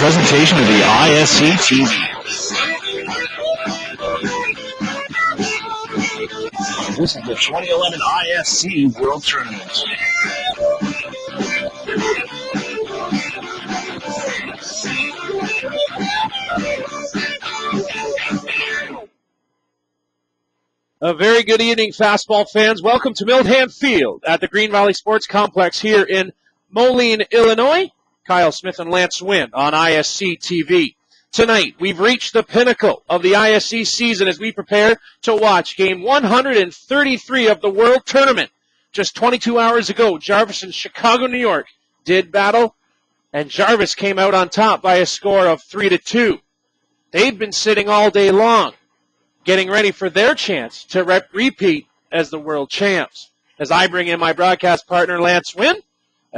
presentation of the ISC TV. This is the 2011 ISC World Tournament. A very good evening, fastball fans. Welcome to Mildham Field at the Green Valley Sports Complex here in Moline, Illinois. Kyle Smith and Lance Wynn on ISC TV. Tonight, we've reached the pinnacle of the ISC season as we prepare to watch Game 133 of the World Tournament. Just 22 hours ago, Jarvis and Chicago, New York did battle, and Jarvis came out on top by a score of 3-2. They've been sitting all day long, getting ready for their chance to repeat as the world champs. As I bring in my broadcast partner, Lance Wynn.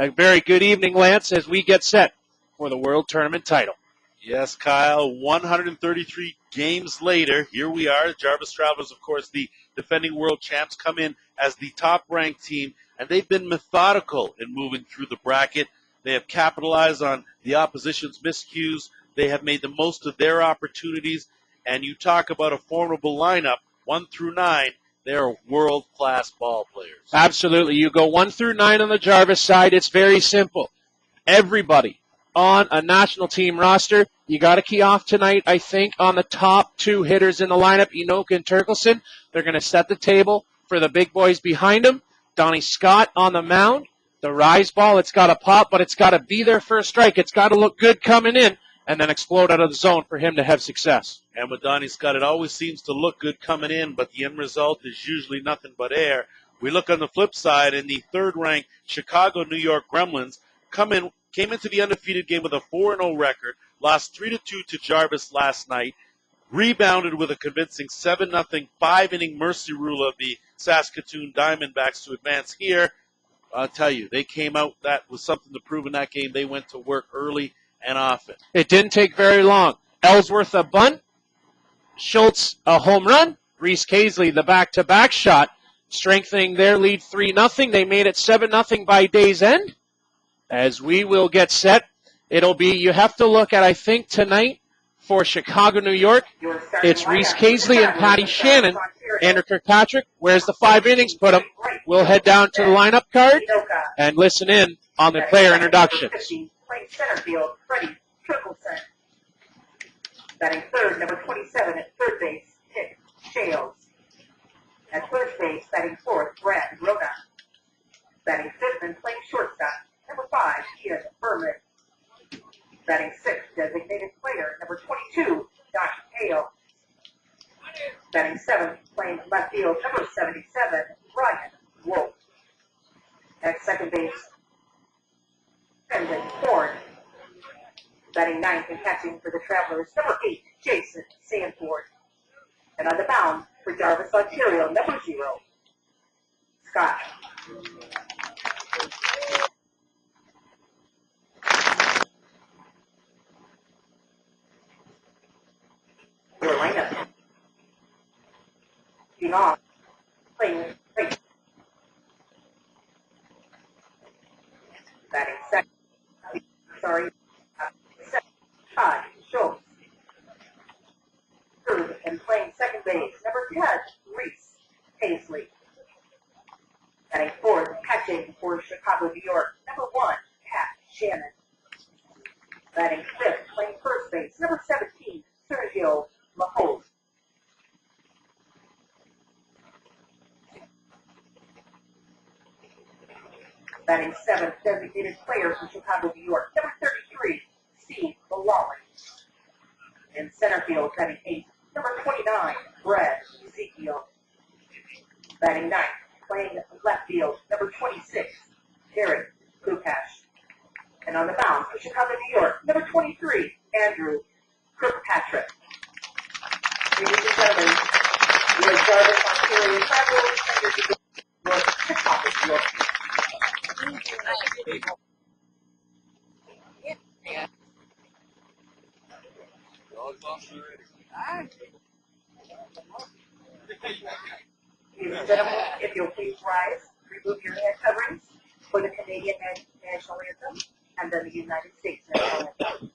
A very good evening, Lance, as we get set for the World Tournament title. Yes, Kyle, 133 games later, here we are. Jarvis Travelers, of course, the defending world champs, come in as the top-ranked team, and they've been methodical in moving through the bracket. They have capitalized on the opposition's miscues. They have made the most of their opportunities. And you talk about a formidable lineup, 1 through 9, they're world-class ball players. Absolutely. You go 1 through 9 on the Jarvis side, it's very simple. Everybody on a national team roster, you got to key off tonight, I think, on the top 2 hitters in the lineup, Enoch and Turkelson. They're going to set the table for the big boys behind them. Donnie Scott on the mound. The rise ball, it's got to pop, but it's got to be there for a strike. It's got to look good coming in and then explode out of the zone for him to have success. And with Donnie Scott, it always seems to look good coming in, but the end result is usually nothing but air. We look on the flip side, in the third-ranked Chicago, New York Gremlins came into the undefeated game with a 4-0 record, lost 3-2 to Jarvis last night, rebounded with a convincing 7-0 5-inning mercy rule of the Saskatoon Diamondbacks to advance here. I'll tell you, they came out, that was something to prove in that game. They went to work early and often. It didn't take very long. Ellsworth a bunt, Schultz a home run, Reese Casely the back-to-back shot, strengthening their lead 3-0. They made it 7-0 by day's end. As we will get set, it'll be, you have to look at, I think, tonight for Chicago, New York, it's Reese Casely and Patty Shannon. Andrew Kirkpatrick, where's the 5 innings? Put him. We'll head down to the lineup card and listen in on the player introductions. Playing center field, Freddie Turkelson. Batting third, number 27 at third base, Nick Shales. At first base, batting fourth, Brad Rona. Batting fifth and playing shortstop, number 5, Ian Berman. Batting sixth, designated player, number 22, Josh Hale. Batting seventh, playing left field, number 77, Ryan Wolf. At second base, Brendan Ford. Batting ninth and catching for the Travelers, number 8, Jason Sanford. And on the mound for Jarvis, Ontario, number 0, Scott. Your lineup. Leading off, playing right. Batting second. Todd Schultz. Third and playing second base, number 10, Reese Paisley. Batting fourth, catching for Chicago, New York, number 1, Pat Shannon. Batting fifth, playing first base, number 17, Sergio Mahone. Batting seventh, designated player for Chicago, New York, number 33, Steve Malali. In center field, batting 8th, number 29, Brad Ezekiel. Batting 9th, playing left field, number 26, Derek Lukash. And on the mound for Chicago, New York, number 23, Andrew Kirkpatrick. Ladies and gentlemen, we are Jarvis, Ontario Travelers, under the Chicago, New York. Ladies and gentlemen, if you'll please rise, remove your head coverings for the Canadian national anthem and then the United States national anthem.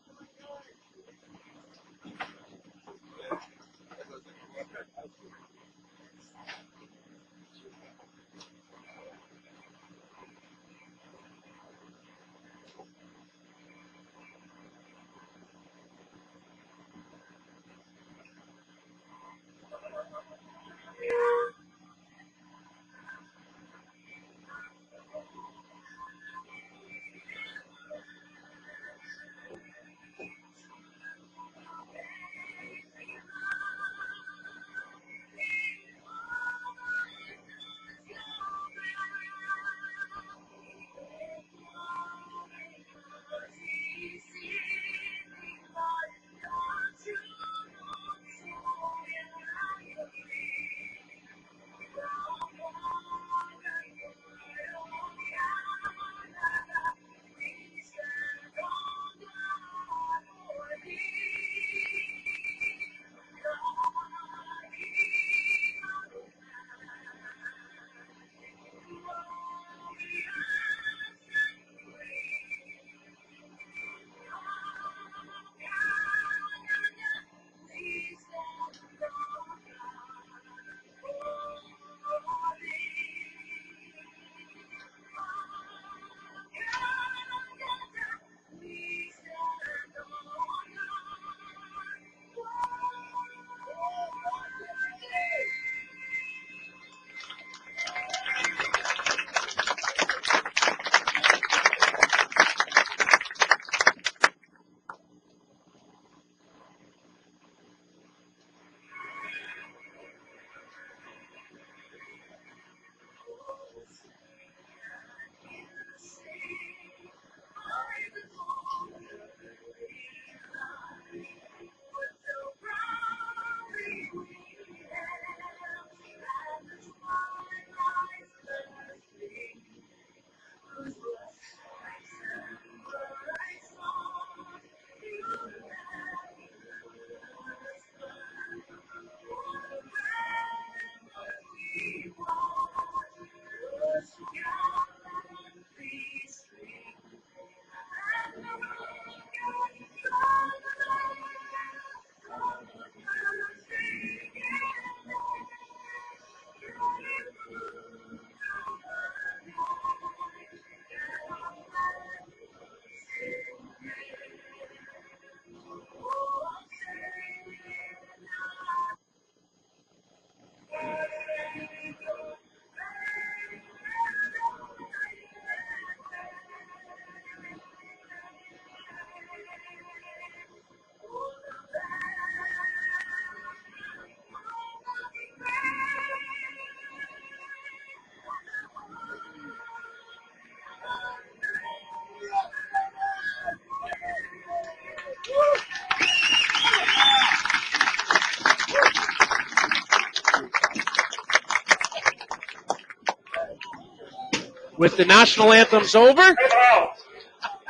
with the national anthems over,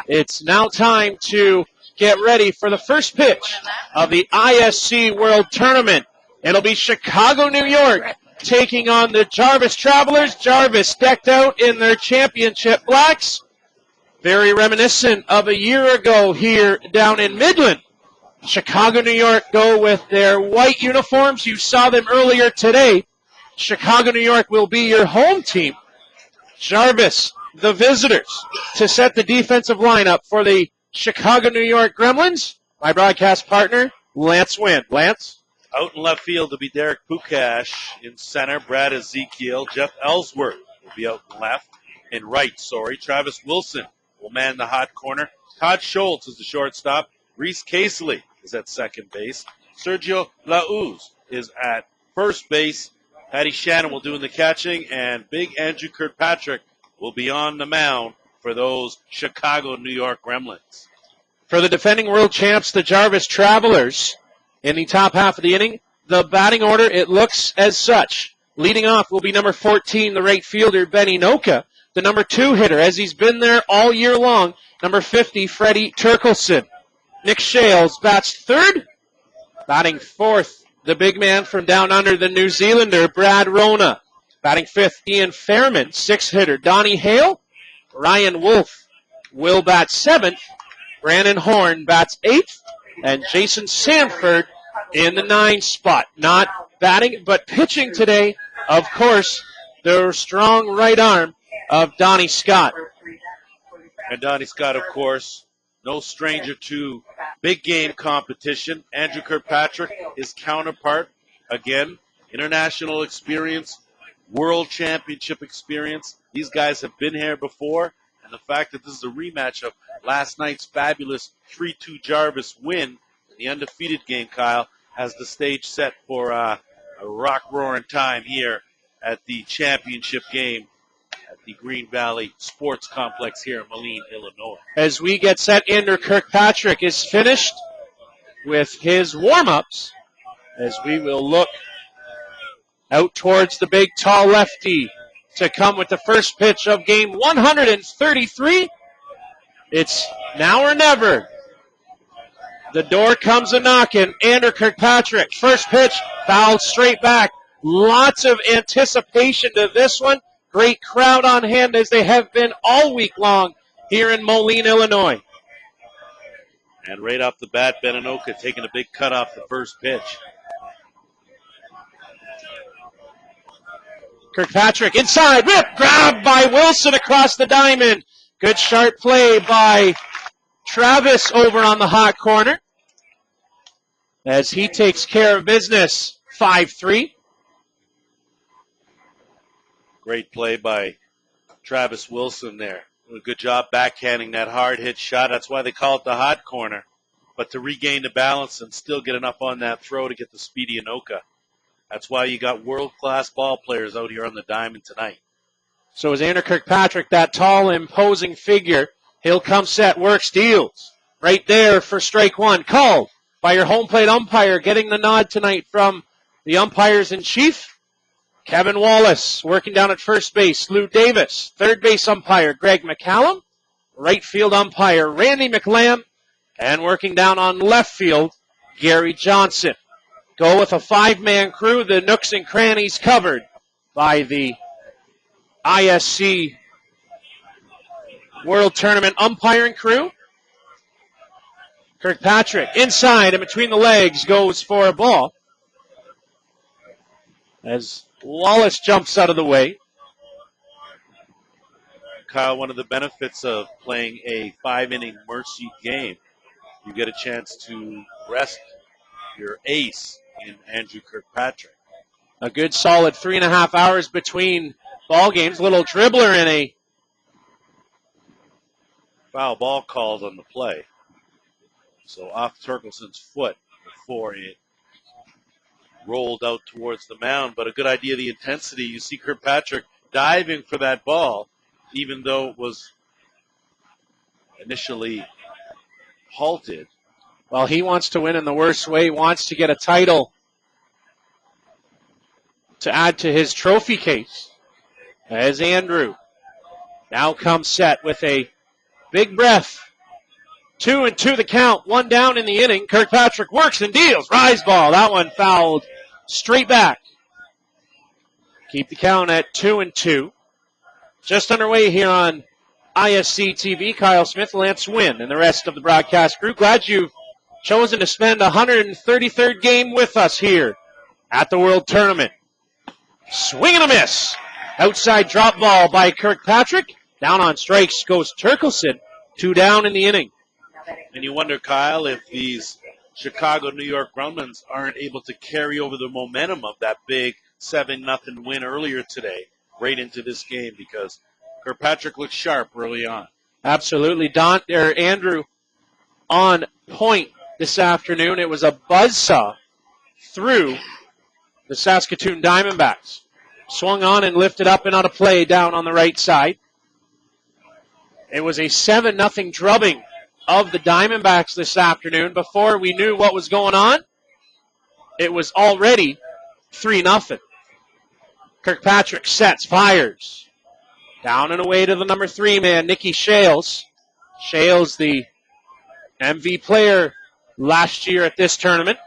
it's now time to get ready for the first pitch of the ISC World Tournament. It'll be Chicago, New York, taking on the Jarvis Travelers. Jarvis decked out in their championship blacks. Very reminiscent of a year ago here down in Midland. Chicago, New York go with their white uniforms. You saw them earlier today. Chicago, New York will be your home team. Jarvis, the visitors, to set the defensive lineup for the Chicago, New York Gremlins. My broadcast partner, Lance Wynn. Lance? Out in left field will be Derek Pukash. In center, Brad Ezekiel. Jeff Ellsworth will be out in left. In right, Travis Wilson will man the hot corner. Todd Schultz is the shortstop. Reese Casely is at second base. Sergio Lauz is at first base. Patty Shannon will do the catching. And big Andrew Kirkpatrick will be on the mound for those Chicago, New York Gremlins. For the defending world champs, the Jarvis Travelers, in the top half of the inning, the batting order, it looks as such. Leading off will be number 14, the right fielder, Benny Noka. The number 2 hitter, as he's been there all year long, number 50, Freddie Turkelson. Nick Shales bats third. Batting fourth, the big man from down under, the New Zealander, Brad Rona. Batting fifth, Ian Fairman. 6th hitter, Donnie Hale. Ryan Wolf will bat 7th. Brandon Horn bats 8th. And Jason Sanford in the 9 spot. Not batting, but pitching today, of course, the strong right arm of Donnie Scott. And Donnie Scott, of course, no stranger to big game competition. Andrew Kirkpatrick, his counterpart, again, international experience, world championship experience. These guys have been here before, and the fact that this is a rematch of last night's fabulous 3-2 Jarvis win in the undefeated game, Kyle, has the stage set for a rock-roaring time here at the championship game at the Green Valley Sports Complex here in Moline, Illinois. As we get set, Andrew Kirkpatrick is finished with his warm-ups as we will look out towards the big, tall lefty to come with the first pitch of game 133. It's now or never. The door comes a-knocking. Andrew Kirkpatrick, first pitch, fouled straight back. Lots of anticipation to this one. Great crowd on hand as they have been all week long here in Moline, Illinois. And right off the bat, Beninoka taking a big cut off the first pitch. Kirkpatrick inside, rip, grabbed by Wilson across the diamond. Good sharp play by Travis over on the hot corner as he takes care of business. 5-3. Great play by Travis Wilson there. A good job backhanding that hard hit shot. That's why they call it the hot corner. But to regain the balance and still get enough on that throw to get the speedy Anoka. That's why you got world-class ball players out here on the diamond tonight. So as Andrew Kirkpatrick, that tall, imposing figure, he'll come set, works, deals. Right there for strike one. Called by your home plate umpire, getting the nod tonight from the umpires-in-chief. Kevin Wallace working down at first base. Lou Davis, third base umpire, Greg McCallum. Right field umpire, Randy McLam. And working down on left field, Gary Johnson. Go with a 5-man crew, the nooks and crannies covered by the ISC World Tournament umpiring crew. Kirkpatrick inside and between the legs goes for a ball as Wallace jumps out of the way. Kyle, one of the benefits of playing a 5-inning mercy game, you get a chance to rest your ace in Andrew Kirkpatrick. A good solid 3.5 hours between ball games. Little dribbler in a foul ball called on the play. So off Turkelson's foot before it rolled out towards the mound. But a good idea, the intensity. You see Kirkpatrick diving for that ball, even though it was initially halted. Well, he wants to win in the worst way, wants to get a title to add to his trophy case. As Andrew Now comes set with a big breath. 2-2 the count. One down in the inning. Kirkpatrick works and deals. Rise ball. That one fouled straight back. Keep the count at 2-2. Just underway here on ISC TV. Kyle Smith, Lance Wynn, and the rest of the broadcast crew. Glad you've chosen to spend a 133rd game with us here at the World Tournament. Swing and a miss. Outside drop ball by Kirkpatrick. Down on strikes goes Turkelson. 2 down in the inning. And you wonder, Kyle, if these Chicago New York Grumblins aren't able to carry over the momentum of that big 7-0 win earlier today right into this game, because Kirkpatrick looked sharp early on. Absolutely. Andrew on point this afternoon. It was a buzzsaw through the Saskatoon Diamondbacks. Swung on and lifted up and out of play down on the right side. It was a 7-0 drubbing of the Diamondbacks this afternoon. Before we knew what was going on, it was already 3-0. Kirkpatrick sets, fires. Down and away to the number 3 man, Nicky Shales. Shales, the MV player last year at this tournament.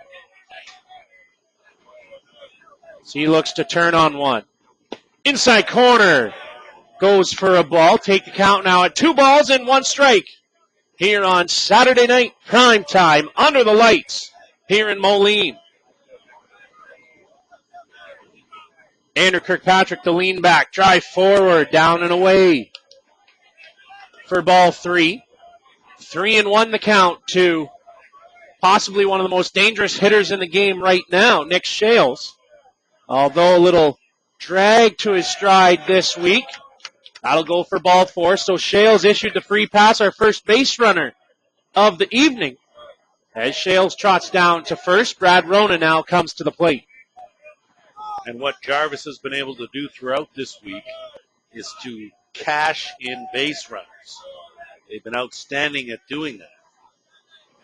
So he looks to turn on one. Inside corner. Goes for a ball. Take the count now at 2 balls and 1 strike. Here on Saturday night, prime time, under the lights, here in Moline. Andrew Kirkpatrick, the lean back, drive forward, down and away for ball 3. 3-1 the count to possibly one of the most dangerous hitters in the game right now, Nick Shales. Although a little drag to his stride this week. That'll go for ball 4. So Shales issued the free pass, our first base runner of the evening. As Shales trots down to first, Brad Rona now comes to the plate. And what Jarvis has been able to do throughout this week is to cash in base runners. They've been outstanding at doing that.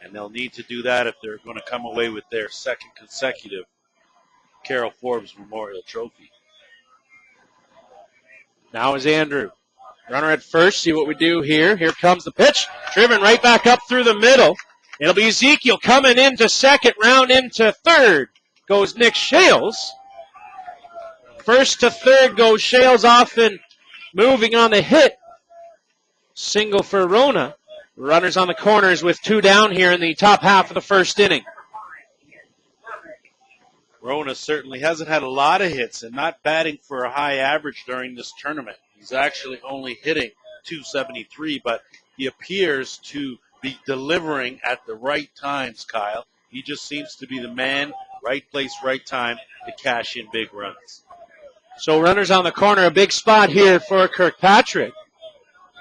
And they'll need to do that if they're going to come away with their second consecutive Carol Forbes Memorial Trophy. Now is Andrew. Runner at first, see what we do here. Here comes the pitch. Driven right back up through the middle. It'll be Ezekiel coming into second, round into third. Goes Nick Shales. First to third goes Shales, off and moving on the hit. Single for Rona. Runners on the corners with 2 down here in the top half of the first inning. Rona certainly hasn't had a lot of hits and not batting for a high average during this tournament. He's actually only hitting .273, but he appears to be delivering at the right times, Kyle. He just seems to be the man, right place, right time to cash in big runs. So runners on the corner, a big spot here for Kirkpatrick.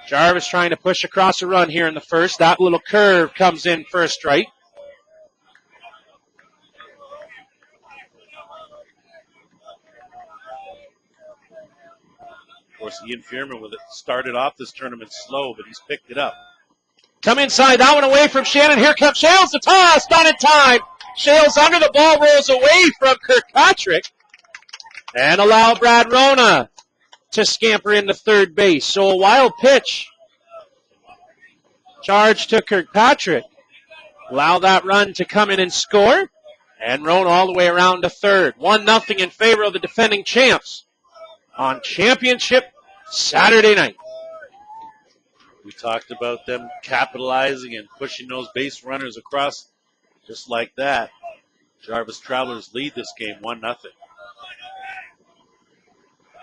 Jarvis trying to push across a run here in the first. That little curve comes in for a strike. Of course, Ian Fearman with it started off this tournament slow, but he's picked it up. Come inside, that one away from Shannon. Here comes Shales, the toss, not in time. Shales under the ball, rolls away from Kirkpatrick. And allow Brad Rona to scamper into third base. So a wild pitch. Charge to Kirkpatrick. Allow that run to come in and score. And Rona all the way around to third. 1-0 in favor of the defending champs on championship Saturday night. We talked about them capitalizing and pushing those base runners across just like that. Jarvis Travelers lead this game 1-0.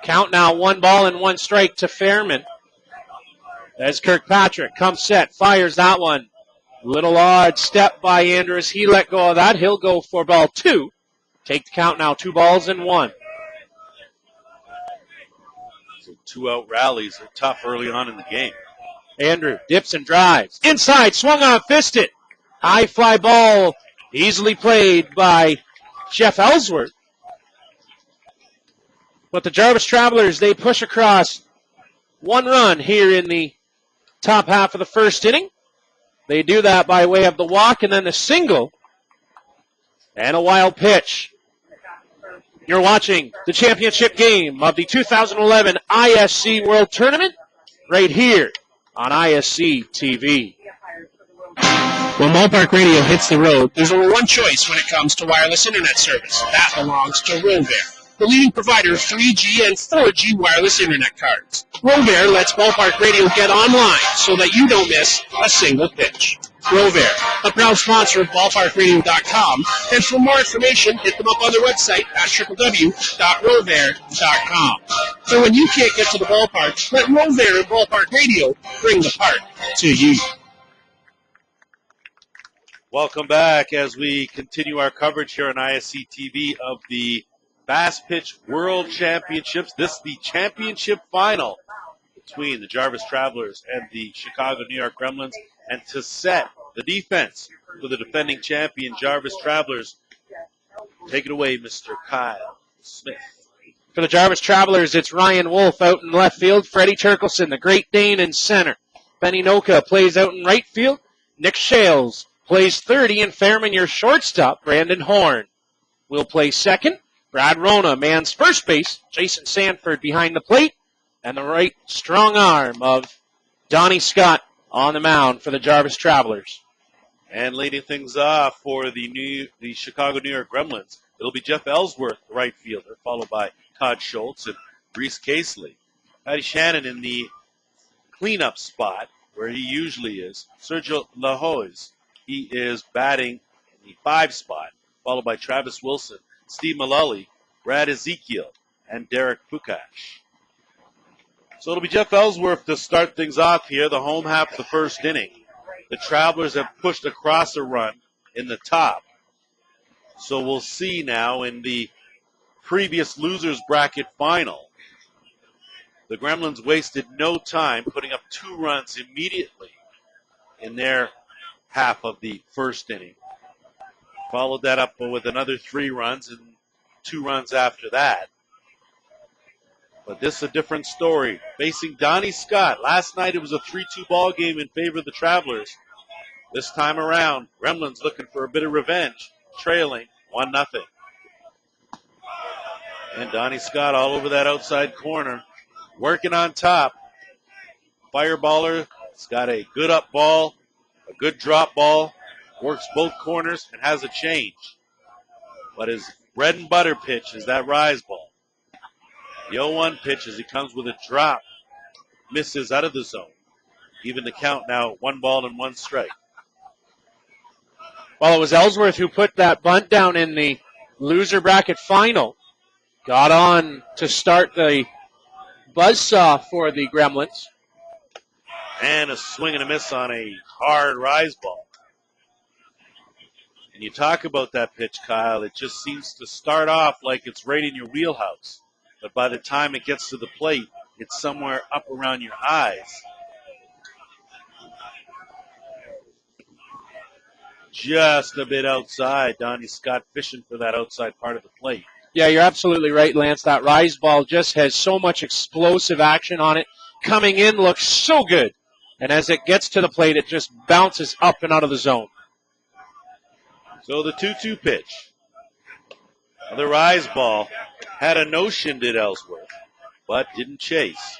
Count now 1 ball and 1 strike to Fairman. As Kirkpatrick comes set, fires that one. Little odd step by Andrews. He let go of that. He'll go for ball 2. Take the count now, 2 balls and 1. So 2-out rallies are tough early on in the game. Andrew dips and drives. Inside, swung on, fisted. High fly ball, easily played by Jeff Ellsworth. But the Jarvis Travelers, they push across 1 run here in the top half of the first inning. They do that by way of the walk and then the single. And a wild pitch. You're watching the championship game of the 2011 ISC World Tournament right here on ISC TV. When Ballpark Radio hits the road, there's only one choice when it comes to wireless internet service. That belongs to Rover, the leading provider of 3G and 4G wireless internet cards. Rover lets Ballpark Radio get online so that you don't miss a single pitch. Rover, a proud sponsor of BallparkRadio.com, and for more information, hit them up on their website at www.rover.com. So when you can't get to the ballpark, let Rover and Ballpark Radio bring the park to you. Welcome back as we continue our coverage here on ISC TV of the Fast Pitch World Championships. This is the championship final between the Jarvis Travelers and the Chicago New York Gremlins. And to set the defense for the defending champion Jarvis Travelers, take it away, Mr. Kyle Smith. For the Jarvis Travelers, it's Ryan Wolf out in left field, Freddie Turkelson, the Great Dane, in center. Benny Noka plays out in right field. Nick Shales plays 30, and Fairman, your shortstop, Brandon Horn, will play second. Brad Rona mans first base. Jason Sanford behind the plate. And the right strong arm of Donnie Scott on the mound for the Jarvis Travelers. And leading things off for the Chicago New York Gremlins, it'll be Jeff Ellsworth, the right fielder, followed by Todd Schultz and Reese Casely. Patty Shannon in the cleanup spot, where he usually is. Sergio Lahoz, he is batting in the 5 spot, followed by Travis Wilson, Steve Mullally, Brad Ezekiel, and Derek Pukash. So it'll be Jeff Ellsworth to start things off here, the home half of the first inning. The Travelers have pushed across a run in the top. So we'll see now in the previous losers bracket final. The Gremlins wasted no time putting up 2 runs immediately in their half of the first inning. Followed that up with another 3 runs and 2 runs after that. But this is a different story. Facing Donnie Scott. Last night it was a 3-2 ball game in favor of the Travelers. This time around, Gremlins looking for a bit of revenge, trailing 1-0. And Donnie Scott all over that outside corner, working on top. Fireballer has got a good up ball, a good drop ball, works both corners, and has a change. But his bread and butter pitch is that rise ball. The 0-1 pitch as he comes with a drop, misses out of the zone. Even the count now, 1 ball and 1 strike. Well, it was Ellsworth who put that bunt down in the loser bracket final. Got on to start the buzzsaw for the Gremlins. And a swing and a miss on a hard rise ball. And you talk about that pitch, Kyle, it just seems to start off like it's right in your wheelhouse. But by the time it gets to the plate, it's somewhere up around your eyes. Just a bit outside. Donnie Scott fishing for that outside part of the plate. Yeah, you're absolutely right, Lance. That rise ball just has so much explosive action on it. Coming in looks so good. And as it gets to the plate, it just bounces up and out of the zone. So the 2-2 pitch. The rise ball had a notion, did Ellsworth, but didn't chase.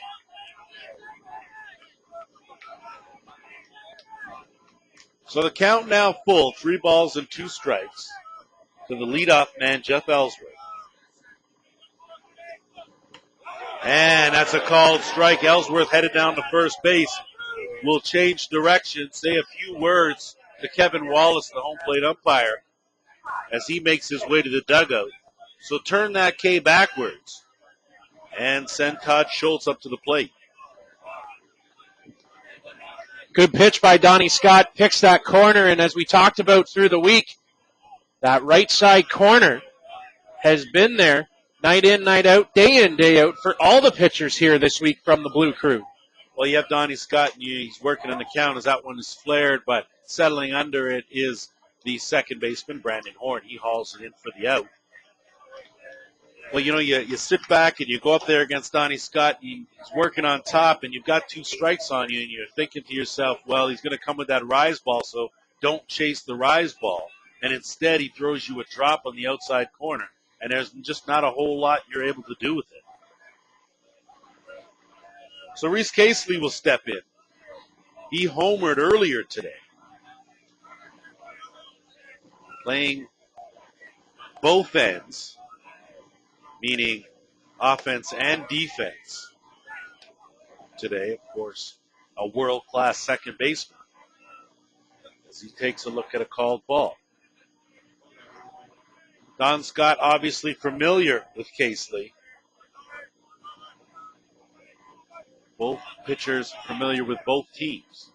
So the count now full, 3 balls and 2 strikes to the leadoff man, Jeff Ellsworth. And that's a called strike. Ellsworth headed down to first base. Will change direction, say a few words to Kevin Wallace, the home plate umpire, as he makes his way to the dugout. So turn that K backwards and send Todd Schultz up to the plate. Good pitch by Donnie Scott. Picks that corner, and as we talked about through the week, that right side corner has been there night in, night out, day in, day out for all the pitchers here this week from the Blue Crew. Well, you have Donnie Scott, and he's working on the count as that one is flared, but settling under it is the second baseman, Brandon Horn. He hauls it in for the out. Well, you know, you sit back and you go up there against Donnie Scott. He's working on top, and you've got 2 strikes on you, and you're thinking to yourself, well, he's going to come with that rise ball, so don't chase the rise ball. And instead, he throws you a drop on the outside corner, and there's just not a whole lot you're able to do with it. So Reese Casely will step in. He homered earlier today, playing both ends, meaning offense and defense today. Of course, a world-class second baseman as he takes a look at a called ball. Don Scott obviously familiar with Casely. Both pitchers familiar with both teams.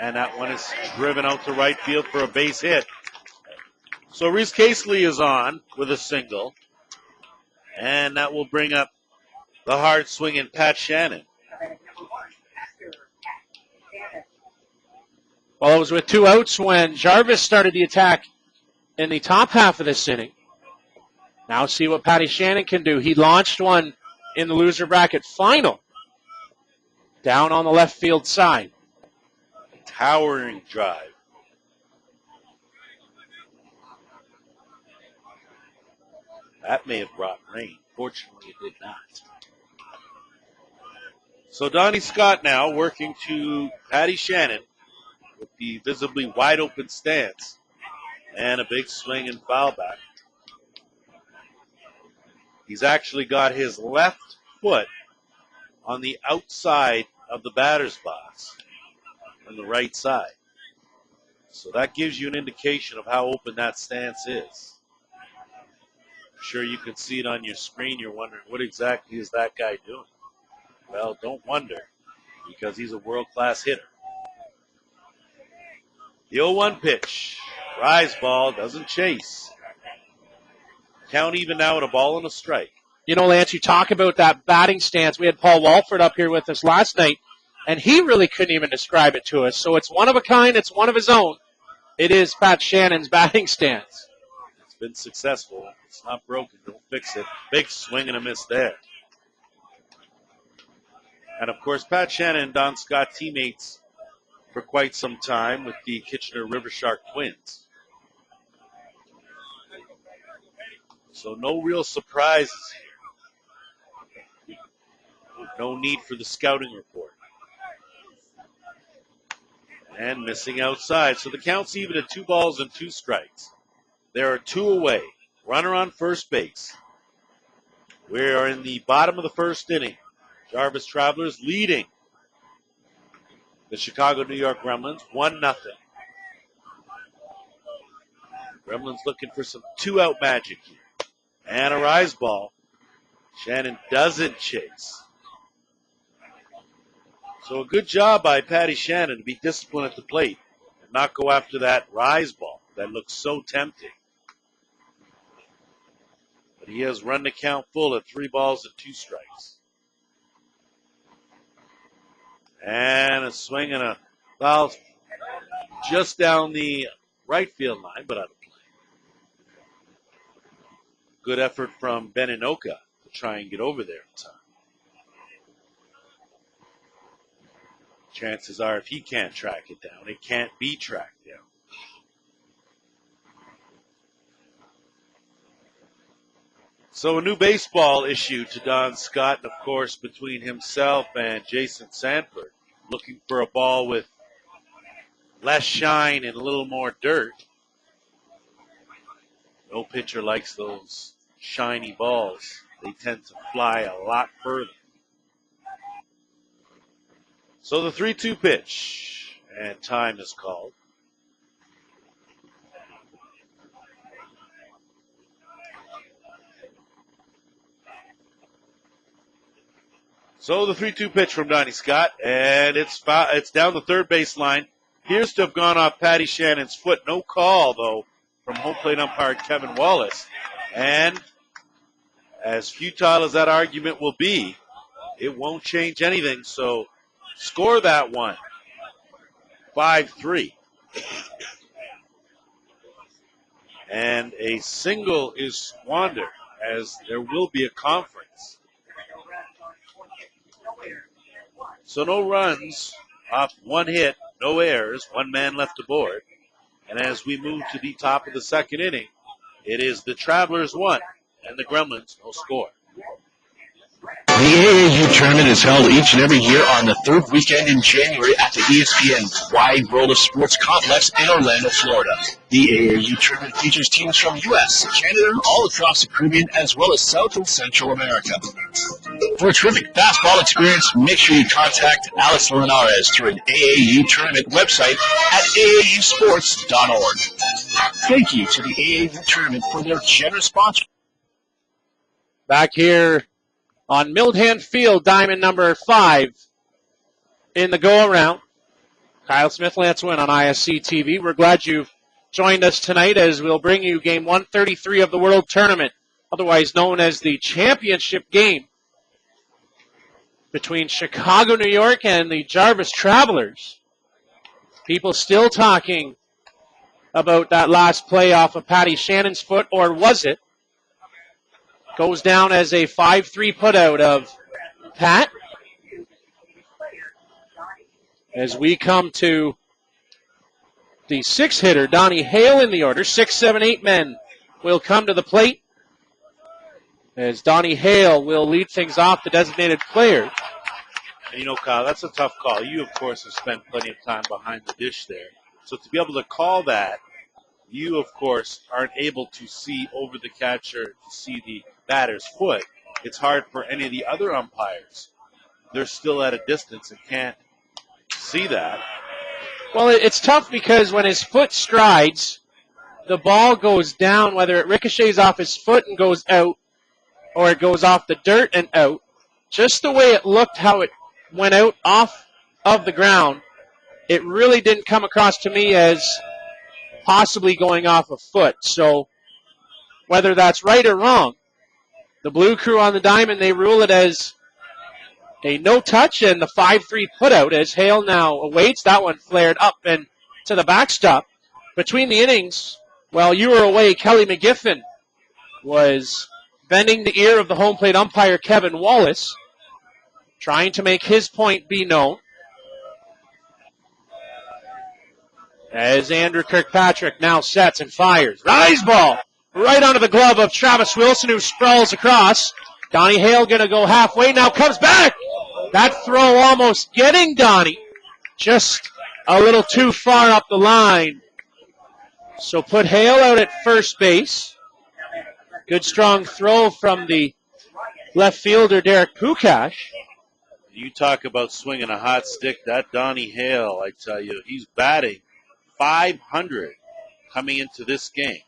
And that one is driven out to right field for a base hit. So Reese Casely is on with a single. And that will bring up the hard swinging Pat Shannon. Well, it was with 2 outs when Jarvis started the attack in the top half of this inning. Now see what Patty Shannon can do. He launched one in the loser bracket final. Down on the left field side. Towering drive. That may have brought rain. Fortunately, it did not. So Donnie Scott now working to Patty Shannon with the visibly wide open stance and a big swing and foul back. He's actually got his left foot on the outside of the batter's box on the right side. So that gives you an indication of how open that stance is. I'm sure you can see it on your screen. You're wondering, what exactly is that guy doing? Well, don't wonder, because he's a world-class hitter. The 0-1 pitch. Rise ball, doesn't chase. Count even now at a ball and a strike. You know, Lance, you talk about that batting stance. We had Paul Walford up here with us last night, and he really couldn't even describe it to us. So it's one of a kind. It's one of his own. It is Pat Shannon's batting stance. It's been successful. It's not broken. Don't fix it. Big swing and a miss there. And, of course, Pat Shannon and Don Scott teammates for quite some time with the Kitchener River Shark Twins. So no real surprises here. No need for the scouting report. And missing outside. So the count's even at 2 balls and 2 strikes. There are 2 away. Runner on first base. We are in the bottom of the first inning. Jarvis Travelers leading the Chicago New York Gremlins 1-0. Gremlins looking for some 2-out magic here. And a rise ball. Shannon doesn't chase. So a good job by Patty Shannon to be disciplined at the plate and not go after that rise ball that looks so tempting. But he has run the count full at 3 balls and 2 strikes. And a swing and a foul just down the right field line, but out of play. Good effort from Ben Inoka to try and get over there in time. Chances are if he can't track it down, it can't be tracked down. So a new baseball issue to Don Scott, and of course between himself and Jason Sanford, looking for a ball with less shine and a little more dirt. No pitcher likes those shiny balls. They tend to fly a lot further. So the 3-2 pitch, and time is called. So the 3-2 pitch from Donnie Scott, and it's down the third base line. Appears to have gone off Patty Shannon's foot. No call, though, from home plate umpire Kevin Wallace. And as futile as that argument will be, it won't change anything. So score that one. 5-3. And a single is squandered as there will be a conference. So no runs off 1 hit, no errors, 1 man left aboard. And as we move to the top of the second inning, it is the Travelers 1 and the Gremlins no score. The AAU tournament is held each and every year on the third weekend in January at the ESPN Wide World of Sports Complex in Orlando, Florida. The AAU tournament features teams from U.S., Canada, all across the Caribbean, as well as South and Central America. For a terrific basketball experience, make sure you contact Alex Linares through an AAU tournament website at aausports.org. Thank you to the AAU tournament for their generous sponsorship. Back here on Mildhan Field, diamond number 5 in the go-around. Kyle Smith, Lance Wynn on ISC TV. We're glad you've joined us tonight as we'll bring you game 133 of the World Tournament, otherwise known as the championship game between Chicago, New York and the Jarvis Travelers. People still talking about that last play off of Patty Shannon's foot, or was it? Goes down as a 5-3 putout of Pat. As we come to the 6-hitter, Donnie Hale in the order. 6, 7, 8 men will come to the plate. As Donnie Hale will lead things off, the designated player. And you know, Kyle, that's a tough call. You, of course, have spent plenty of time behind the dish there. So to be able to call that, you, of course, aren't able to see over the catcher to see the batter's foot. It's hard for any of the other umpires. They're still at a distance and can't see that. Well, it's tough because when his foot strides, the ball goes down, whether it ricochets off his foot and goes out, or it goes off the dirt and out. Just the way it looked, how it went out off of the ground, it really didn't come across to me as possibly going off a foot. So whether that's right or wrong, the Blue Crew on the diamond, they rule it as a no-touch and the 5-3 putout as Hale now awaits. That one flared up and to the backstop. Between the innings, while you were away, Kelly McGiffin was bending the ear of the home plate umpire, Kevin Wallace, trying to make his point be known. As Andrew Kirkpatrick now sets and fires. Rise ball right onto the glove of Travis Wilson, who sprawls across. Donnie Hale going to go halfway, now comes back. That throw almost getting Donnie. Just a little too far up the line. So put Hale out at first base. Good strong throw from the left fielder, Derek Pukash. You talk about swinging a hot stick. That Donnie Hale, I tell you, he's batting .500 coming into this game.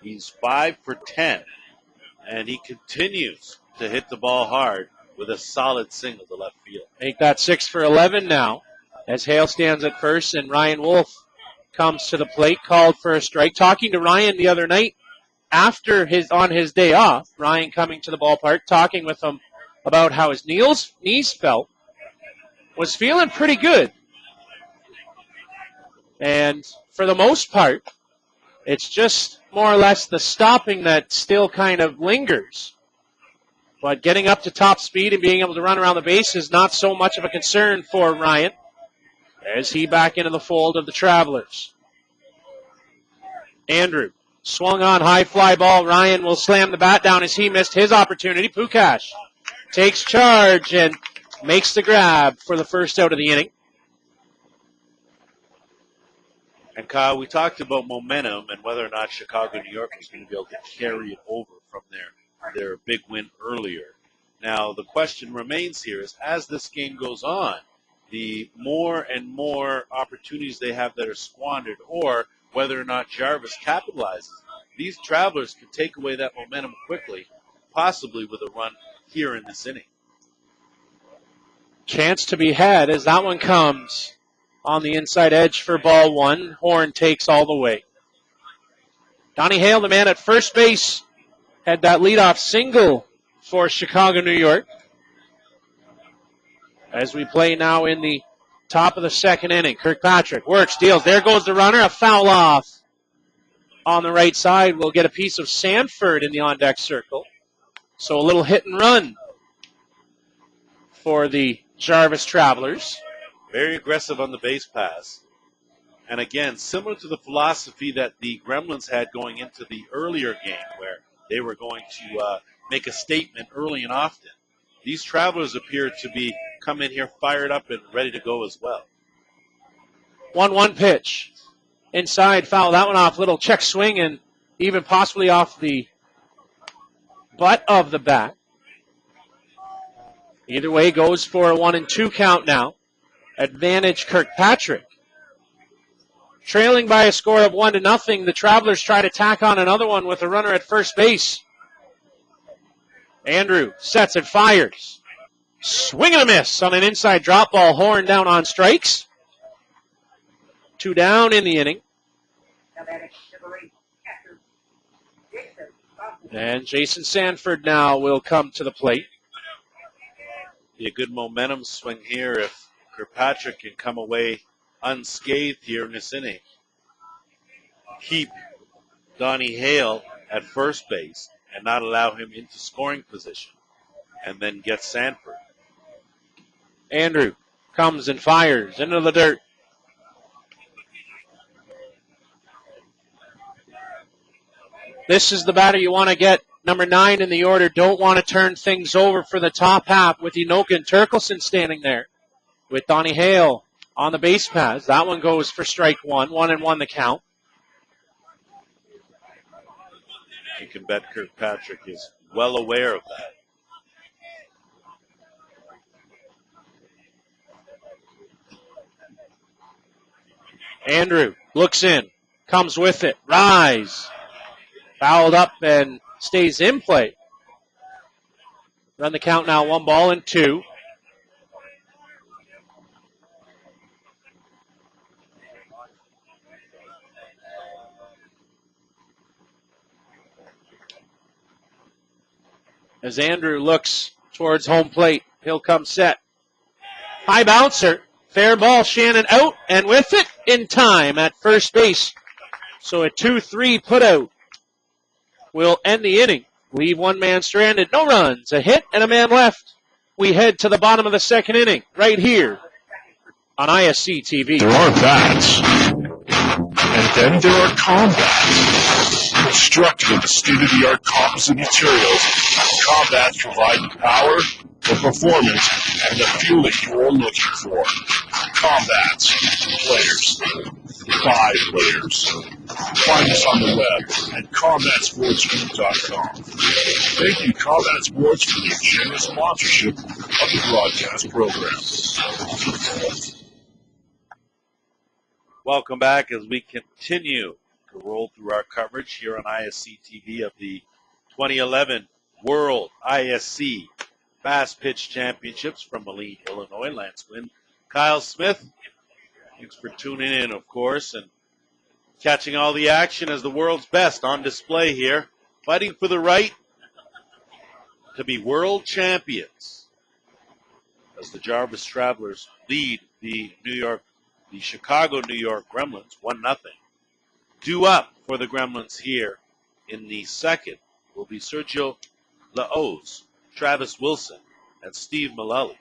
He's 5 for 10, and he continues to hit the ball hard with a solid single to left field. Make that 6 for 11 now as Hale stands at first and Ryan Wolf comes to the plate, called for a strike. Talking to Ryan the other night after on his day off, Ryan coming to the ballpark, talking with him about how his knees felt, was feeling pretty good. And for the most part, it's just more or less the stopping that still kind of lingers. But getting up to top speed and being able to run around the base is not so much of a concern for Ryan as he back into the fold of the Travelers. Andrew swung on, high fly ball. Ryan will slam the bat down as he missed his opportunity. Pukash takes charge and makes the grab for the first out of the inning. And Kyle, we talked about momentum and whether or not Chicago, New York was going to be able to carry it over from their big win earlier. Now, the question remains here is, as this game goes on, the more and more opportunities they have that are squandered, or whether or not Jarvis capitalizes, these Travelers can take away that momentum quickly, possibly with a run here in this inning. Chance to be had as that one comes on the inside edge for ball one. Horn takes all the way. Donnie Hale, the man at first base, had that leadoff single for Chicago, New York. As we play now in the top of the second inning, Kirkpatrick works, deals. There goes the runner, a foul off on the right side. We'll get a piece of Sanford in the on-deck circle. So a little hit and run for the Jarvis Travelers. Very aggressive on the base pass. And again, similar to the philosophy that the Gremlins had going into the earlier game, where they were going to make a statement early and often. these Travelers appear to be coming here fired up and ready to go as well. 1-1 pitch. Inside, foul that one off. Little check swing and even possibly off the butt of the bat. Either way, goes for a 1-2 count now. Advantage Kirkpatrick. Trailing by a score of 1-0, the Travelers try to tack on another one with a runner at first base. Andrew sets and fires. Swing and a miss on an inside drop ball. Horn down on strikes. 2 down in the inning. And Jason Sanford now will come to the plate. Be a good momentum swing here if Kirkpatrick can come away unscathed here in this inning. Keep Donnie Hale at first base and not allow him into scoring position. And then get Sanford. Andrew comes and fires into the dirt. This is the batter you want to get. Number 9 in the order. Don't want to turn things over for the top half with Enoka and Turkelson standing there. With Donnie Hale on the base paths. That one goes for strike 1. 1-1 the count. You can bet Kirkpatrick is well aware of that. Andrew looks in. Comes with it. Rise. Fouled up and stays in play. Run the count now. 1-2. As Andrew looks towards home plate, he'll come set. High bouncer. Fair ball. Shannon out and with it in time at first base. So a 2-3 put out will end the inning. Leave one man stranded. No runs. A hit and a man left. We head to the bottom of the second inning right here on ISC TV. There are bats, and then there are combats. Constructed with the state-of-the-art composite materials, combats provide power, the performance, and the fuel that you're looking for. Combats. Players. 5 players. Find us on the web at combatsportsgroup.com. Thank you, Combat Sports, for their generous sponsorship of the broadcast program. Welcome back as we continue to roll through our coverage here on ISC TV of the 2011 World ISC Fast Pitch Championships from Moline, Illinois. Lance Wynn, Kyle Smith. Thanks for tuning in, of course, and catching all the action as the world's best on display here, fighting for the right to be world champions as the Jarvis Travelers lead the Chicago, New York Gremlins 1-0. Due up for the Gremlins here in the second will be Sergio Laoz, Travis Wilson, and Steve Mullally.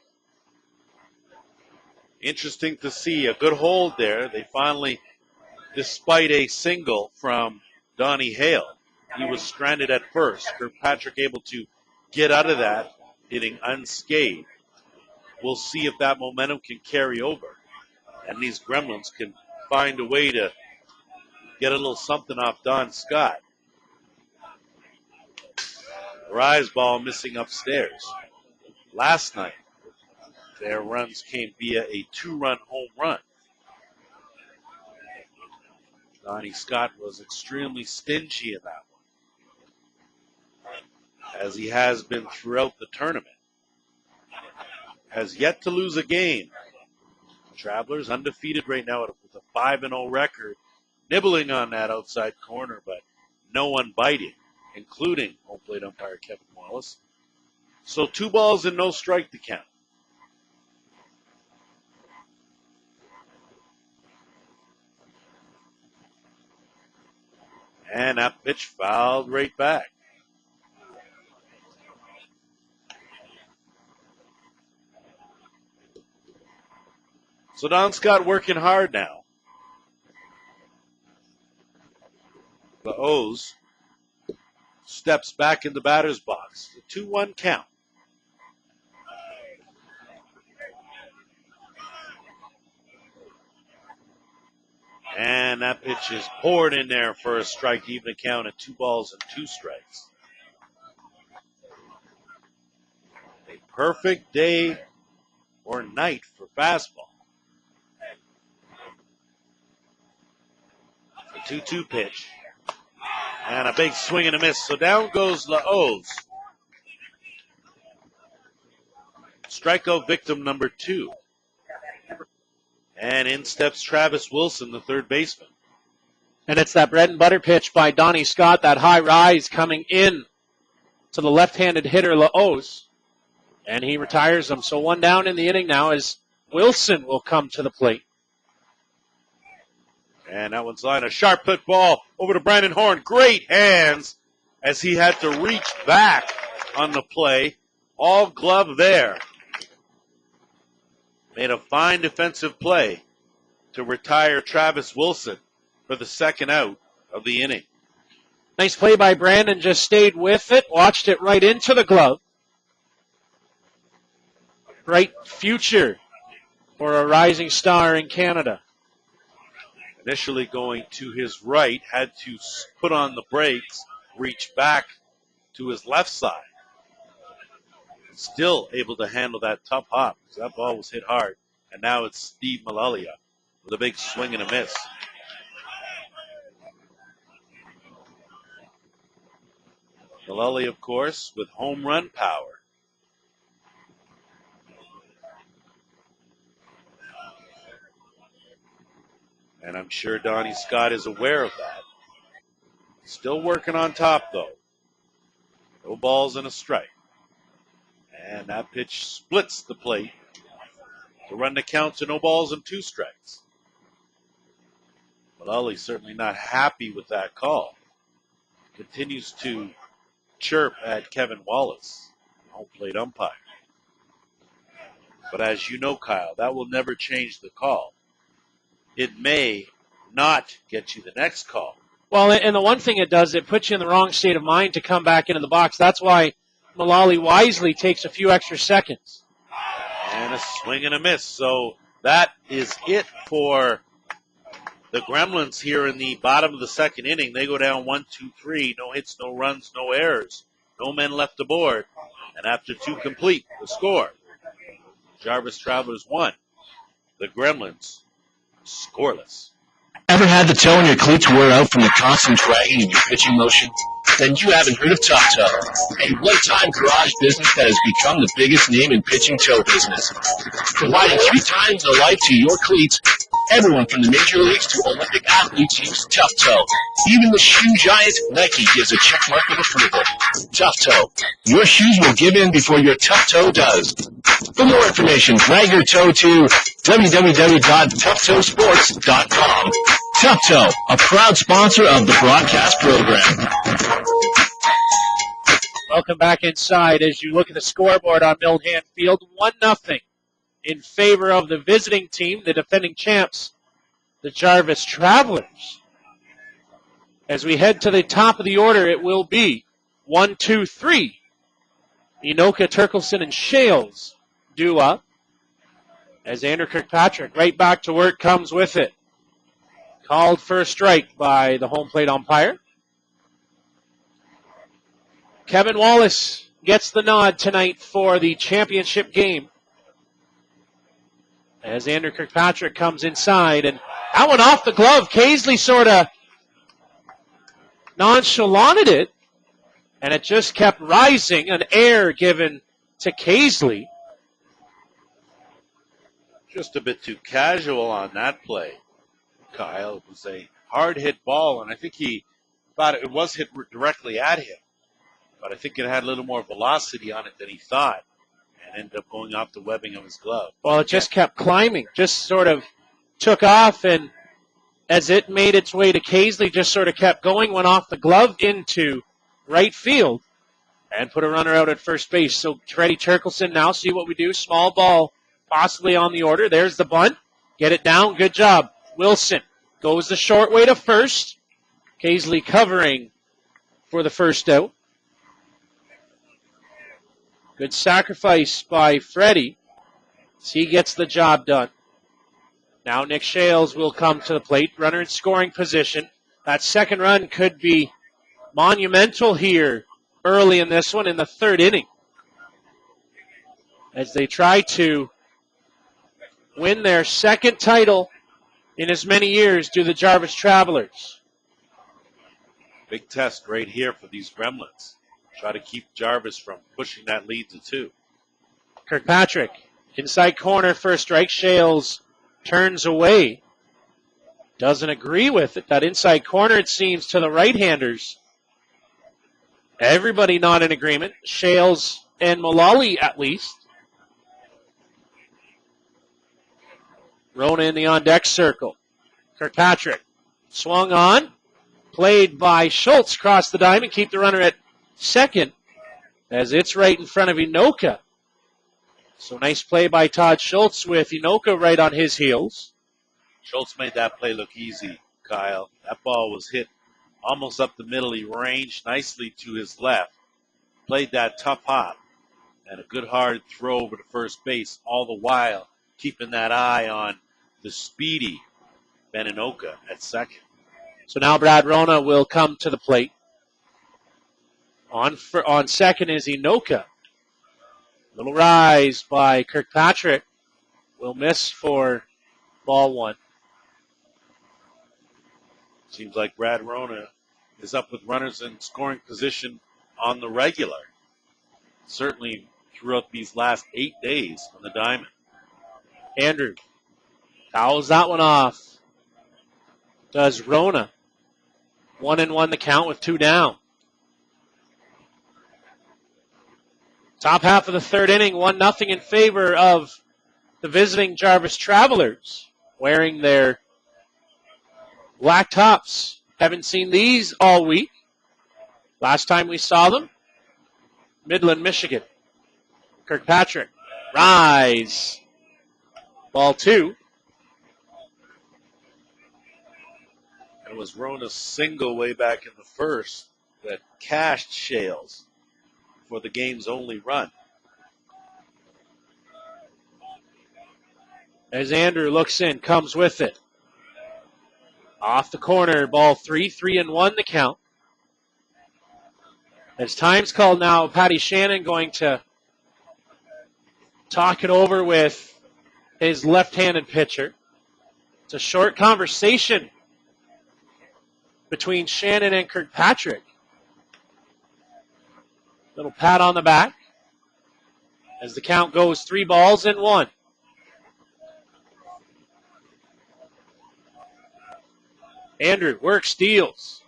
Interesting to see a good hold there. They finally, despite a single from Donnie Hale, he was stranded at first. Kirkpatrick able to get out of that, hitting unscathed. We'll see if that momentum can carry over, and these Gremlins can find a way to get a little something off Don Scott. Rise ball missing upstairs. Last night, their runs came via a 2-run home run. Donnie Scott was extremely stingy in that one, as he has been throughout the tournament. Has yet to lose a game. Travelers undefeated right now with a 5-0 record, nibbling on that outside corner, but no one biting, including home plate umpire Kevin Wallace. So 2 balls and no strike to count. And that pitch fouled right back. So Don Scott working hard now. The O's steps back in the batter's box. The 2-1 count. And that pitch is poured in there for a strike, even a count at 2 balls and 2 strikes. A perfect day or night for fastball. The 2-2 pitch. And a big swing and a miss. So down goes Laos. Strikeout victim number 2. And in steps Travis Wilson, the third baseman. And it's that bread and butter pitch by Donnie Scott, that high rise coming in to the left-handed hitter Laos. And he retires him. So 1 down in the inning now as Wilson will come to the plate. And that one's line, a sharp hit ball over to Brandon Horn. Great hands as he had to reach back on the play. All glove there. Made a fine defensive play to retire Travis Wilson for the second out of the inning. Nice play by Brandon, just stayed with it, watched it right into the glove. Bright future for a rising star in Canada. Initially going to his right, had to put on the brakes, reach back to his left side. Still able to handle that tough hop because that ball was hit hard. And now it's Steve Malalia with a big swing and a miss. Malalia, of course, with home run power. And I'm sure Donnie Scott is aware of that. Still working on top, though. No balls and a strike. And that pitch splits the plate to run the count to no balls and 2 strikes. Mullally certainly not happy with that call. Continues to chirp at Kevin Wallace, home plate umpire. But as you know, Kyle, that will never change the call. It may not get you the next call. Well, and the one thing it does, it puts you in the wrong state of mind to come back into the box. That's why Mullally wisely takes a few extra seconds. And a swing and a miss. So that is it for the Gremlins here in the bottom of the second inning. They go down 1-2-3. No hits, no runs, no errors. No men left aboard. And after 2 complete, the score. Jarvis Travelers 1. The Gremlins scoreless. Ever had the toe in your cleats wear out from the constant dragging in your pitching motion? Then you haven't heard of Tough Toe, a one-time garage business that has become the biggest name in pitching toe business. Providing 3 times the life to your cleats, everyone from the major leagues to Olympic athletes use Tough Toe. Even the shoe giant Nike gives a check mark of approval. Tough Toe. Your shoes will give in before your tough toe does. For more information, drag your toe to www.toughtoesports.com. Tough Toe, a proud sponsor of the broadcast program. Welcome back inside as you look at the scoreboard on Milham Field. 1-0 in favor of the visiting team, the defending champs, the Jarvis Travelers. As we head to the top of the order, it will be 1, 2, 3. Enoka, Turkelson, and Shales due up. As Andrew Kirkpatrick right back to work comes with it. Called for a strike by the home plate umpire. Kevin Wallace gets the nod tonight for the championship game. As Andrew Kirkpatrick comes inside, and that one off the glove. Casely sort of nonchalanted it, and it just kept rising. An error given to Casely. Just a bit too casual on that play, Kyle. It was a hard hit ball, and I think he thought it was hit directly at him. But I think it had a little more velocity on it than he thought, and ended up going off the webbing of his glove. Well, it just kept climbing, just sort of took off, and as it made its way to Casely, just sort of kept going, went off the glove into right field, and put a runner out at first base. So Freddie Turkelson now, see what we do. Small ball possibly on the order. There's the bunt. Get it down. Good job. Wilson goes the short way to first. Casely covering for the first out. Good sacrifice by Freddie. He gets the job done. Now Nick Shales will come to the plate, runner in scoring position. That second run could be monumental here early in this one in the third inning, as they try to win their second title in as many years do the Jarvis Travelers. Big test right here for these Gremlins. Try to keep Jarvis from pushing that lead to 2. Kirkpatrick, inside corner for a strike. Shales turns away. Doesn't agree with it. That inside corner, it seems, to the right-handers. Everybody not in agreement. Shales and Mullally, at least. Rona in the on-deck circle. Kirkpatrick swung on. Played by Schultz across the diamond. Keep the runner at second, as it's right in front of Inoka. So nice play by Todd Schultz with Inoka right on his heels. Schultz made that play look easy, Kyle. That ball was hit almost up the middle. He ranged nicely to his left. Played that tough hop and a good hard throw over to first base, all the while keeping that eye on the speedy Ben Inoka at second. So now Brad Rona will come to the plate. On second is Inoka. Little rise by Kirkpatrick. Will miss for ball 1. Seems like Brad Rona is up with runners in scoring position on the regular. Certainly throughout these last 8 days on the diamond. Andrew fouls that one off. Does Rona. 1-1 the count with 2 down. Top half of the third inning, 1-0 in favor of the visiting Jarvis Travelers, wearing their black tops. Haven't seen these all week. Last time we saw them, Midland, Michigan. Kirkpatrick, rise. Ball 2. It was Rona's single way back in the first that cashed Shales for the game's only run. As Andrew looks in, comes with it. Off the corner, ball 3, 3-1 the count. As time's called now, Patty Shannon going to talk it over with his left-handed pitcher. It's a short conversation between Shannon and Kirkpatrick. Little pat on the back as the count goes 3-1. Andrew works, steals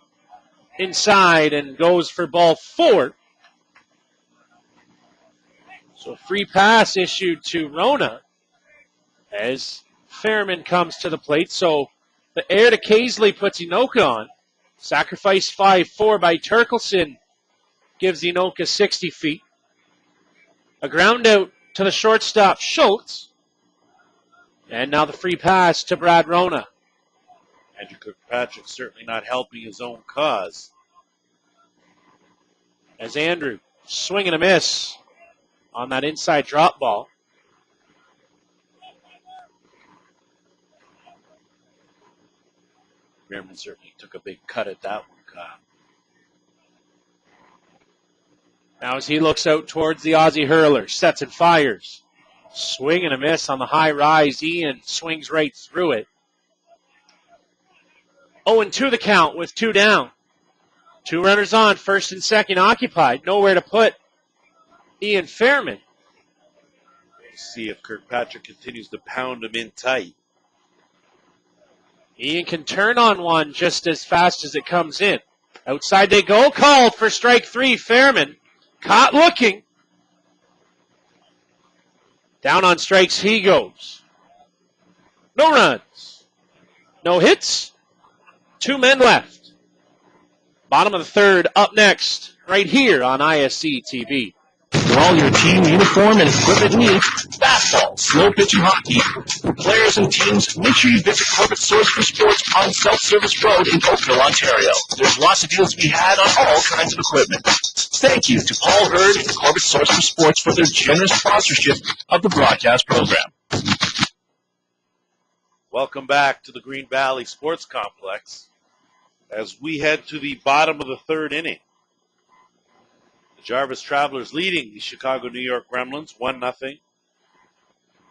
inside and goes for ball 4. So a free pass issued to Rona as Fairman comes to the plate. So the air to Casely puts Inoka on. Sacrifice 5-4 by Turkelson gives Inoka 60 feet. A ground out to the shortstop, Schultz. And now the free pass to Brad Rona. Andrew Kirkpatrick certainly not helping his own cause. As Andrew swing and a miss on that inside drop ball. Merriman certainly took a big cut at that one, Kyle. Now as he looks out towards the Aussie hurler, sets and fires. Swing and a miss on the high rise. Ian swings right through it. 0-2 the count with 2 down. 2 runners on, first and second occupied. Nowhere to put Ian Fairman. See if Kirkpatrick continues to pound him in tight. Ian can turn on one just as fast as it comes in. Outside they go. Called for strike 3. Fairman caught looking. Down on strikes he goes. No runs. No hits. 2 men left. Bottom of the third up next right here on ISC TV. For all your team uniform and equipment needs, fastball, slow pitching hockey. For players and teams, make sure you visit Corbett Source for Sports on South Service Road in Oakville, Ontario. There's lots of deals to be had on all kinds of equipment. Thank you to Paul Hurd and Corbett Source for Sports for their generous sponsorship of the broadcast program. Welcome back to the Green Valley Sports Complex as we head to the bottom of the third inning. The Jarvis Travelers leading the Chicago New York Gremlins 1-0.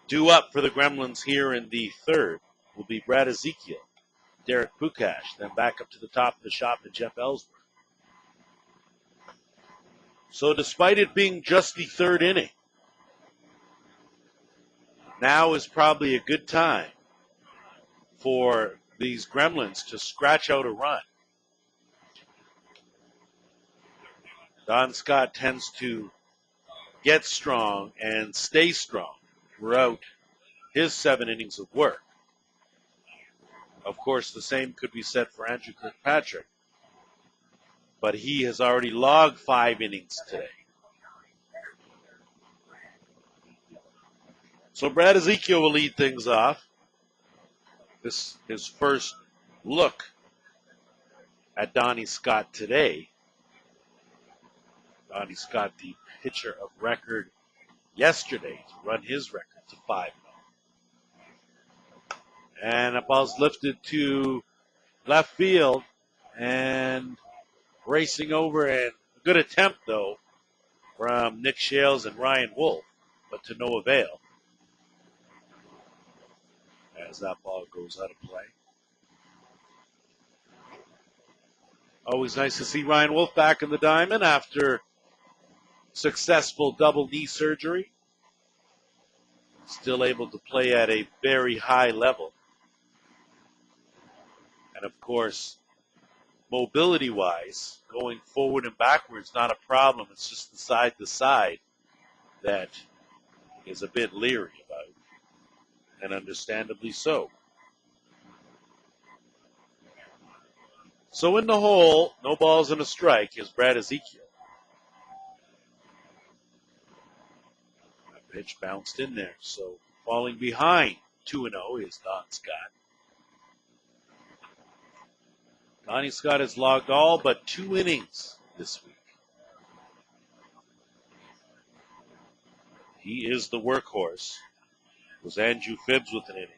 Due up for the Gremlins here in the third will be Brad Ezekiel, Derek Pukash, then back up to the top of the shop to Jeff Ellsworth. So despite it being just the third inning, now is probably a good time for these Gremlins to scratch out a run. Don Scott tends to get strong and stay strong throughout his 7 innings of work. Of course, the same could be said for Andrew Kirkpatrick, but he has already logged 5 innings today. So Brad Ezekiel will lead things off. This his first look at Donnie Scott today. Donnie Scott, the pitcher of record yesterday, to run his record to 5-0. And that ball's lifted to left field and racing over, and a good attempt, though, from Nick Shales and Ryan Wolf, but to no avail as that ball goes out of play. Always nice to see Ryan Wolf back in the diamond after successful double knee surgery. Still able to play at a very high level. And of course, mobility-wise, going forward and backwards, not a problem. It's just the side to side that is a bit leery about, and understandably so. So in the hole, no balls and a strike is Brad Ezekiel. That pitch bounced in there, so falling behind 2-0 is Don Scott. Donnie Scott has logged all but 2 innings this week. He is the workhorse. It was Andrew Phibbs with an inning.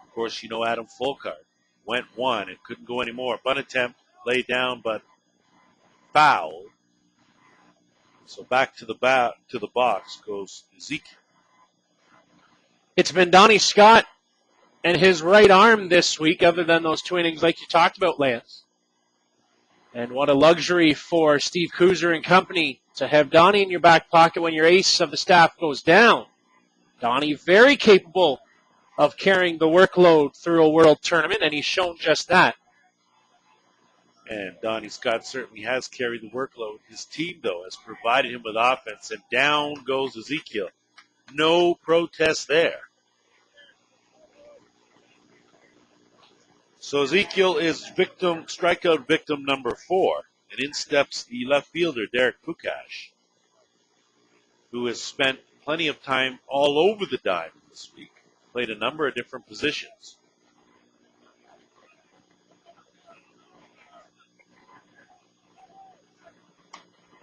Of course, you know Adam Folkart went 1 and couldn't go anymore. Bunt attempt, laid down, but foul. So back to the box goes Ezekiel. It's been Donnie Scott and his right arm this week, other than those 2 innings like you talked about, Lance. And what a luxury for Steve Kuzer and company to have Donnie in your back pocket when your ace of the staff goes down. Donnie very capable of carrying the workload through a world tournament, and he's shown just that. And Donnie Scott certainly has carried the workload. His team, though, has provided him with offense, and down goes Ezekiel. No protest there. So Ezekiel is strikeout victim number 4, and in steps the left fielder, Derek Pukash, who has spent plenty of time all over the diamond this week, played a number of different positions.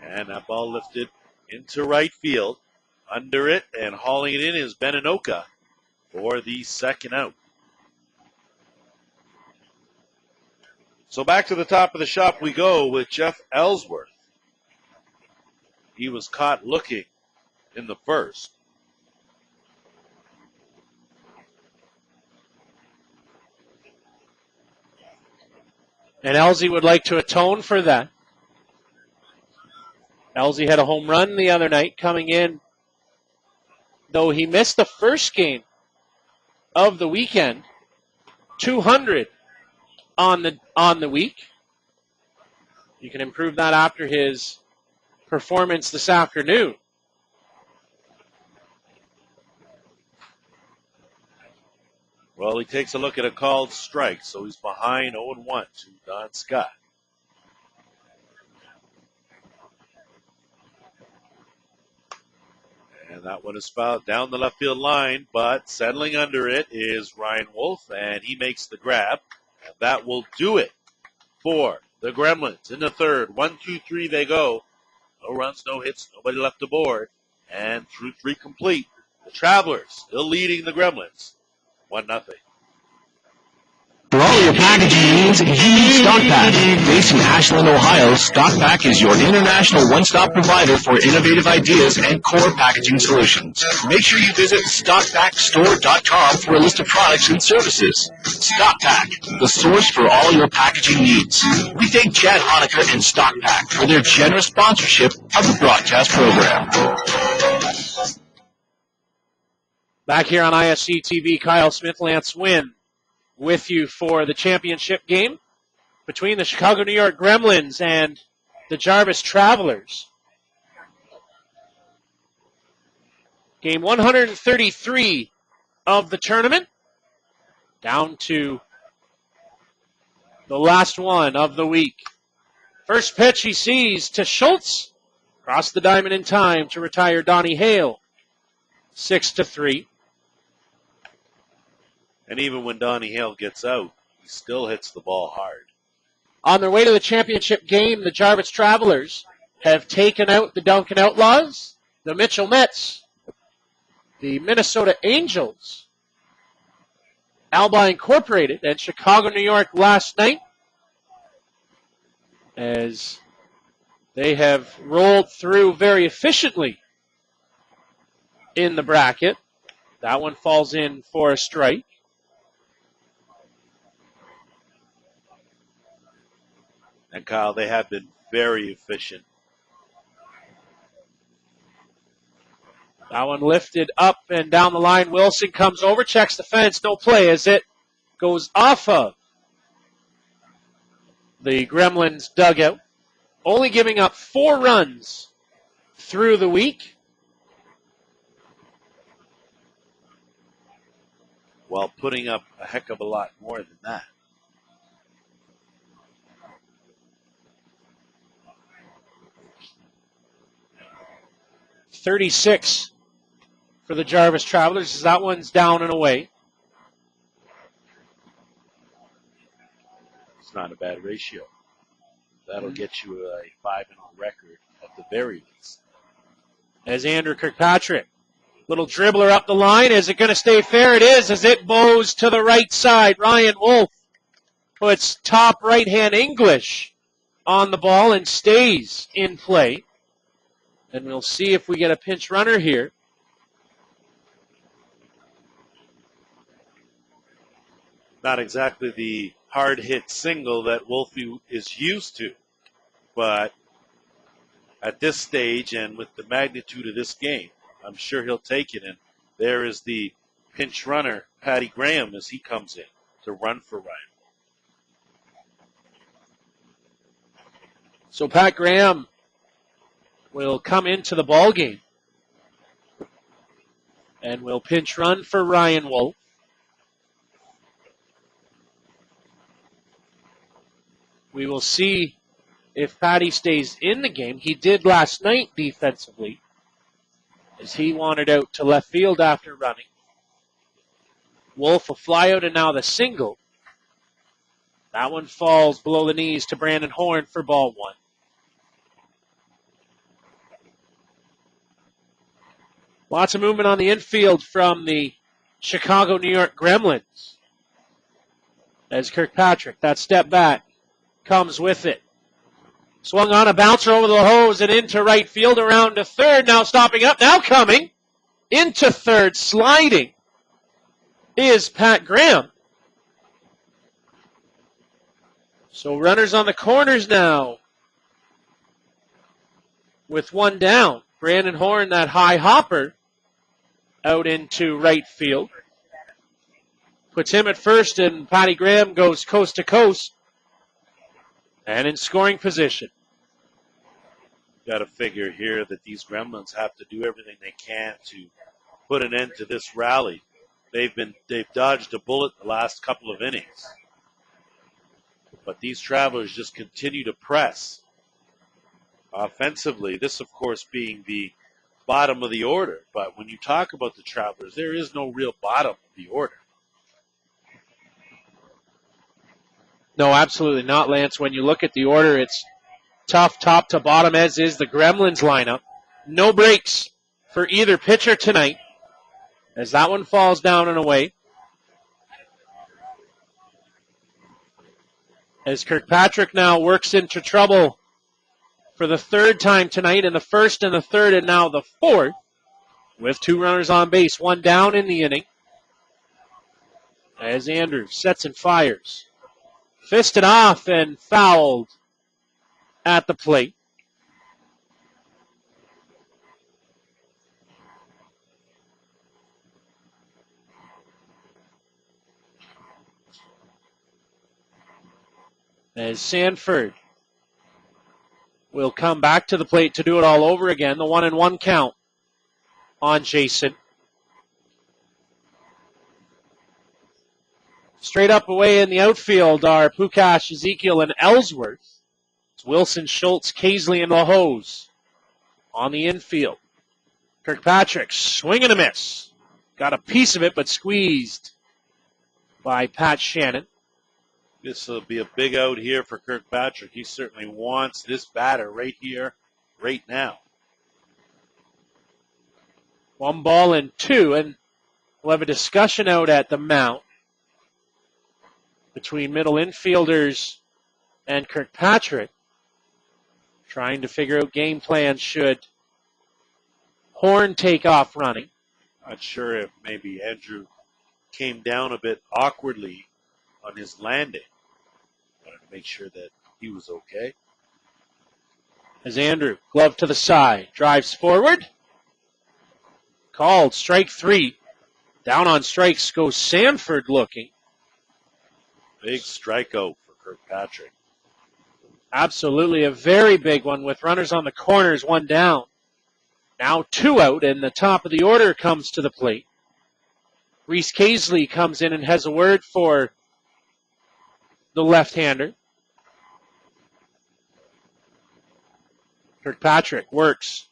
And that ball lifted into right field. Under it and hauling it in is Beninoka for the second out. So back to the top of the shop we go with Jeff Ellsworth. He was caught looking in the first. And Elsie would like to atone for that. Elsie had a home run the other night coming in, though he missed the first game of the weekend. 200 on the week. You can improve that after his performance this afternoon. Well, he takes a look at a called strike, so he's behind 0-1 to Don Scott. And that one is fouled down the left field line, but settling under it is Ryan Wolf, and he makes the grab. And that will do it for the Gremlins in the third. 1, 2, 3 they go. No runs, no hits, nobody left aboard. And through 3 complete, the Travelers still leading the Gremlins 1-0. For all your packaging needs, you need StockPack. Based in Ashland, Ohio, StockPack is your international one-stop provider for innovative ideas and core packaging solutions. Make sure you visit StockPackStore.com for a list of products and services. StockPack, the source for all your packaging needs. We thank Chad Honaker and StockPack for their generous sponsorship of the broadcast program. Back here on ISC TV, Kyle Smith, Lance Wynn, with you for the championship game between the Chicago New York Gremlins and the Jarvis Travelers. Game 133 of the tournament, down to the last one of the week. First pitch he sees to Schultz, across the diamond in time to retire Donnie Hale, 6-3. And even when Donnie Hale gets out, he still hits the ball hard. On their way to the championship game, the Jarvis Travelers have taken out the Duncan Outlaws, the Mitchell Mets, the Minnesota Angels, Alba Incorporated, and Chicago, New York last night, as they have rolled through very efficiently in the bracket. That one falls in for a strike. And Kyle, they have been very efficient. That one lifted up and down the line. Wilson comes over, checks the fence, no play as it goes off of the Gremlins dugout. Only giving up 4 runs through the week, while putting up a heck of a lot more than that. .36 for the Jarvis Travelers as that one's down and away. It's not a bad ratio. That'll get you a 5-0 record at the very least. As Andrew Kirkpatrick, little dribbler up the line. Is it going to stay fair? It is, as it bows to the right side. Ryan Wolf puts top right-hand English on the ball and stays in play. And we'll see if we get a pinch runner here. Not exactly the hard-hit single that Wolfie is used to. But at this stage and with the magnitude of this game, I'm sure he'll take it. And there is the pinch runner, Patty Graham, as he comes in to run for Ryan. So Pat Graham will come into the ball game and will pinch run for Ryan Wolf. We will see if Patty stays in the game. He did last night defensively, as he wanted out to left field after running. Wolf a fly out and now the single. That one falls below the knees to Brandon Horn for ball 1. Lots of movement on the infield from the Chicago, New York Gremlins. As Kirkpatrick, that step back, comes with it. Swung on a bouncer over the hose and into right field, around to third. Now stopping up, now coming into third, sliding is Pat Graham. So runners on the corners now with one down. Brandon Horn, that high hopper, out into right field. Puts him at first, and Patty Graham goes coast to coast and in scoring position. Got to figure here that these Gremlins have to do everything they can to put an end to this rally. They've dodged a bullet the last couple of innings. But these Travelers just continue to press offensively. This, of course, being the bottom of the order. But when you talk about the Travelers, there is no real bottom of the order. No, absolutely not, Lance. When you look at the order, it's tough top to bottom, as is the Gremlins lineup. No breaks for either pitcher tonight, as that one falls down and away. As Kirkpatrick now works into trouble for the third time tonight, in the first and the third and now the fourth, with 2 runners on base, 1 down in the inning. As Andrew sets and fires. Fisted off and fouled at the plate. As Sanford will come back to the plate to do it all over again. The 1-1 count on Jason. Straight up away in the outfield are Pukash, Ezekiel, and Ellsworth. It's Wilson, Schultz, Casely, and LaHose on the infield. Kirkpatrick, swing and a miss. Got a piece of it, but squeezed by Pat Shannon. This will be a big out here for Kirkpatrick. He certainly wants this batter right here, right now. 1-2, and we'll have a discussion out at the mound between middle infielders and Kirkpatrick, trying to figure out game plans should Horn take off running. Not sure if maybe Andrew came down a bit awkwardly on his landing. Wanted to make sure that he was okay. As Andrew, glove to the side, drives forward. Called, strike 3. Down on strikes goes Sanford looking. Big strikeout for Kirkpatrick. Absolutely a very big one with runners on the corners, 1 down. Now 2 out, and the top of the order comes to the plate. Reese Casely comes in and has a word for the left-hander. Kirkpatrick works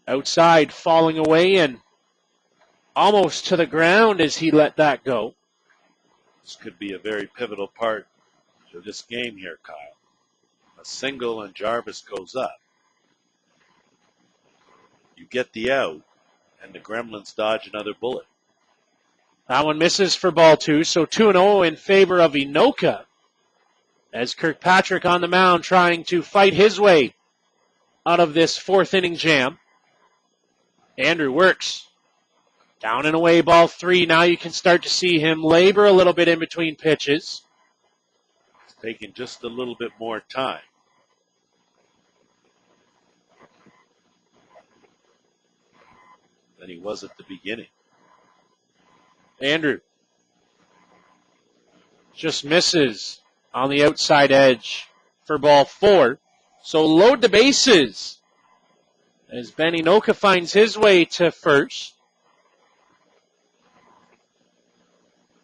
outside, falling away and almost to the ground as he let that go. This could be a very pivotal part to this game here, Kyle. A single and Jarvis goes up. You get the out, and the Gremlins dodge another bullet. That one misses for ball 2, so 2-0 in favor of Inoka. As Kirkpatrick on the mound trying to fight his way out of this 4th inning jam. Andrew works. Down and away, ball 3. Now you can start to see him labor a little bit in between pitches. It's taking just a little bit more time. Than he was at the beginning. Andrew just misses on the outside edge for ball 4. So load the bases as Ben Inoka finds his way to first.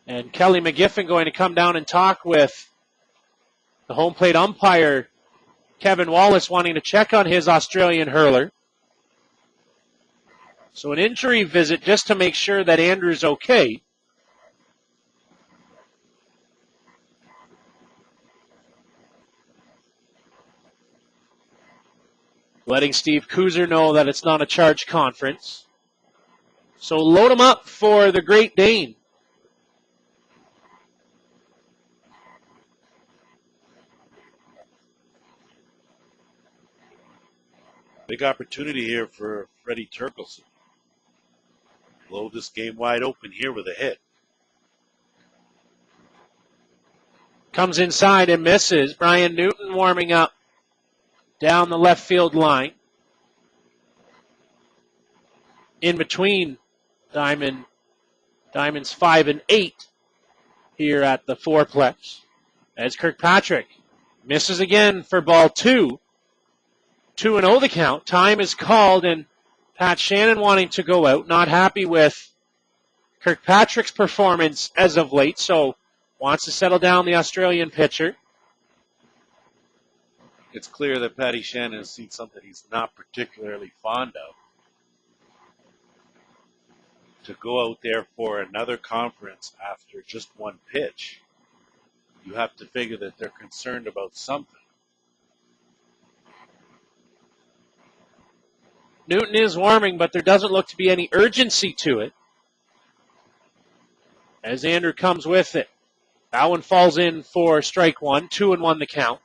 And Kelly McGiffin going to come down and talk with the home plate umpire, Kevin Wallace, wanting to check on his Australian hurler. So an injury visit just to make sure that Andrew's okay. Letting Steve Kuzer know that it's not a charge conference. So load him up for the Great Dane. Big opportunity here for Freddie Turkelson. Blow this game wide open here with a hit. Comes inside and misses. Brian Newton warming up down the left field line. In between diamonds 5 and 8 here at the fourplex. As Kirkpatrick misses again for ball 2. 2-0 the count. Time is called, and Pat Shannon wanting to go out. Not happy with Kirkpatrick's performance as of late, so wants to settle down the Australian pitcher. It's clear that Patty Shannon has seen something he's not particularly fond of. To go out there for another conference after just 1 pitch, you have to figure that they're concerned about something. Newton is warming, but there doesn't look to be any urgency to it. As Andrew comes with it. That one falls in for strike one. 2-1 the count.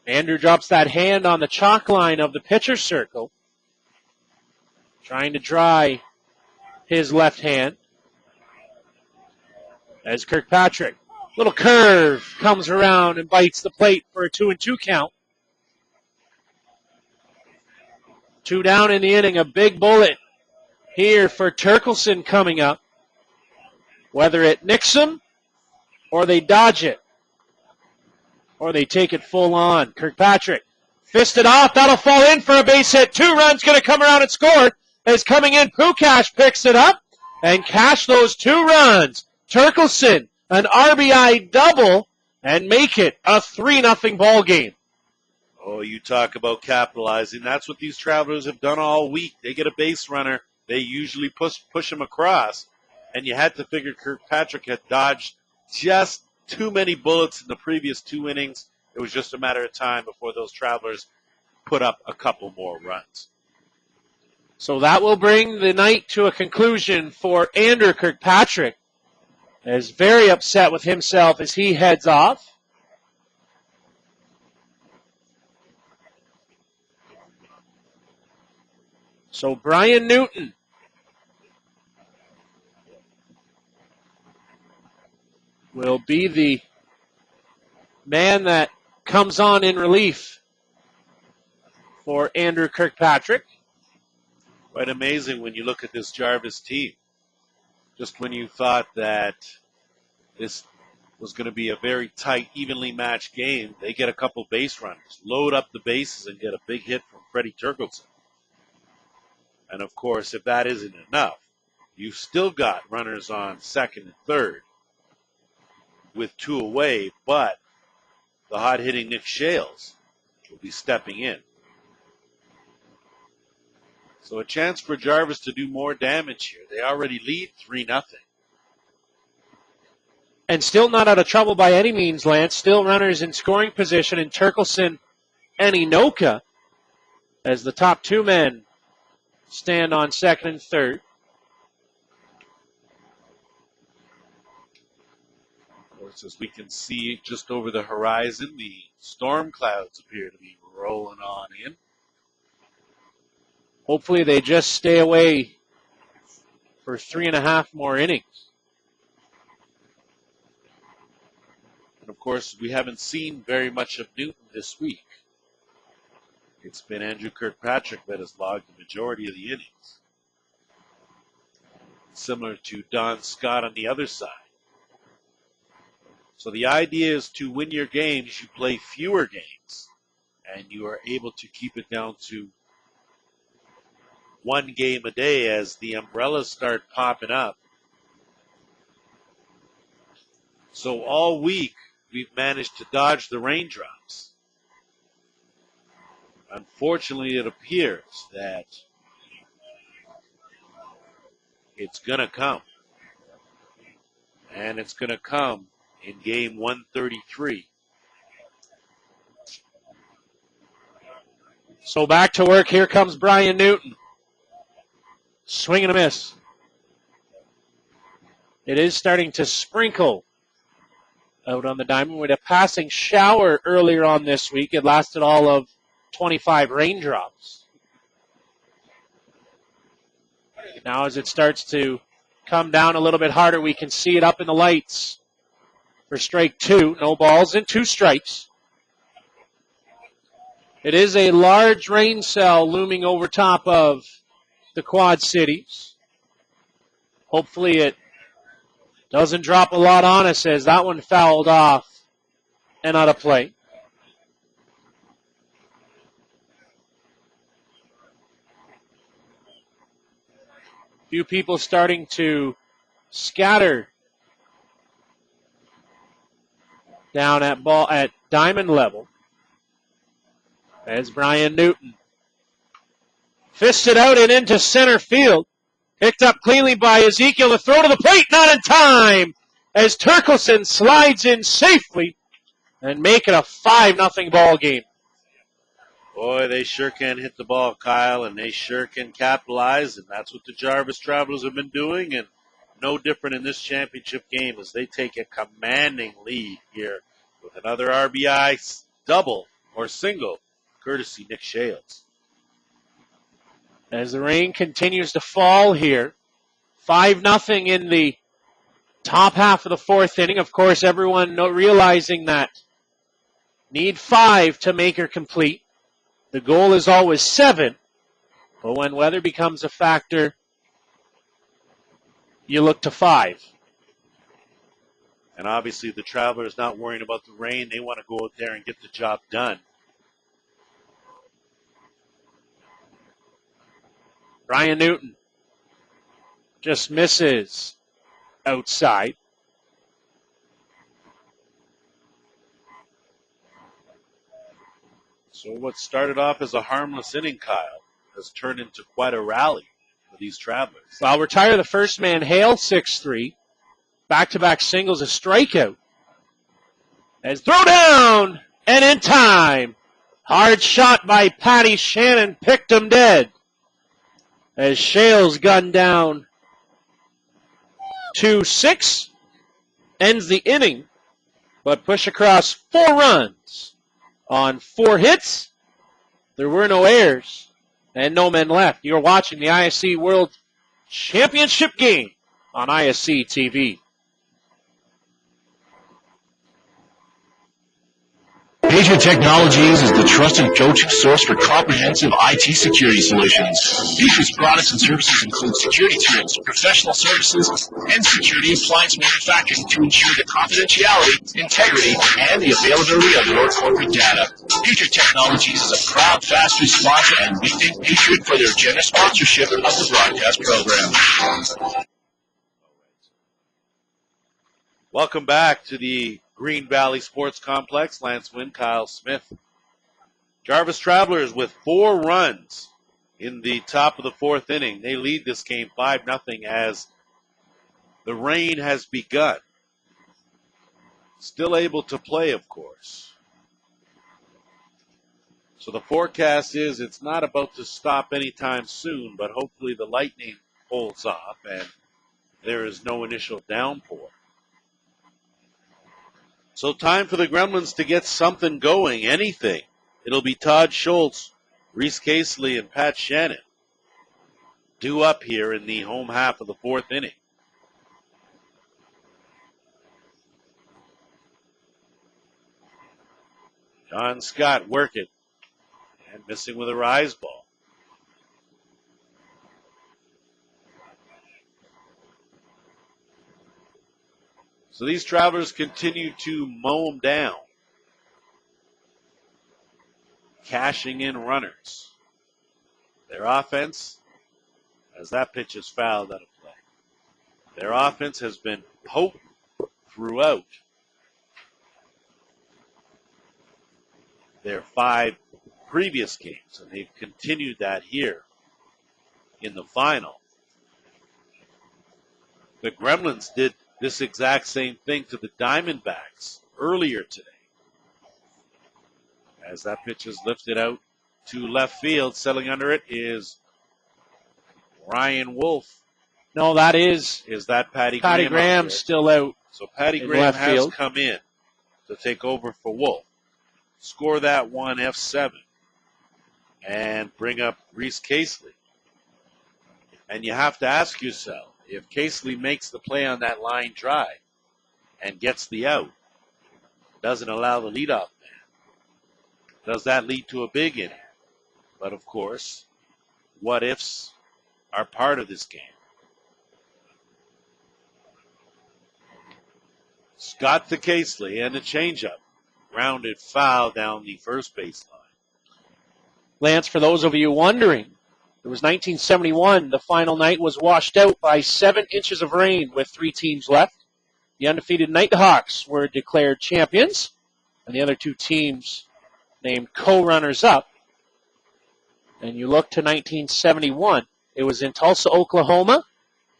Andrew drops that hand on the chalk line of the pitcher's circle. Trying to dry his left hand. As Kirkpatrick, little curve, comes around and bites the plate for a 2-2 count. 2 down in the inning, a big bullet here for Turkelson coming up. Whether it nicks him or they dodge it or they take it full on. Kirkpatrick fisted off. That'll fall in for a base hit. 2 runs going to come around and score. As coming in, Pukash picks it up and cash those 2 runs. Turkelson, an RBI double, and make it a 3-0 ball game. Oh, you talk about capitalizing. That's what these Travelers have done all week. They get a base runner. They usually push him across. And you had to figure Kirkpatrick had dodged just too many bullets in the previous 2 innings. It was just a matter of time before those Travelers put up a couple more runs. So that will bring the night to a conclusion for Andrew Kirkpatrick. Is very upset with himself as he heads off. So Brian Newton will be the man that comes on in relief for Andrew Kirkpatrick. Quite amazing when you look at this Jarvis team. Just when you thought that this was going to be a very tight, evenly matched game, they get a couple base runners, load up the bases, and get a big hit from Freddie Turkelson. And, of course, if that isn't enough, you've still got runners on second and third with 2 away, but the hot-hitting Nick Shales will be stepping in. So a chance for Jarvis to do more damage here. They already lead 3-0. And still not out of trouble by any means, Lance. Still runners in scoring position in Turkelson and Inoka as the top 2 men stand on second and third. Of course, as we can see just over the horizon, the storm clouds appear to be rolling on in. Hopefully they just stay away for 3.5 more innings. And, of course, we haven't seen very much of Newton this week. It's been Andrew Kirkpatrick that has logged the majority of the innings. Similar to Don Scott on the other side. So the idea is to win your games, you play fewer games, and you are able to keep it down to 1 game a day as the umbrellas start popping up. So all week, we've managed to dodge the raindrops. Unfortunately, it appears that it's going to come. And it's going to come in game 133. So back to work. Here comes Brian Newton. Swing and a miss. It is starting to sprinkle out on the diamond with a passing shower earlier on this week. It lasted all of 25 raindrops. Now as it starts to come down a little bit harder, we can see it up in the lights for strike 2. No balls and 2 strikes. It is a large rain cell looming over top of the Quad Cities. Hopefully it doesn't drop a lot on us as that one fouled off and out of play. Few people starting to scatter down at diamond level as Brian Newton fisted out and into center field. Picked up cleanly by Ezekiel. The throw to the plate, not in time, as Turkelson slides in safely and make it a 5-0 ball game. Boy, they sure can hit the ball, Kyle, and they sure can capitalize, and that's what the Jarvis Travelers have been doing, and no different in this championship game as they take a commanding lead here with another RBI double or single, courtesy Nick Shales. As the rain continues to fall here, 5-0 in the top half of the fourth inning. Of course, everyone realizing that need 5 to make her complete. The goal is always 7, but when weather becomes a factor, you look to 5. And obviously the Travelers not worrying about the rain. They want to go out there and get the job done. Ryan Newton just misses outside. So what started off as a harmless inning, Kyle, has turned into quite a rally for these Travelers. Well, retire the first man, Hale, 6-3. Back-to-back singles, a strikeout. As throw down, and in time. Hard shot by Patty Shannon, picked him dead. As Shales gunned down 2-6, ends the inning, but push across 4 runs on 4 hits. There were no errors and no men left. You're watching the ISC World Championship game on ISC TV. Patriot Technologies is the trusted go-to source for comprehensive IT security solutions. Patriot's products and services include security tools, professional services, and security appliance manufacturing to ensure the confidentiality, integrity, and the availability of your corporate data. Patriot Technologies is a proud fast response, and we thank Patriot for their generous sponsorship of the broadcast program. Welcome back to the Green Valley Sports Complex. Lance Wynn, Kyle Smith. Jarvis Travelers with 4 runs in the top of the 4th inning. They lead this game 5-0 as the rain has begun. Still able to play, of course. So the forecast is it's not about to stop anytime soon, but hopefully the lightning holds off and there is no initial downpour. So time for the Gremlins to get something going, anything. It'll be Todd Schultz, Reese Casely, and Pat Shannon due up here in the home half of the 4th inning. John Scott work it and missing with a rise ball. So these Travelers continue to mow them down, cashing in runners. Their offense, as that pitch is fouled out of play, their offense has been potent throughout their 5 previous games, and they've continued that here in the final. The Gremlins did this exact same thing to the Diamondbacks earlier today. As that pitch is lifted out to left field, settling under it is Ryan Wolf. No, that is that Patty Graham still out. So Patty Graham has come in to take over for Wolf. Score that one F7 and bring up Reese Casely. And you have to ask yourself, if Casely makes the play on that line drive and gets the out, doesn't allow the leadoff man, does that lead to a big inning? But of course, what ifs are part of this game. Scott to Casely and a changeup. Grounded foul down the first baseline. Lance, for those of you wondering, it was 1971. The final night was washed out by 7 inches of rain with 3 teams left. The undefeated Nighthawks were declared champions, and the other 2 teams named co-runners-up. And you look to 1971. It was in Tulsa, Oklahoma,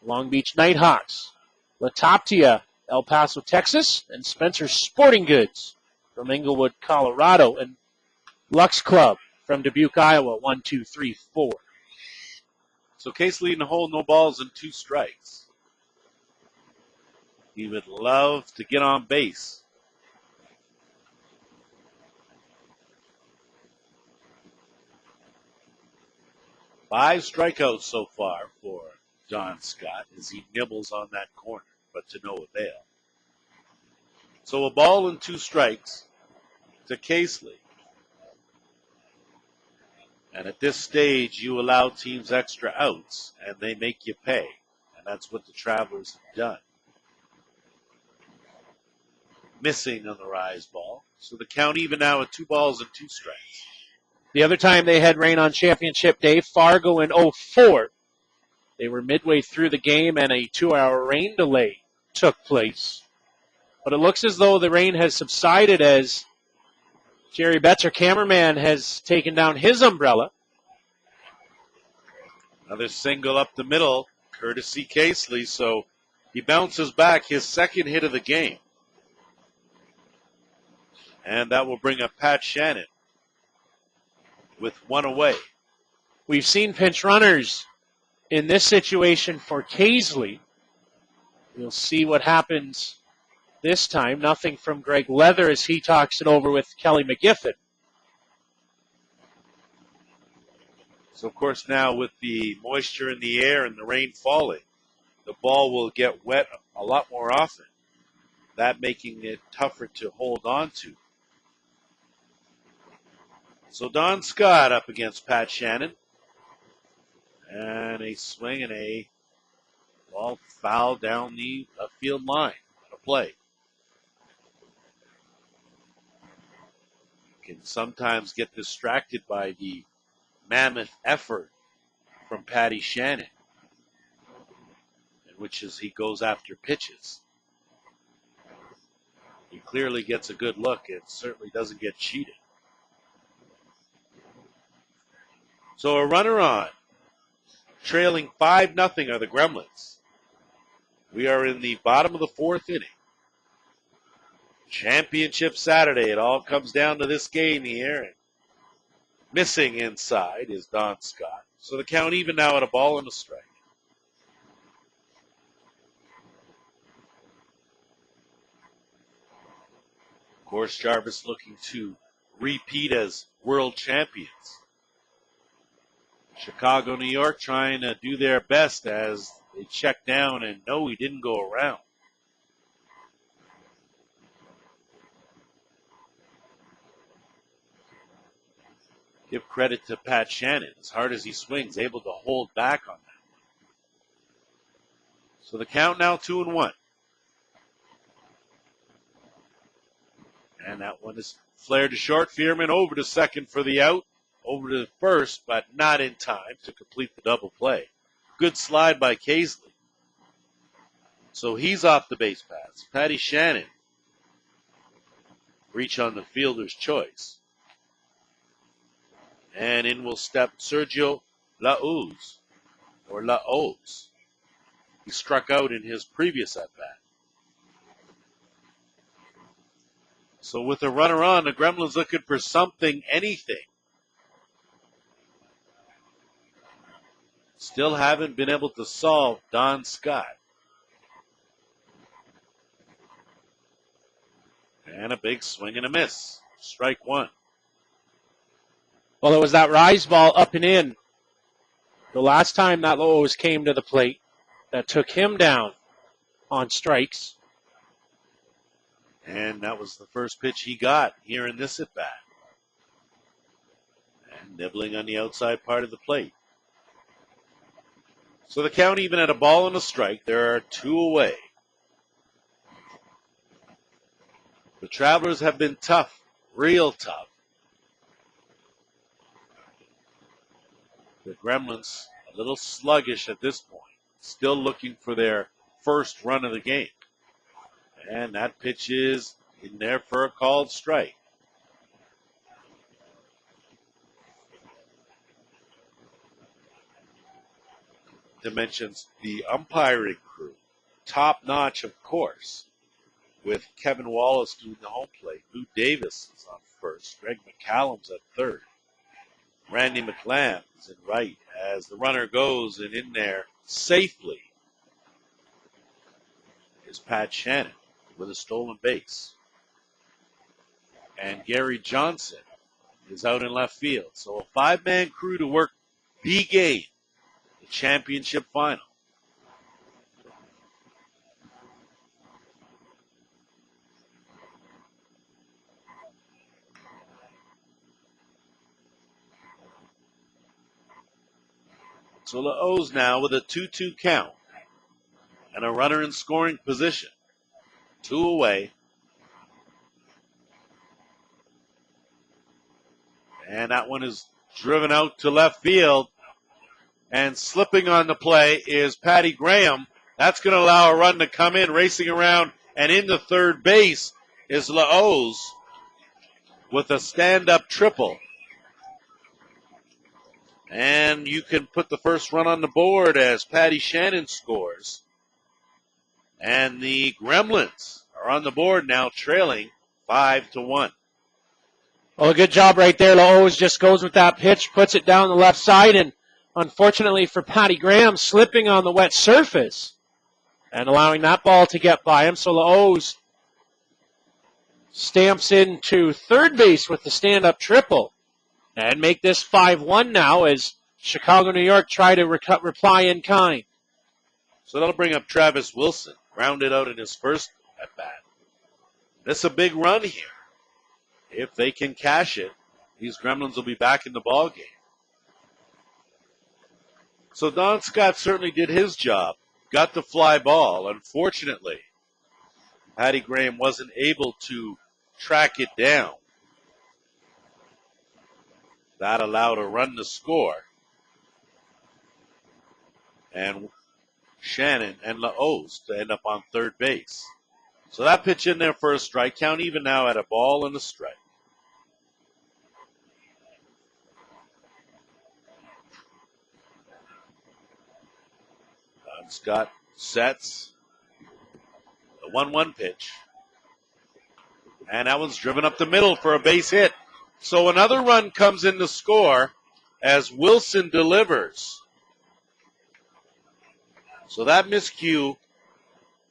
Long Beach Nighthawks, Latoptia, El Paso, Texas, and Spencer's Sporting Goods from Englewood, Colorado, and Lux Club from Dubuque, Iowa. 1, 2, 3, 4. So Case leading the hole, no balls and 2 strikes. He would love to get on base. Five strikeouts so far for Don Scott as he nibbles on that corner, but to no avail. So a ball and 2 strikes to Casely. And at this stage, you allow teams extra outs, and they make you pay. And that's what the Travelers have done. Missing on the rise ball. So the count even now at 2 balls and 2 strikes. The other time they had rain on championship day, Fargo in 04. They were midway through the game and a 2-hour rain delay took place. But it looks as though the rain has subsided as Jerry Betts, our cameraman, has taken down his umbrella. Another single up the middle, courtesy Casely, so he bounces back his second hit of the game. And that will bring up Pat Shannon with 1 away. We've seen pinch runners in this situation for Casely. We'll see what happens this time. Nothing from Greg Leather as he talks it over with Kelly McGiffin. So, of course, now with the moisture in the air and the rain falling, the ball will get wet a lot more often, that making it tougher to hold on to. So Don Scott up against Pat Shannon. And a swing and a ball foul down the field line. A play. Can sometimes get distracted by the mammoth effort from Patty Shannon, in which is he goes after pitches. He clearly gets a good look and certainly doesn't get cheated. So a runner on. Trailing 5-0 are the Gremlins. We are in the bottom of the 4th inning. Championship Saturday. It all comes down to this game here. And missing inside is Don Scott. So the count even now at a ball and a strike. Of course, Jarvis looking to repeat as world champions. Chicago, New York trying to do their best as they check down and no, he didn't go around. Give credit to Pat Shannon. As hard as he swings, able to hold back on that. So the count now 2-1. And that one is flared to short. Fearman over to second for the out. Over to first, but not in time to complete the double play. Good slide by Casely. So he's off the base paths. Patty Shannon. Reach on the fielder's choice. And in will step Sergio Lauz, or Laoz. He struck out in his previous at-bat. So with a runner on, the Gremlins looking for something, anything. Still haven't been able to solve Don Scott. And a big swing and a miss. Strike 1. Well, it was that rise ball up and in. The last time that Lowe's came to the plate, that took him down on strikes. And that was the first pitch he got here in this at-bat. And nibbling on the outside part of the plate. So the count even at a ball and a strike. There are 2 away. The Travelers have been tough, real tough. The Gremlins a little sluggish at this point. Still looking for their first run of the game. And that pitch is in there for a called strike. Dimensions the umpiring crew. Top notch, of course, with Kevin Wallace doing the home plate. Lou Davis is on first. Greg McCallum's at third. Randy McLam is in right as the runner goes, and in there safely is Pat Shannon with a stolen base. And Gary Johnson is out in left field. So a five-man crew to work the game, the championship final. So the O's now with a 2-2 count and a runner in scoring position. 2 away. And that one is driven out to left field. And slipping on the play is Patty Graham. That's going to allow a run to come in, racing around. And into third base is Laoz with a stand-up triple. And you can put the first run on the board as Patty Shannon scores. And the Gremlins are on the board now, trailing 5-1. Well, a good job right there. Laoz just goes with that pitch, puts it down the left side, and unfortunately for Patty Graham, slipping on the wet surface and allowing that ball to get by him. So Laoz stamps into third base with the stand-up triple. And make this 5-1 now as Chicago, New York try to reply in kind. So that'll bring up Travis Wilson, grounded out in his first at-bat. That's a big run here. If they can cash it, these Gremlins will be back in the ballgame. So Don Scott certainly did his job, got the fly ball. Unfortunately, Patty Graham wasn't able to track it down. That allowed a run to score. And Shannon and Laoz to end up on third base. So that pitch in there for a strike. Count even now at a ball and a strike. Don Scott sets the 1-1 pitch. And that one's driven up the middle for a base hit. So another run comes in to score as Wilson delivers. So that miscue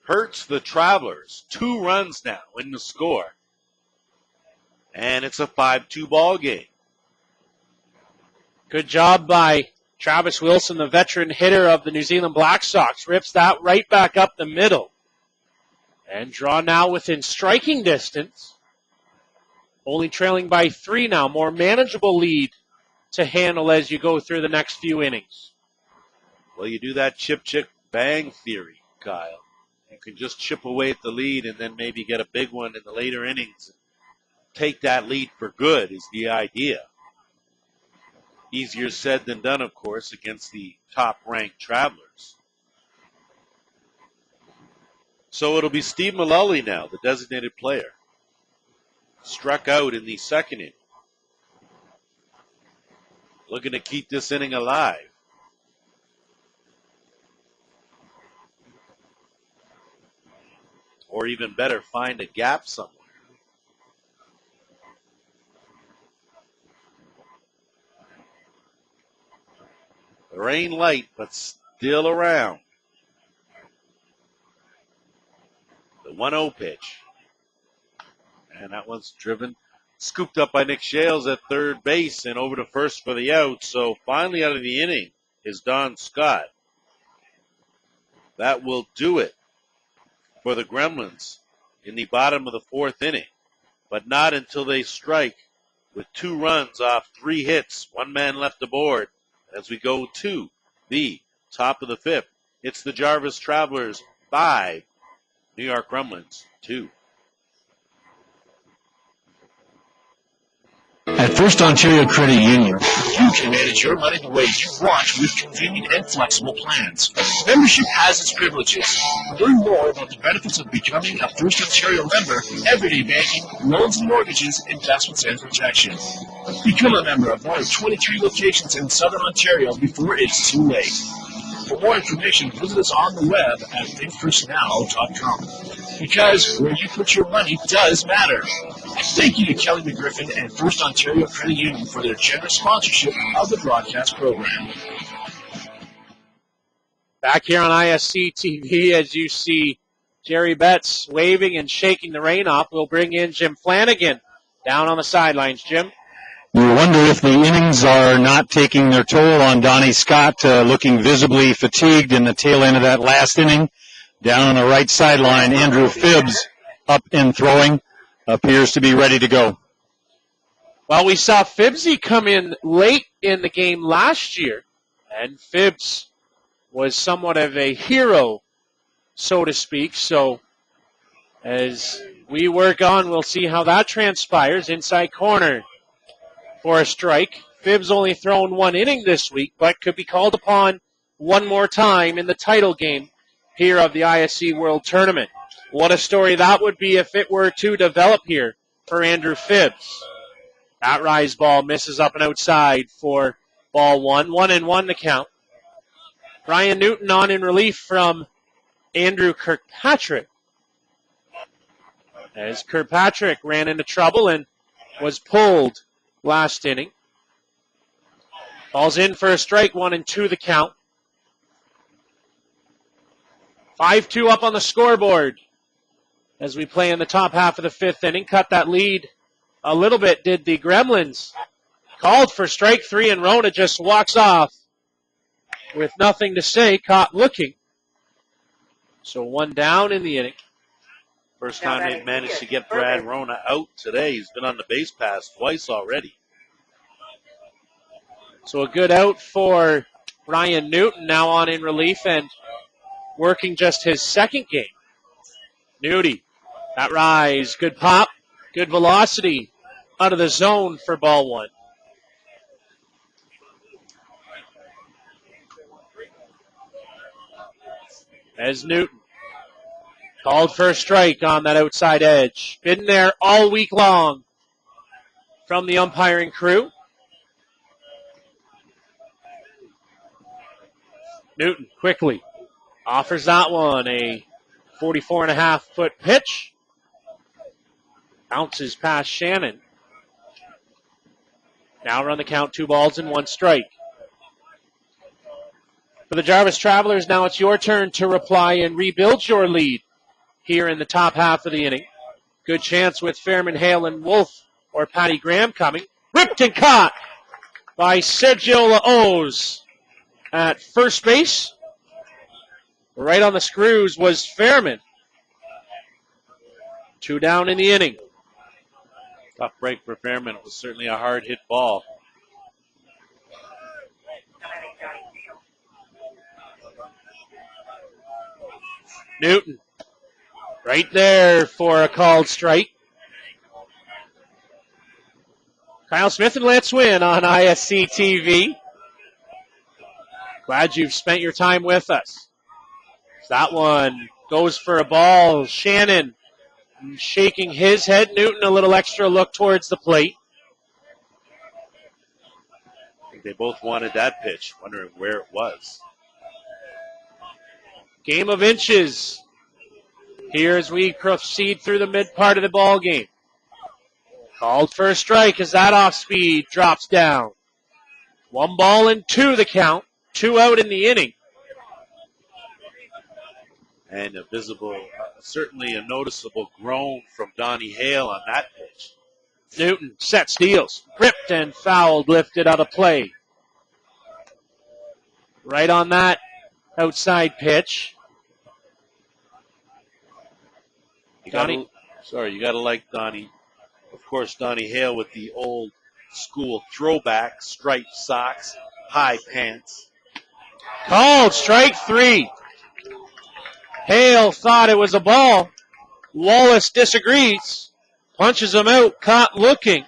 hurts the Travelers. 2 runs now in the score. And it's a 5-2 ball game. Good job by Travis Wilson, the veteran hitter of the New Zealand Black Sox. Rips that right back up the middle. And draw now within striking distance. Only trailing by 3 now. More manageable lead to handle as you go through the next few innings. Well, you do that chip, bang theory, Kyle. You can just chip away at the lead and then maybe get a big one in the later innings. Take that lead for good is the idea. Easier said than done, of course, against the top-ranked Travelers. So it'll be Steve Mullally now, the designated player. Struck out in the second inning. Looking to keep this inning alive. Or even better, find a gap somewhere. The rain light, but still around. The 1-0 pitch. And that one's driven, scooped up by Nick Shales at third base and over to first for the out. So finally out of the inning is Don Scott. That will do it for the Gremlins in the bottom of the 4th inning. But not until they strike with 2 runs off 3 hits, 1 man left aboard. As we go to the top of the 5th, it's the Jarvis Travelers 5, New York Gremlins 2. At First Ontario Credit Union, you can manage your money the way you want with convenient and flexible plans. Membership has its privileges. Learn more about the benefits of becoming a First Ontario member, everyday banking, loans and mortgages, investments and protection. Become a member of one of 23 locations in Southern Ontario before it's too late. For more information, visit us on the web at thinkfirstnow.com. Because where you put your money does matter. Thank you to Kelly McGriffin and First Ontario Credit Union for their generous sponsorship of the broadcast program. Back here on ISC TV, as you see Jerry Betts waving and shaking the rain off, we'll bring in Jim Flanagan down on the sidelines. Jim? You wonder if the innings are not taking their toll on Donnie Scott, looking visibly fatigued in the tail end of that last inning. Down on the right sideline, Andrew Phibbs up and throwing, appears to be ready to go. Well, we saw Phibbsy come in late in the game last year, and Phibbs was somewhat of a hero, so to speak. So as we work on, we'll see how that transpires. Inside corner for a strike. Phibbs only thrown one inning this week, but could be called upon one more time in the title game here of the ISC World Tournament. What a story that would be if it were to develop here for Andrew Phibbs. That rise ball misses up and outside for ball one. 1-1 the count. Brian Newton on in relief from Andrew Kirkpatrick. As Kirkpatrick ran into trouble and was pulled last inning. Ball's in for a strike, 1-2 the count. 5-2 up on the scoreboard as we play in the top half of the fifth inning. Cut that lead a little bit, did the Gremlins. Called for strike three, and Rona just walks off with nothing to say, caught looking. So one down in the inning. First time they've managed to get Brad Rona out today. He's been on the base pass twice already. So a good out for Brian Newton, now on in relief and working just his second game. Nudie, that rise, good pop, good velocity out of the zone for ball one. As Newton called for a strike on that outside edge. Been there all week long from the umpiring crew. Newton quickly offers that one, a 44.5-foot pitch. Bounces past Shannon. Now run the count, 2 balls and 1 strike. For the Jarvis Travelers, now it's your turn to reply and rebuild your lead here in the top half of the inning. Good chance with Fairman, Hale, and Wolf or Patty Graham coming. Ripped and caught by Sergio Laoz at first base. Right on the screws was Fairman. 2 down in the inning. Tough break for Fairman. It was certainly a hard hit ball. Newton right there for a called strike. Kyle Smith and Lance Wynn on ISC TV. Glad you've spent your time with us. That one goes for a ball. Shannon shaking his head. Newton a little extra look towards the plate. I think they both wanted that pitch, wondering where it was. Game of inches here as we proceed through the mid part of the ball game. Called for a strike as that off speed drops down. 1 ball and 2 the count. 2 out in the inning. And a visible, certainly a noticeable groan from Donnie Hale on that pitch. Newton sets, deals, ripped and fouled, lifted out of play. Right on that outside pitch. You gotta like Donnie. Of course, Donnie Hale with the old school throwback, striped socks, high pants. Called strike 3. Hale thought it was a ball. Wallace disagrees. Punches him out, caught looking.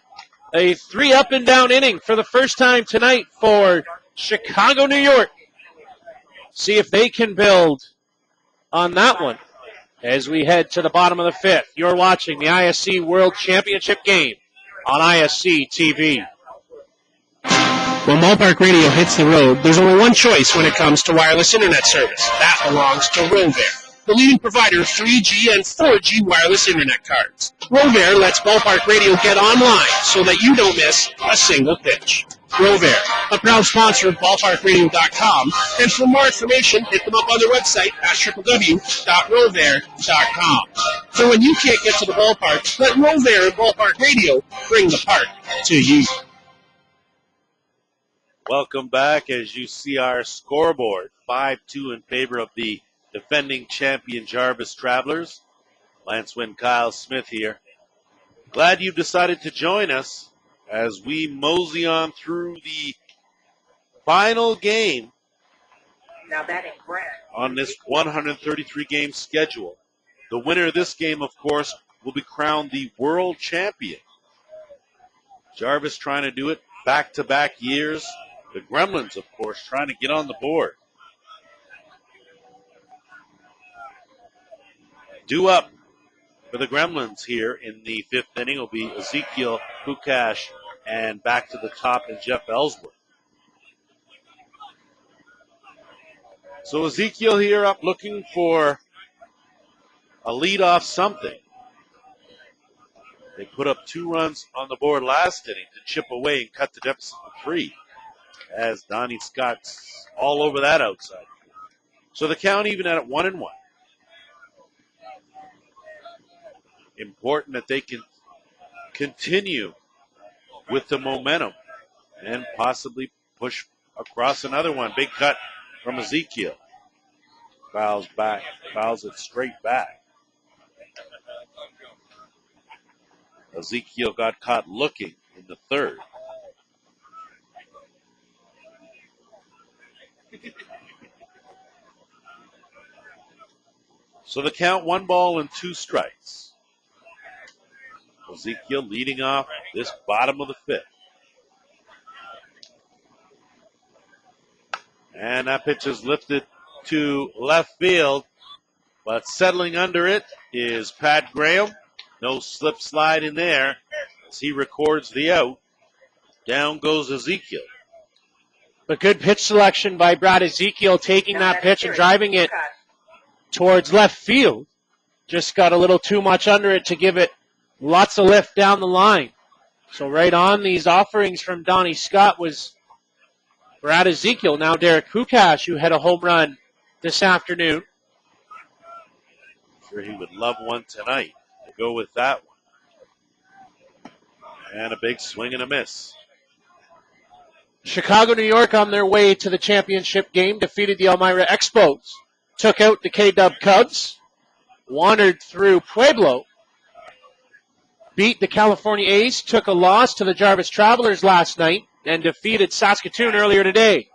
A 3 up and down inning for the first time tonight for Chicago, New York. See if they can build on that one as we head to the bottom of the 5th. You're watching the ISC World Championship game on ISC TV. When Ballpark Radio hits the road, there's only one choice when it comes to wireless internet service. That belongs to Rovair, the leading provider of 3G and 4G wireless internet cards. Rovair lets Ballpark Radio get online so that you don't miss a single pitch. Rovair, a proud sponsor of ballparkradio.com, and for more information, hit them up on their website at www.rovair.com. So when you can't get to the ballpark, let Rovair and Ballpark Radio bring the park to you. Welcome back. As you see our scoreboard, 5-2 in favor of the defending champion Jarvis Travelers. Lance Wynn, Kyle Smith here. Glad you've decided to join us as we mosey on through the final game Now batting Brad. on this 133-game schedule. The winner of this game, of course, will be crowned the world champion. Jarvis trying to do it back-to-back years. The Gremlins, of course, trying to get on the board. Due up for the Gremlins here in the fifth inning will be Ezekiel Bukash, and back to the top is Jeff Ellsworth. So Ezekiel here up looking for a lead-off something. They put up 2 runs on the board last inning to chip away and cut the deficit to 3, as Donnie Scott's all over that outside. So the count even at 1-1. Important that they can continue with the momentum and possibly push across another one. Big cut from Ezekiel. Fouls it straight back. Ezekiel got caught looking in the third. So the count 1-2. Ezekiel leading off this bottom of the fifth. And that pitch is lifted to left field, but settling under it is Pat Graham. No slip slide in there as he records the out. Down goes Ezekiel. But good pitch selection by Brad Ezekiel, taking that pitch and driving it towards left field. Just got a little too much under it to give it lots of lift down the line. So right on these offerings from Donnie Scott was Brad Ezekiel. Now Derek Kukash, who had a home run this afternoon. Sure he would love one tonight. We'll go with that one. And a big swing and a miss. Chicago, New York on their way to the championship game, defeated the Elmira Expos, took out the K-Dub Cubs, wandered through Pueblo, beat the California A's, took a loss to the Jarvis Travelers last night, and defeated Saskatoon earlier today.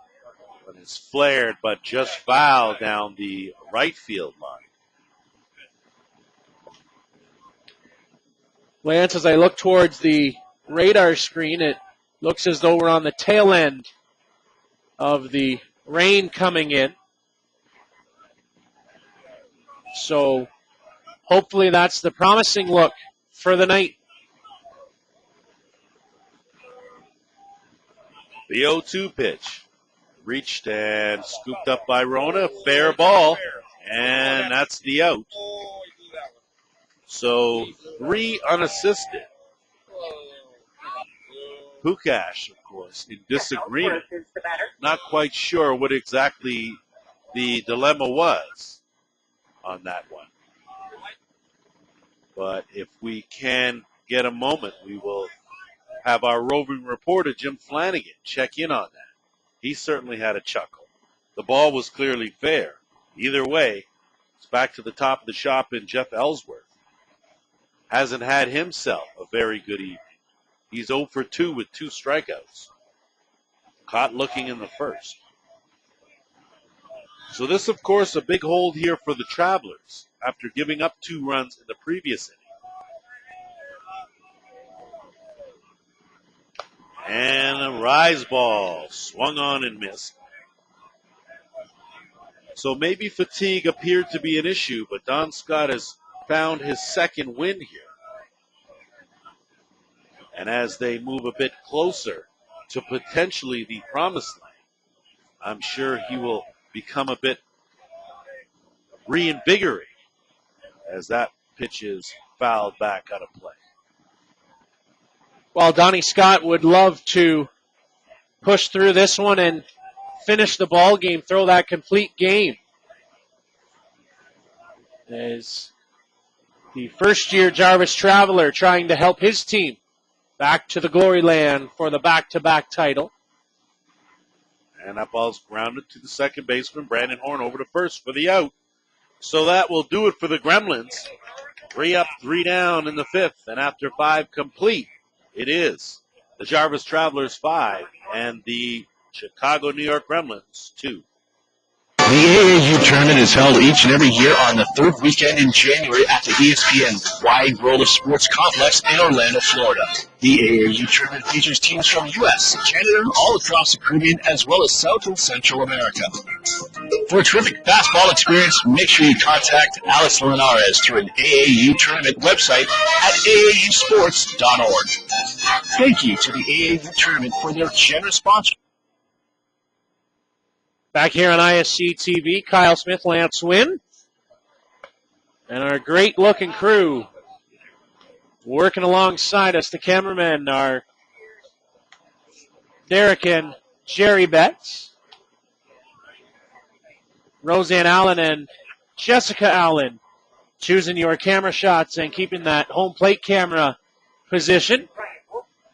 But it's flared, but just fouled down the right field line. Lance, as I look towards the radar screen, it looks as though we're on the tail end of the rain coming in. So hopefully that's the promising look for the night. The 0-2 pitch. Reached and scooped up by Rona. Fair ball. And that's the out. So 3 unassisted. Pukash, of course, in disagreement. Not quite sure what exactly the dilemma was on that one. But if we can get a moment, we will have our roving reporter, Jim Flanagan, check in on that. He certainly had a chuckle. The ball was clearly fair. Either way, it's back to the top of the shop in Jeff Ellsworth. Hasn't had himself a very good evening. He's 0 for 2 with 2 strikeouts. Caught looking in the first. So this, of course, a big hold here for the Travelers after giving up 2 runs in the previous inning. And a rise ball swung on and missed. So maybe fatigue appeared to be an issue, but Don Scott has found his second win here. And as they move a bit closer to potentially the promised land, I'm sure he will become a bit reinvigorated as that pitch is fouled back out of play. Well, Donnie Scott would love to push through this one and finish the ball game, throw that complete game. As the first-year Jarvis Traveler trying to help his team back to the glory land for the back-to-back title. And that ball's grounded to the second baseman, Brandon Horn, over to first for the out. So that will do it for the Gremlins. 3 up, 3 down in the fifth, and after 5 complete, it is the Jarvis Travelers 5 and the Chicago New York Gremlins 2. The AAU tournament is held each and every year on the third weekend in January at the ESPN Wide World of Sports Complex in Orlando, Florida. The AAU tournament features teams from U.S., Canada, all across the Caribbean, as well as South and Central America. For a terrific basketball experience, make sure you contact Alex Linares through an AAU tournament website at aausports.org. Thank you to the AAU tournament for their generous sponsorship. Back here on ISC TV, Kyle Smith, Lance Wynn, and our great-looking crew working alongside us. The cameramen are Derek and Jerry Betts, Roseanne Allen and Jessica Allen choosing your camera shots and keeping that home plate camera position.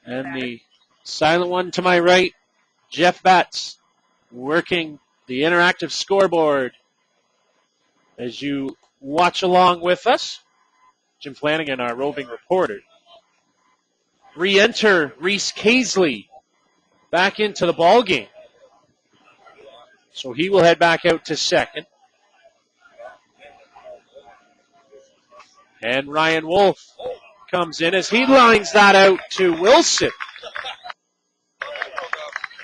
And the silent one to my right, Jeff Betts, working the interactive scoreboard as you watch along with us. Jim Flanagan, our roving reporter. Re-enter Reese Casely back into the ball game. So he will head back out to second. And Ryan Wolf comes in as he lines that out to Wilson.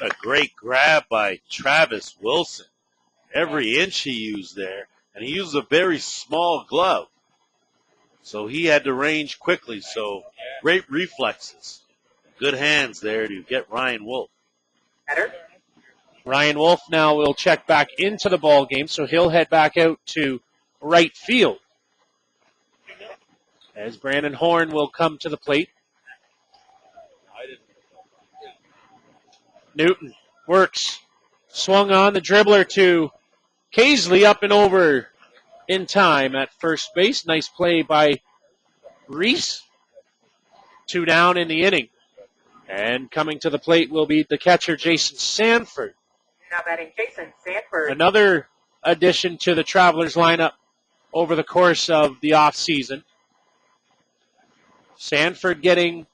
A great grab by Travis Wilson. Every inch he used there. And he used a very small glove. So he had to range quickly. So great reflexes. Good hands there to get Ryan Wolf. Ryan Wolf now will check back into the ball game, so he'll head back out to right field. As Brandon Horn will come to the plate. Newton works. Swung on the dribbler to Casely, up and over in time at first base. Nice play by Reese. 2 down in the inning. And coming to the plate will be the catcher, Jason Sanford. Now batting Jason Sanford. Another addition to the Travelers lineup over the course of the offseason. Sanford getting,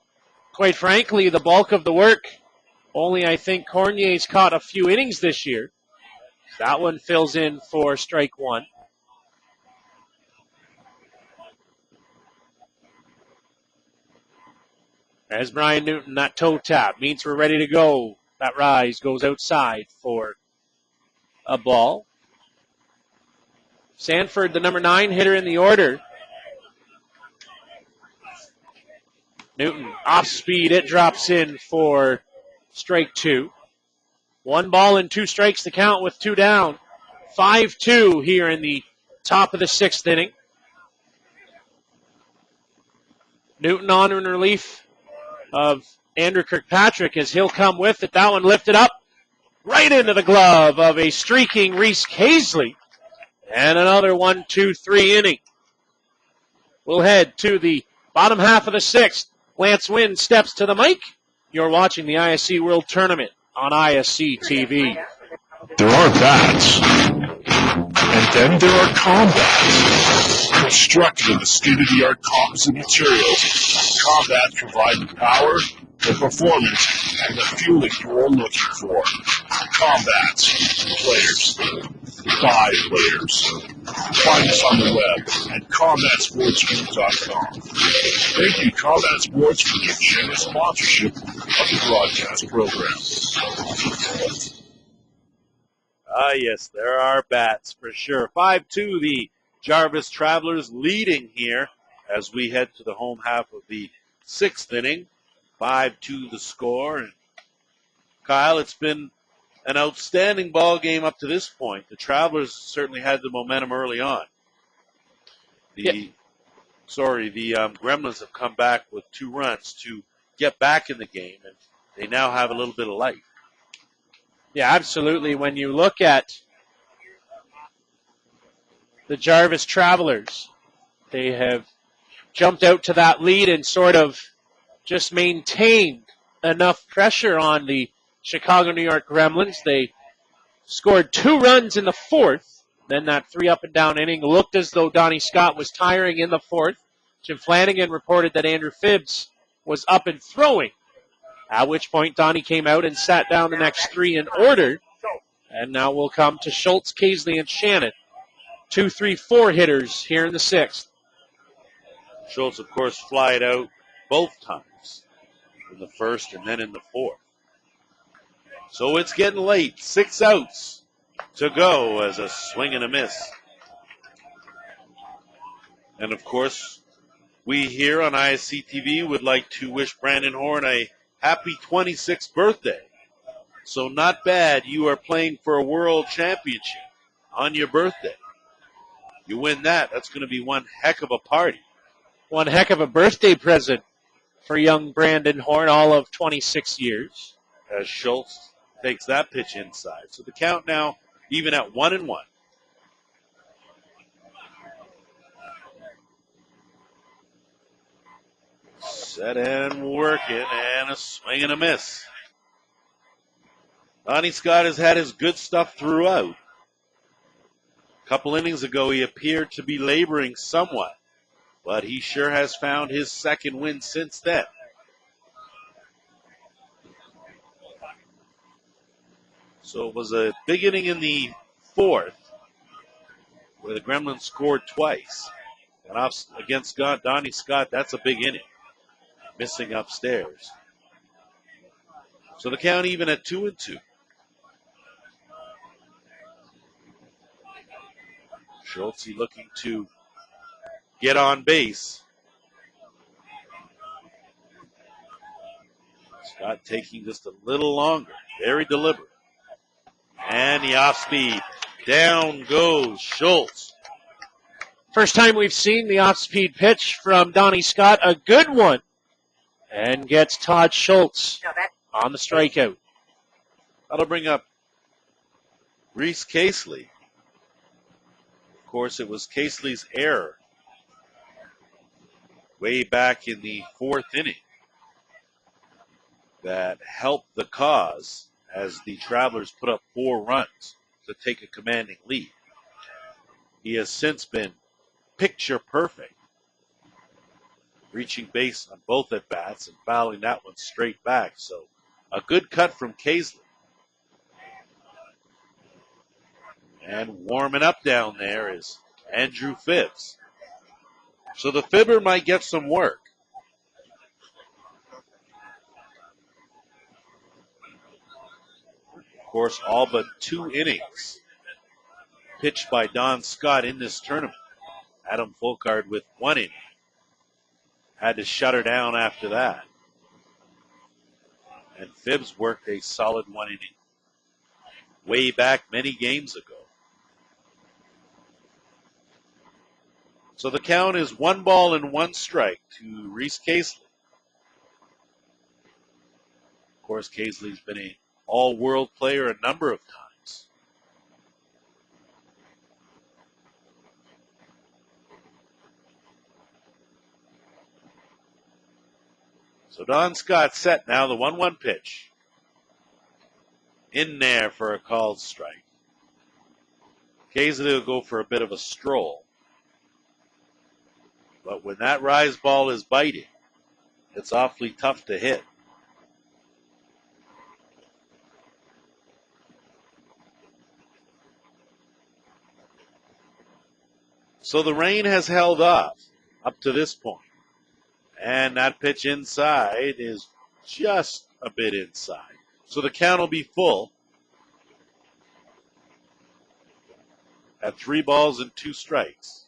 quite frankly, the bulk of the work. Only, I think, Cornier's caught a few innings this year. That one fills in for strike one. As Brian Newton, that toe tap means we're ready to go. That rise goes outside for a ball. Sanford, the number 9 hitter in the order. Newton, off speed, it drops in for strike 2. 1 ball and 2 strikes to count with 2 down. 5-2 here in the top of the 6th inning. Newton on in relief of Andrew Kirkpatrick as he'll come with it. That one lifted up right into the glove of a streaking Reese Casely. And another 1-2-3 inning. We'll head to the bottom half of the 6th. Lance Wynn steps to the mic. You're watching the ISC World Tournament on ISC TV. There are bats, and then there are combats. Constructed in the state-of-the-art composite materials, combats provide the power, the performance, and the fueling you're looking for. Combats, players, by players. Find us on the web at combatsportsgroup.com. Thank you, Combat Sports, for your generous sponsorship of the broadcast program. Yes, there are bats for sure. 5-2, the Jarvis Travelers leading here as we head to the home half of the 6th inning. 5-2 the score. And Kyle, it's been an outstanding ball game up to this point. The Travelers certainly had the momentum early on. The Gremlins have come back with 2 runs to get back in the game, and they now have a little bit of life. Yeah, absolutely. When you look at the Jarvis Travelers, they have jumped out to that lead and sort of just maintained enough pressure on the Chicago New York Gremlins. They scored 2 runs in the 4th. Then that 3 up and down inning looked as though Donnie Scott was tiring in the 4th. Jim Flanagan reported that Andrew Phibbs was up and throwing, at which point Donnie came out and sat down the next 3 in order. And now we'll come to Schultz, Casely, and Shannon. 2, 3, 4 hitters here in the 6th. Schultz, of course, flied out both times, in the 1st and then in the 4th. So it's getting late. 6 outs to go as a swing and a miss. And, of course, we here on ISC TV would like to wish Brandon Horn a happy 26th birthday. So not bad. You are playing for a world championship on your birthday. You win that, that's going to be one heck of a party. One heck of a birthday present for young Brandon Horn, all of 26 years. As Schultz takes that pitch inside. So the count now even at 1-1. Set and working, and a swing and a miss. Donnie Scott has had his good stuff throughout. A couple innings ago, he appeared to be laboring somewhat, but he sure has found his second win since then. So it was a big inning in the 4th, where the Gremlins scored twice. And off against Donnie Scott, that's a big inning. Missing upstairs. So the count even at 2-2. Schultz looking to get on base. Scott taking just a little longer. Very deliberate. And the off speed. Down goes Schultz. First time we've seen the off-speed pitch from Donnie Scott. A good one. And gets Todd Schultz on the strikeout. That'll bring up Reese Casely. Of course, it was Casely's error way back in the 4th inning that helped the cause as the Travelers put up 4 runs to take a commanding lead. He has since been picture perfect, reaching base on both at-bats and fouling that one straight back. So a good cut from Casely. And warming up down there is Andrew Phibbs. So the Fibber might get some work. Of course, all but 2 innings pitched by Don Scott in this tournament. Adam Folkard with 1 inning. Had to shut her down after that. And Phibbs worked a solid 1 inning way back many games ago. So the count is 1 ball and 1 strike to Reese Casely. Of course, Casely's been an all-world player a number of times. So Don Scott set now, the 1-1 pitch. In there for a called strike. Casely will go for a bit of a stroll. But when that rise ball is biting, it's awfully tough to hit. So the rain has held off up to this point. And that pitch inside is just a bit inside. So the count will be full at 3 balls and 2 strikes.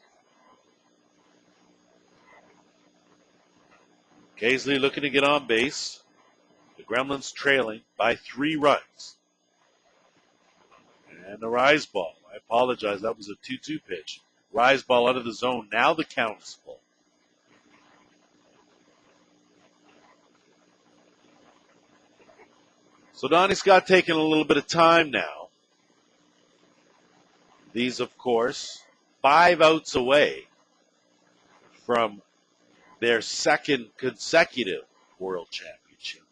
Casely looking to get on base. The Gremlins trailing by 3 runs. And the rise ball. I apologize. That was a 2-2 pitch. Rise ball out of the zone. Now the count is full. So Donnie Scott taking a little bit of time now. These, of course, 5 outs away from their second consecutive World Championship.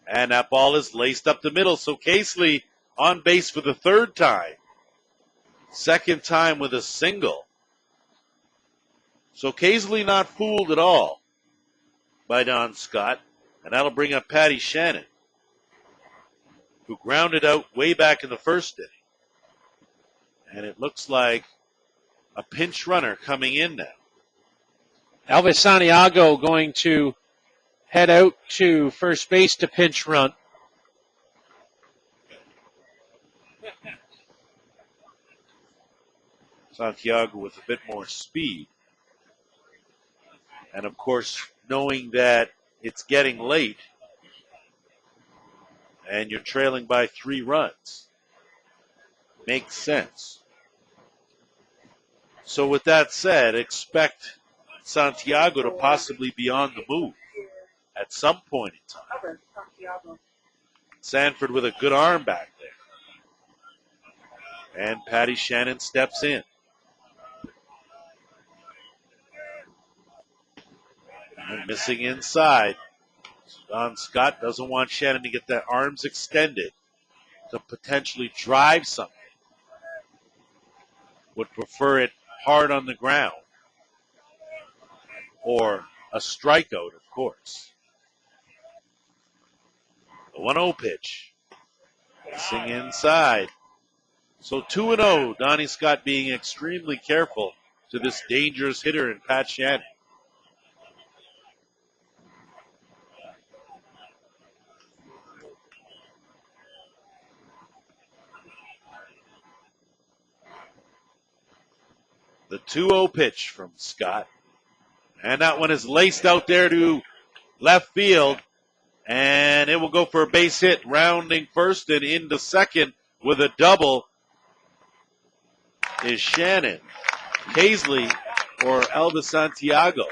And that ball is laced up the middle. So Casely on base for the 3rd time. Second time with a single. So Casely not fooled at all by Don Scott. And that'll bring up Patty Shannon, who grounded out way back in the 1st inning. And it looks like a pinch runner coming in now. Elvis Santiago going to head out to first base to pinch run. Santiago with a bit more speed. And of course, knowing that it's getting late and you're trailing by 3 runs, makes sense. So with that said, expect Santiago to possibly be on the move at some point in time. Sanford with a good arm back there. And Patty Shannon steps in. And missing inside. Don Scott doesn't want Shannon to get their arms extended to potentially drive something. Would prefer it hard on the ground. Or a strikeout, of course. The 1-0 pitch. Missing inside. So 2-0. Donnie Scott being extremely careful to this dangerous hitter in Pat Shannon. The 2-0 pitch from Scott. And that one is laced out there to left field. And it will go for a base hit, rounding first and into second with a double is Shannon. Casely, or Elvis Santiago,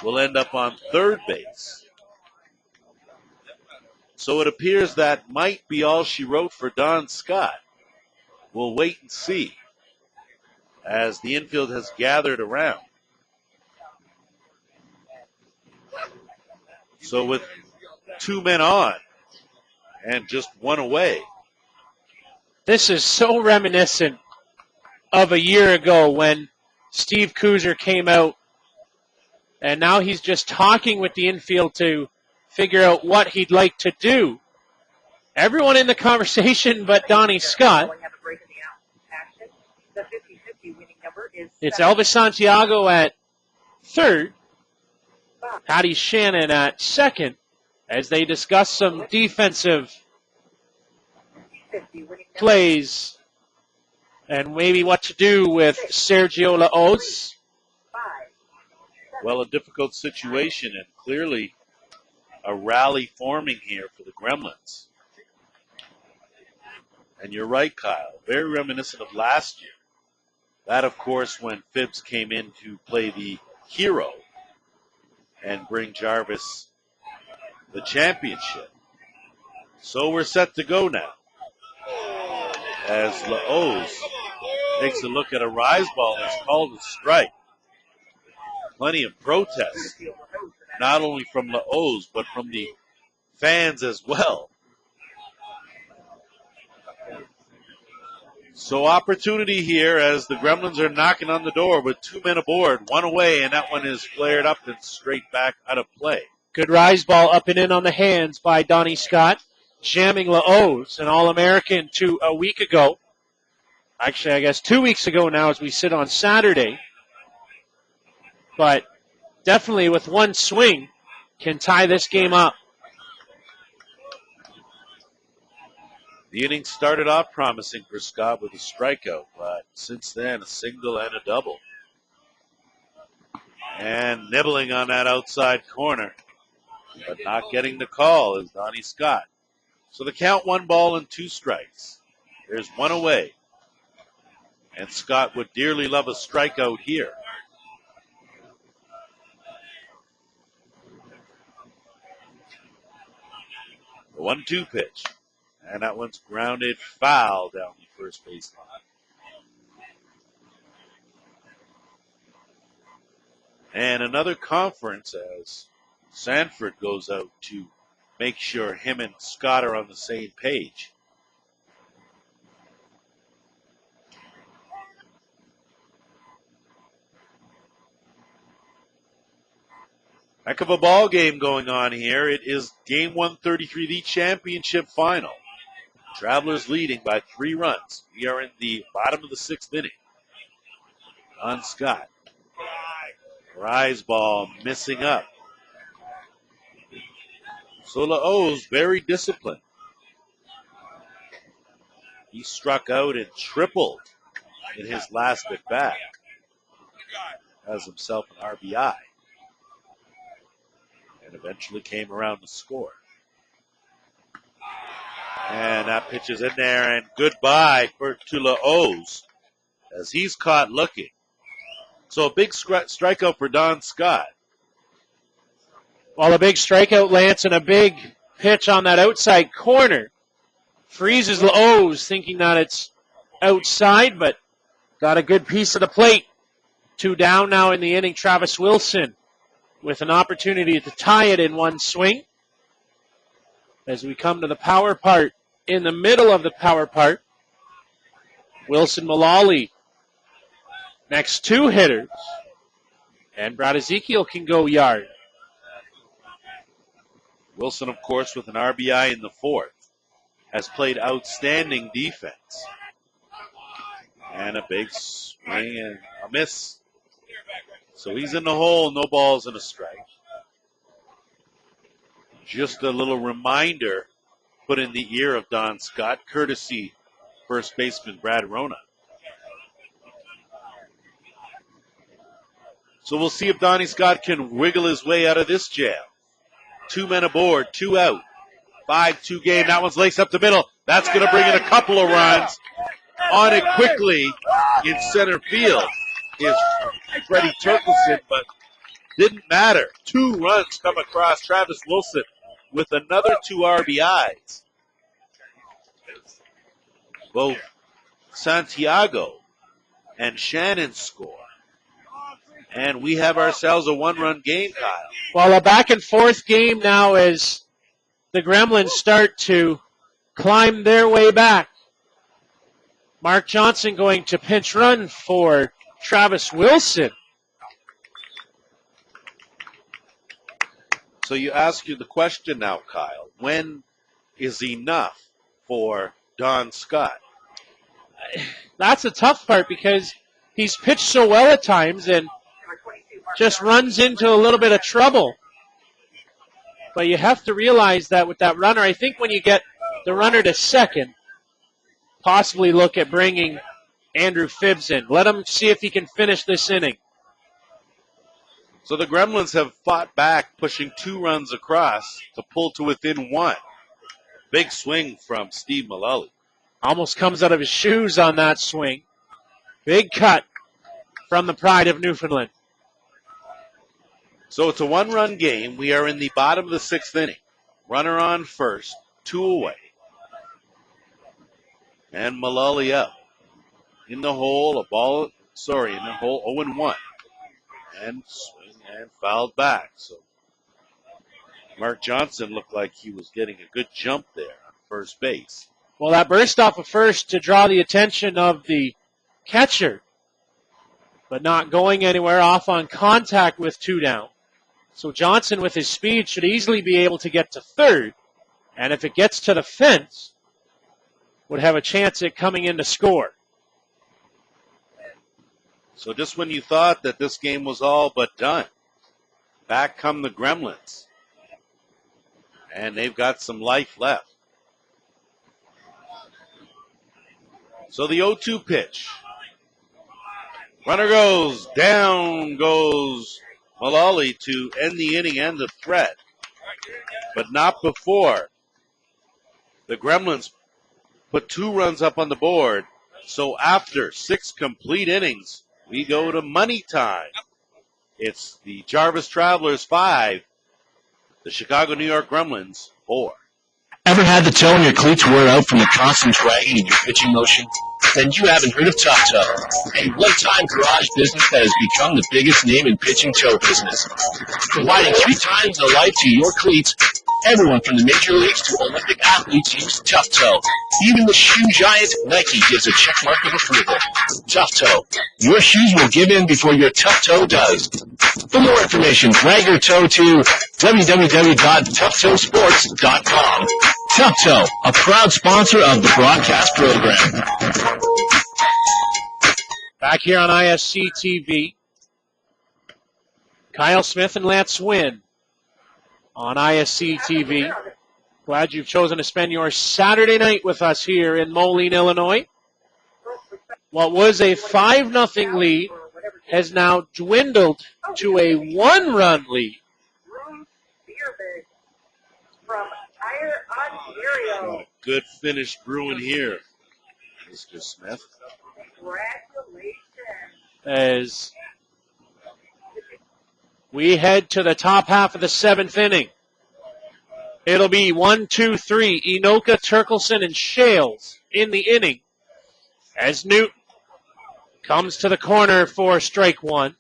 will end up on third base. So it appears that might be all she wrote for Don Scott. We'll wait and see as the infield has gathered around. So with 2 men on and just 1 away. This is so reminiscent of a year ago when Steve Kuzer came out, and now he's just talking with the infield to figure out what he'd like to do. Everyone in the conversation but Donnie Scott. It's Elvis Santiago at third, Patty Shannon at second, as they discuss some defensive plays and maybe what to do with Sergio Lahoz. Well, a difficult situation and clearly a rally forming here for the Gremlins. And you're right, Kyle. Very reminiscent of last year. That, of course, when Phibbs came in to play the hero and bring Jarvis the championship. So we're set to go now. As Lahoz takes a look at a rise ball that's called a strike. Plenty of protests, not only from Lahoz, but from the fans as well. So opportunity here as the Gremlins are knocking on the door with 2 men aboard, 1 away, and that one is flared up and straight back out of play. Good rise ball up and in on the hands by Donnie Scott, jamming Lahoz, an All-American to a week ago. Actually, I guess 2 weeks ago now as we sit on Saturday. But definitely with one swing can tie this game up. The inning started off promising for Scott with a strikeout, but since then, a single and a double. And nibbling on that outside corner but not getting the call is Donnie Scott. So the count 1-2 strikes. There's one away. And Scott would dearly love a strikeout here. The 1-2 pitch. And that one's grounded foul down the first base line. And another conference as Sanford goes out to make sure him and Scott are on the same page. Heck of a ball game going on here. It is game 133, the championship final. Travelers leading by 3 runs. We are in the bottom of the 6th inning. On Scott. Rise ball missing up. Solao's very disciplined. He struck out and tripled in his last at bat. Has himself an RBI. And eventually came around to score. And that pitch is in there, and goodbye for Tulao's as he's caught looking. So a big strikeout for Don Scott. Well, a big strikeout, Lance, and a big pitch on that outside corner. Freezes Lao's, thinking that it's outside, but got a good piece of the plate. 2 down now in the inning. Travis Wilson with an opportunity to tie it in one swing. As we come to the power part, in the middle of the power part, Wilson Mullally, next 2 hitters, and Brad Ezekiel can go yard. Wilson, of course, with an RBI in the 4th, has played outstanding defense. And a big swing and a miss. So he's in the hole, no balls and a strike. Just a little reminder put in the ear of Don Scott, courtesy first baseman Brad Rona. So we'll see if Donnie Scott can wiggle his way out of this jam. 2 men aboard, 2 out. 5-2 game. That one's laced up the middle. That's going to bring in a couple of runs. On it quickly in center field is Freddie Turkelson, but didn't matter. 2 runs come across. Travis Wilson with another 2 RBIs. Both Santiago and Shannon score. And we have ourselves a 1-run game, Kyle. Well, a back and forth game now as the Gremlins start to climb their way back. Mark Johnson going to pinch run for Travis Wilson. So you ask you the question now, Kyle. When is enough for Don Scott? That's a tough part because he's pitched so well at times and just runs into a little bit of trouble. But you have to realize that with that runner, I think when you get the runner to second, possibly look at bringing Andrew Phibbs in. Let him see if he can finish this inning. So the Gremlins have fought back, pushing 2 runs across to pull to within 1. Big swing from Steve Mullally. Almost comes out of his shoes on that swing. Big cut from the pride of Newfoundland. So it's a 1-run game. We are in the bottom of the 6th inning. Runner on first, 2 away. And Mullally up. In the hole, in the hole, 0-1. And swing and fouled back. So Mark Johnson looked like he was getting a good jump there on first base. Well, that burst off of first to draw the attention of the catcher, but not going anywhere, off on contact with 2 down. So Johnson, with his speed, should easily be able to get to third. And if it gets to the fence, would have a chance at coming in to score. So just when you thought that this game was all but done, back come the Gremlins. And they've got some life left. So the 0-2 pitch. Runner goes, down goes Mullally to end the inning and the threat. but not before. The Gremlins put 2 runs up on the board. So after 6 complete innings, we go to money time. It's the Jarvis Travelers 5, the Chicago New York Gremlins 4. Ever had the toe in your cleats wear out from the constant dragging in your pitching motion? Then you haven't heard of Tough Toe, a one-time garage business that has become the biggest name in pitching toe business. Providing 3 times the life to your cleats, everyone from the major leagues to Olympic athletes use Tough Toe. Even the shoe giant Nike gives a check mark of approval. Tough Toe. Your shoes will give in before your tough toe does. For more information, drag your toe to www.toughtoesports.com. Tough Toe, a proud sponsor of the broadcast program. Back here on ISC TV, Kyle Smith and Lance Wynn on ISC TV. Glad you've chosen to spend your Saturday night with us here in Moline, Illinois. What was a 5-0 lead has now dwindled to a 1-run lead. From Ontario. Good finish brewing here, Mr. Smith. Congratulations. As we head to the top half of the 7th inning. It'll be 1, 2, 3, Enoka, Turkelson, and Shales in the inning as Newton comes to the corner for strike 1.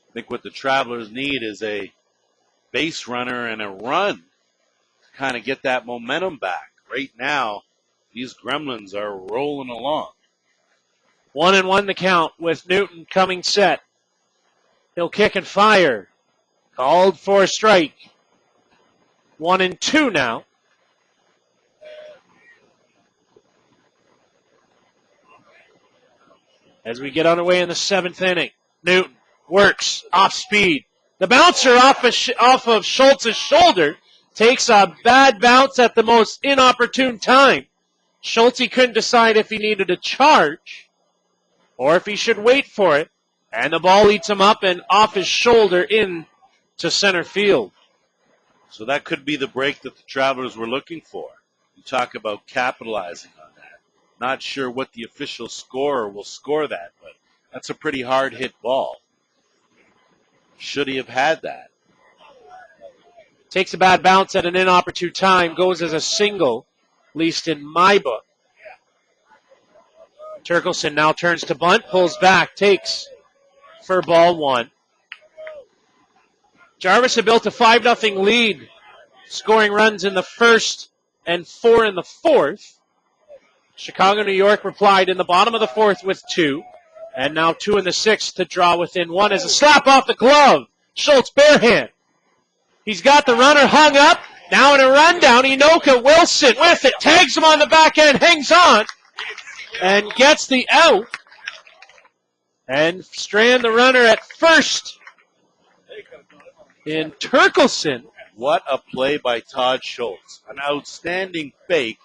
I think what the Travelers need is a base runner and a run to kind of get that momentum back. Right now, these Gremlins are rolling along. 1-1 the count with Newton coming set. He'll kick and fire. Called for a strike. 1-2 now. As we get underway in the 7th inning, Newton works off speed. The bouncer off of Schultz's shoulder takes a bad bounce at the most inopportune time. Schultz couldn't decide if he needed to charge or if he should wait for it, and the ball eats him up and off his shoulder in to center field. So that could be the break that the Travelers were looking for. You talk about capitalizing on that. Not sure what the official scorer will score that, but that's a pretty hard hit ball. Should he have had that? Takes a bad bounce at an inopportune time, goes as a single, at least in my book. Turkelson now turns to bunt, pulls back, takes for ball 1. Jarvis had built a 5-0 lead, scoring runs in the 1st and 4 in the 4th. Chicago, New York replied in the bottom of the 4th with 2, and now 2 in the 6th to draw within 1 as a slap off the glove. Schultz barehand. He's got the runner hung up. Now in a rundown, Enoka Wilson with it, tags him on the back end, hangs on, and gets the out. And strand the runner at first in Turkelson. What a play by Todd Schultz. An outstanding fake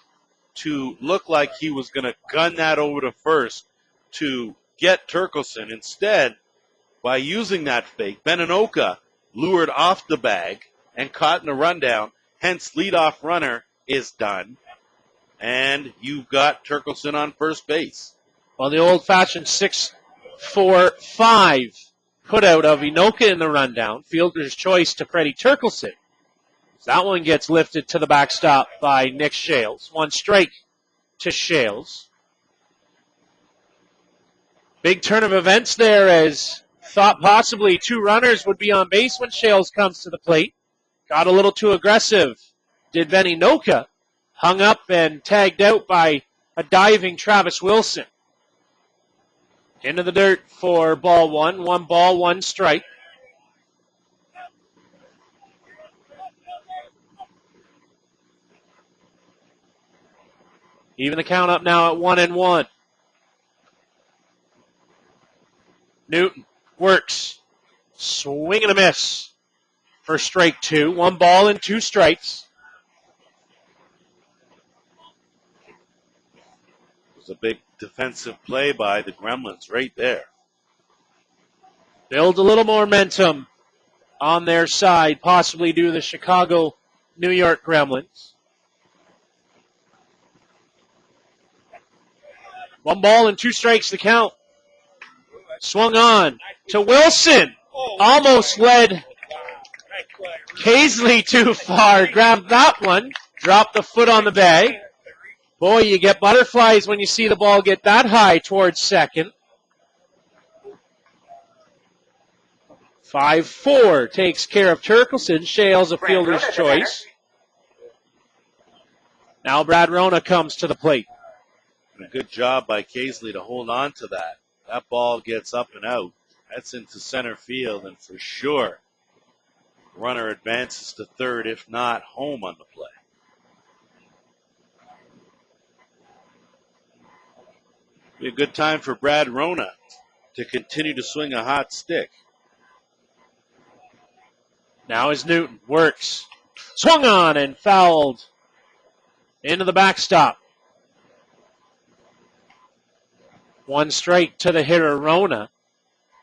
to look like he was going to gun that over to first to get Turkelson. Instead, by using that fake, Beninoka lured off the bag and caught in a rundown. Hence, leadoff runner is done. And you've got Turkelson on first base. Well, the old-fashioned 6-4-5 put out of Enoka in the rundown. Fielder's choice to Freddie Turkelson. That one gets lifted to the backstop by Nick Shales. 1 strike to Shales. Big turn of events there as thought possibly 2 runners would be on base when Shales comes to the plate. Got a little too aggressive. Did Benny Noka. Hung up and tagged out by a diving Travis Wilson. Into the dirt for ball 1. 1 ball, 1 strike. Even the count up now at 1-1. Newton works. Swing and a miss for strike 2. 1 ball and 2 strikes. It was a big defensive play by the Gremlins right there. build a little momentum on their side, possibly due to the Chicago New York Gremlins. 1 ball and 2 strikes to count. Swung on to Wilson. Almost led Paisley too far. Grabbed that one. Dropped the foot on the bag. Boy, you get butterflies when you see the ball get that high towards second. 5-4 takes care of Turkelson. Shales a fielder's choice. Now Brad Rona comes to the plate. A good job by Paisley to hold on to that. That ball gets up and out. That's into center field, and for sure, runner advances to third, if not home on the play. Be a good time for Brad Rona to continue to swing a hot stick. Now is Newton. Works. Swung on and fouled into the backstop. 1 strike to the hitter, Rona.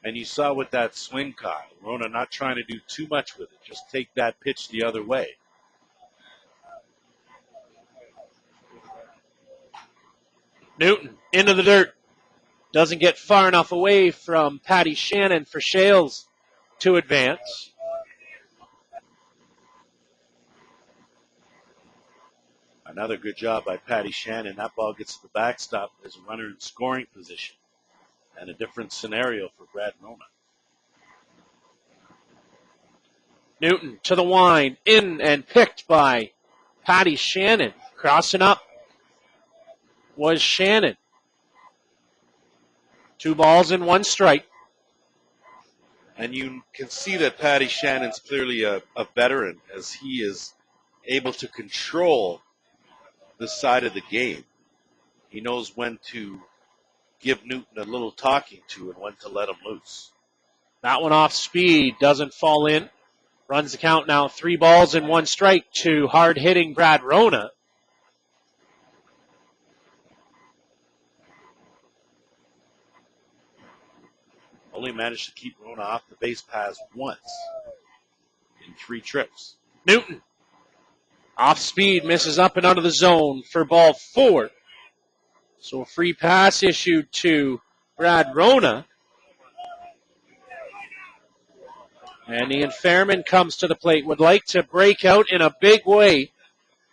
And you saw with that swing, Kyle, Rona not trying to do too much with it. Just take that pitch the other way. Newton into the dirt. Doesn't get far enough away from Patty Shannon for Shales to advance. Another good job by Patty Shannon. That ball gets to the backstop. There's a runner in scoring position. And a different scenario for Brad Rona. Newton to the wind. In and picked by Patty Shannon. Crossing up was Shannon. 2 balls and 1 strike. And you can see that Patty Shannon's clearly a veteran as he is able to control this side of the game. He knows when to give Newton a little talking to and when to let him loose. That one off speed, doesn't fall in. Runs the count now 3 balls and 1 strike to hard-hitting Brad Rona. Only managed to keep Rona off the base paths once in 3 trips. Newton. Off speed, misses up and out of the zone for ball 4. So a free pass issued to Brad Rona. And Ian Fairman comes to the plate. Would like to break out in a big way.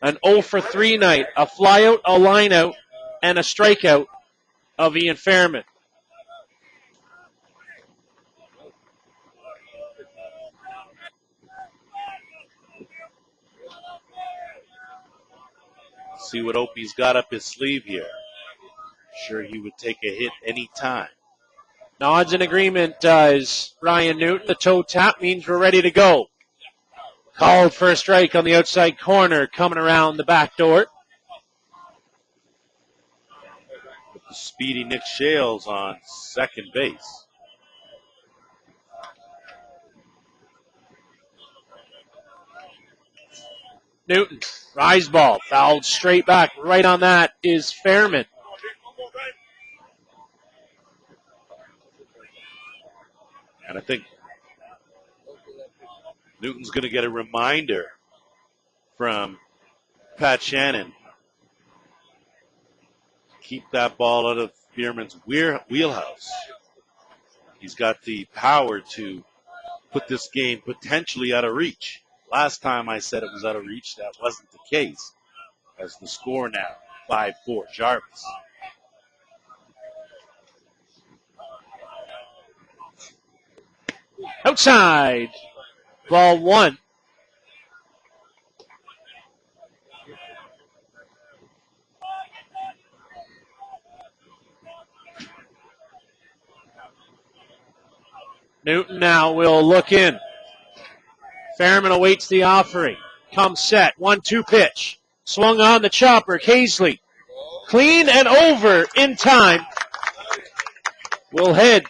An 0 for 3 night. A flyout, a lineout, and a strikeout of Ian Fairman. See what Opie's got up his sleeve here. Sure, he would take a hit any time. Nods in agreement does Ryan Newton. The toe tap means we're ready to go. Called for a strike on the outside corner, coming around the back door. With the speedy Nick Shales on second base. Newton, rise ball, fouled straight back. Right on that is Fairman. And I think Newton's going to get a reminder from Pat Shannon. Keep that ball out of Bierman's wheelhouse. He's got the power to put this game potentially out of reach. Last time I said it was out of reach, that wasn't the case. As the score now, 5-4, Jarvis. Outside. Ball 1. Newton now will look in. Fairman awaits the offering. Comes set. 1-2 pitch. Swung on the chopper. Paisley. Clean and over in time. We'll head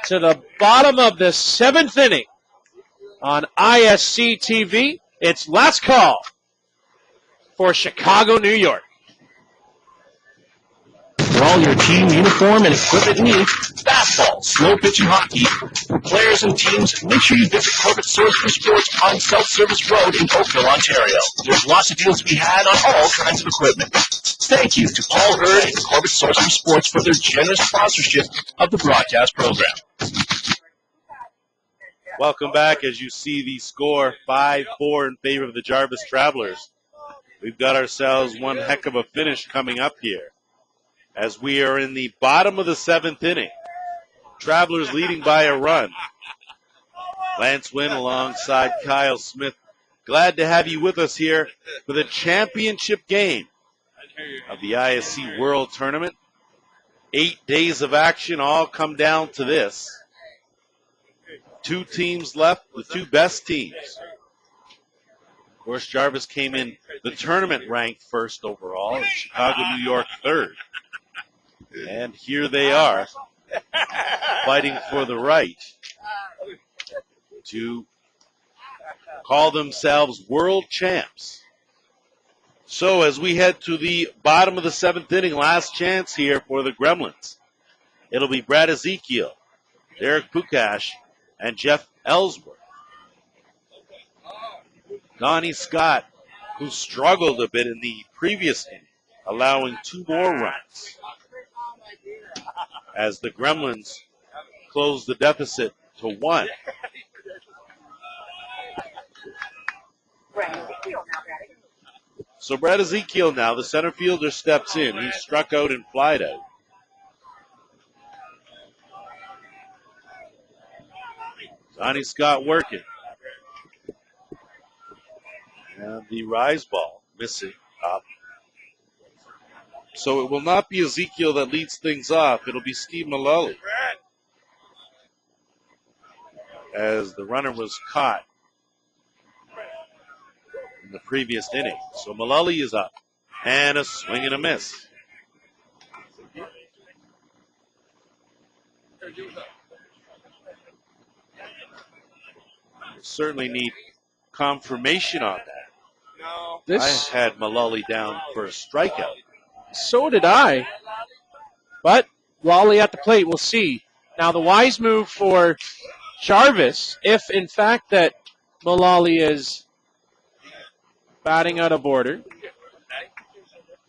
to the bottom of the 7th inning on ISC TV. It's last call for Chicago, New York. For all your team uniform and equipment needs, fastball, slow pitch, and hockey. For players and teams, make sure you visit Corbett Source for Sports on South Service Road in Oakville, Ontario. There's lots of deals to be had on all kinds of equipment. Thank you to Paul Hurd and Corbett Source for Sports for their generous sponsorship of the broadcast program. Welcome back. As you see the score, 5-4 in favor of the Jarvis Travelers. We've got ourselves one heck of a finish coming up here, as we are in the bottom of the 7th inning. Travelers leading by a run. Lance Wynn alongside Kyle Smith. Glad to have you with us here for the championship game of the ISC World Tournament. 8 days of action all come down to this. 2 teams left, the 2 best teams. Of course, Jarvis came in the tournament ranked first overall, and Chicago, New York third. And here they are, fighting for the right to call themselves world champs. So as we head to the bottom of the 7th inning, last chance here for the Gremlins. It'll be Brad Ezekiel, Derek Pukash, and Jeff Ellsworth. Donnie Scott, who struggled a bit in the previous inning, allowing 2 more runs as the Gremlins close the deficit to 1. So Brad Ezekiel now, the center fielder, steps in. He struck out and flied out. Donnie Scott working. And the rise ball missing up. So it will not be Ezekiel that leads things off. It'll be Steve Mullally, as the runner was caught in the previous inning. So Mullally is up. And a swing and a miss. Certainly need confirmation on that. I had Mullally down for a strikeout. So did I. But Lawley at the plate, we'll see. Now the wise move for Jarvis, if in fact that Mullally is batting out of order,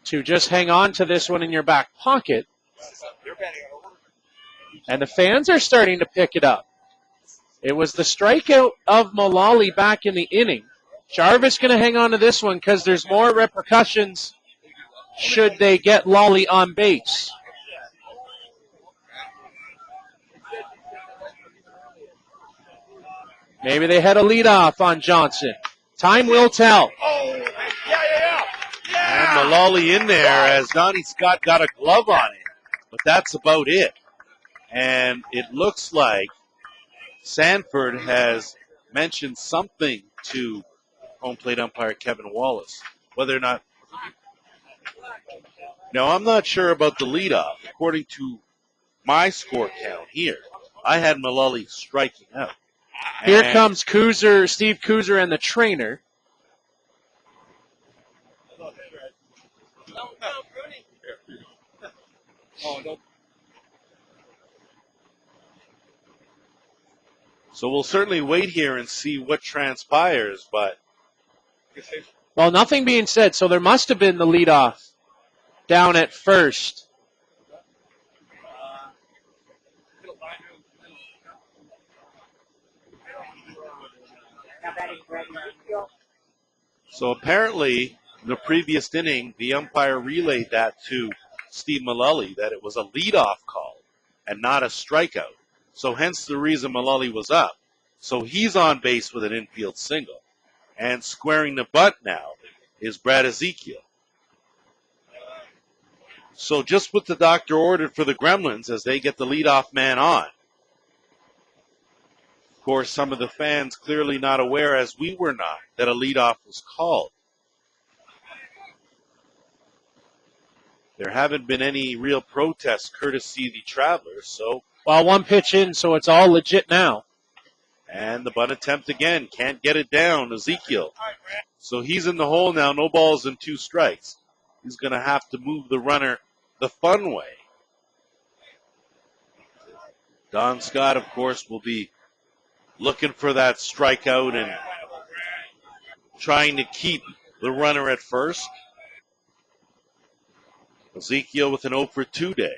to just hang on to this one in your back pocket. And the fans are starting to pick it up. It was the strikeout of Mullally back in the inning. Jarvis going to hang on to this one because there's more repercussions should they get Lawley on base. Maybe they had a leadoff on Johnson. Time will tell. And Mullally in there as Donnie Scott got a glove on it. But that's about it. And it looks like Sanford has mentioned something to home plate umpire Kevin Wallace. Whether or not... No, I'm not sure about the leadoff. According to my score count here, I had Mullally striking out. Here comes Kuzer, Steve Kuzer, and the trainer. So we'll certainly wait here and see what transpires, but... Well, nothing being said, so there must have been the leadoff down at first. So apparently, in the previous inning, the umpire relayed that to Steve Mullally, that it was a leadoff call and not a strikeout. So hence the reason Mullally was up. So he's on base with an infield single. And squaring the butt now is Brad Ezekiel. So just what the doctor ordered for the Gremlins as they get the leadoff man on. Of course, some of the fans clearly not aware, as we were not, that a leadoff was called. There haven't been any real protests courtesy the Travelers, so... Well, 1 pitch in, so it's all legit now. And the bunt attempt again. Can't get it down, Ezekiel. So he's in the hole now, no balls and 2 strikes. He's going to have to move the runner the fun way Don Scott, of course, will be looking for that strikeout and trying to keep the runner at first. Ezekiel with an 0 for 2 day.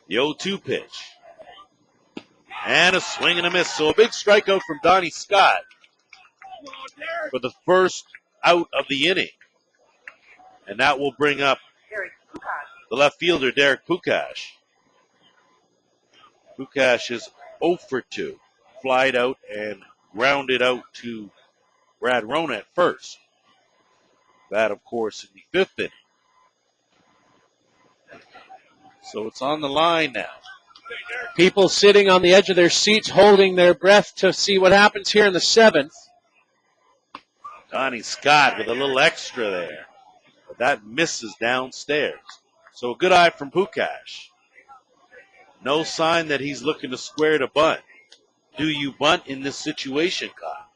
The 0-2 pitch. And a swing and a miss. So a big strikeout from Donnie Scott for the first out of the inning. And that will bring up the left fielder, Derek Pukash. Pukash is 0 for 2. Flied out and grounded out to Brad Rona at first. That, of course, in the fifth inning. So it's on the line now. People sitting on the edge of their seats holding their breath to see what happens here in the seventh. Donnie Scott with a little extra there. But that misses downstairs. So a good eye from Pukash. No sign that he's looking to square to bunt. Do you bunt in this situation, Kyle?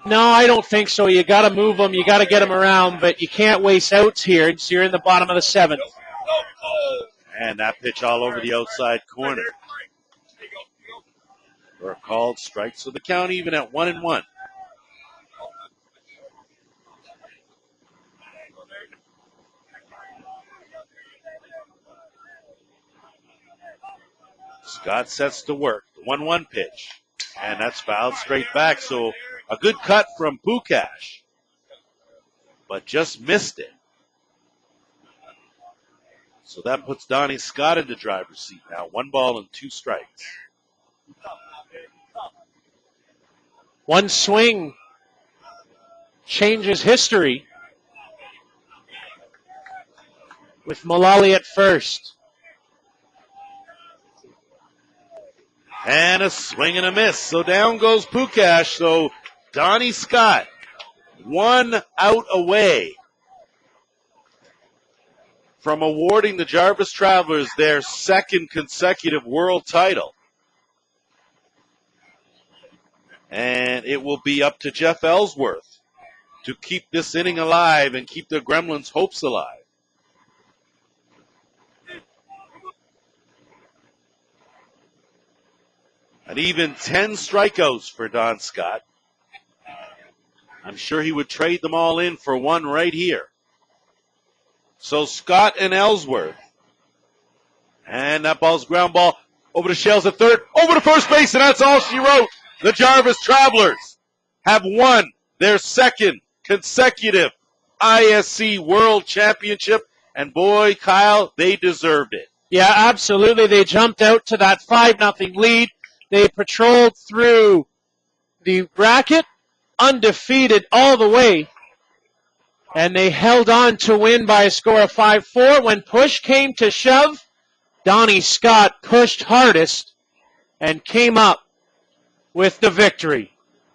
No, I don't think so. You got to move them. You got to get them around, but you can't waste outs here. So you're in the bottom of the seventh. And that pitch all over the outside corner. For a called strike. So the count even at 1-1. Scott sets to work. The 1-1 pitch. And that's fouled straight back. So a good cut from Pukash. But just missed it. So that puts Donnie Scott in the driver's seat now. 1 ball and 2 strikes. One swing changes history with Mullally at first. And a swing and a miss. So down goes Pukash. So Donnie Scott, 1 out away from awarding the Jarvis Travelers their second consecutive world title. And it will be up to Jeff Ellsworth to keep this inning alive and keep the Gremlins' hopes alive. And even 10 strikeouts for Don Scott. I'm sure he would trade them all in for one right here. So Scott and Ellsworth. And that ball's ground ball over to Shells at third, over to first base, and that's all she wrote. The Jarvis Travelers have won their second consecutive ISC World Championship. And boy, Kyle, they deserved it. Yeah, absolutely. They jumped out to that 5-0 lead. They patrolled through the bracket, undefeated all the way. And they held on to win by a score of 5-4. When push came to shove, Donnie Scott pushed hardest and came up with the victory.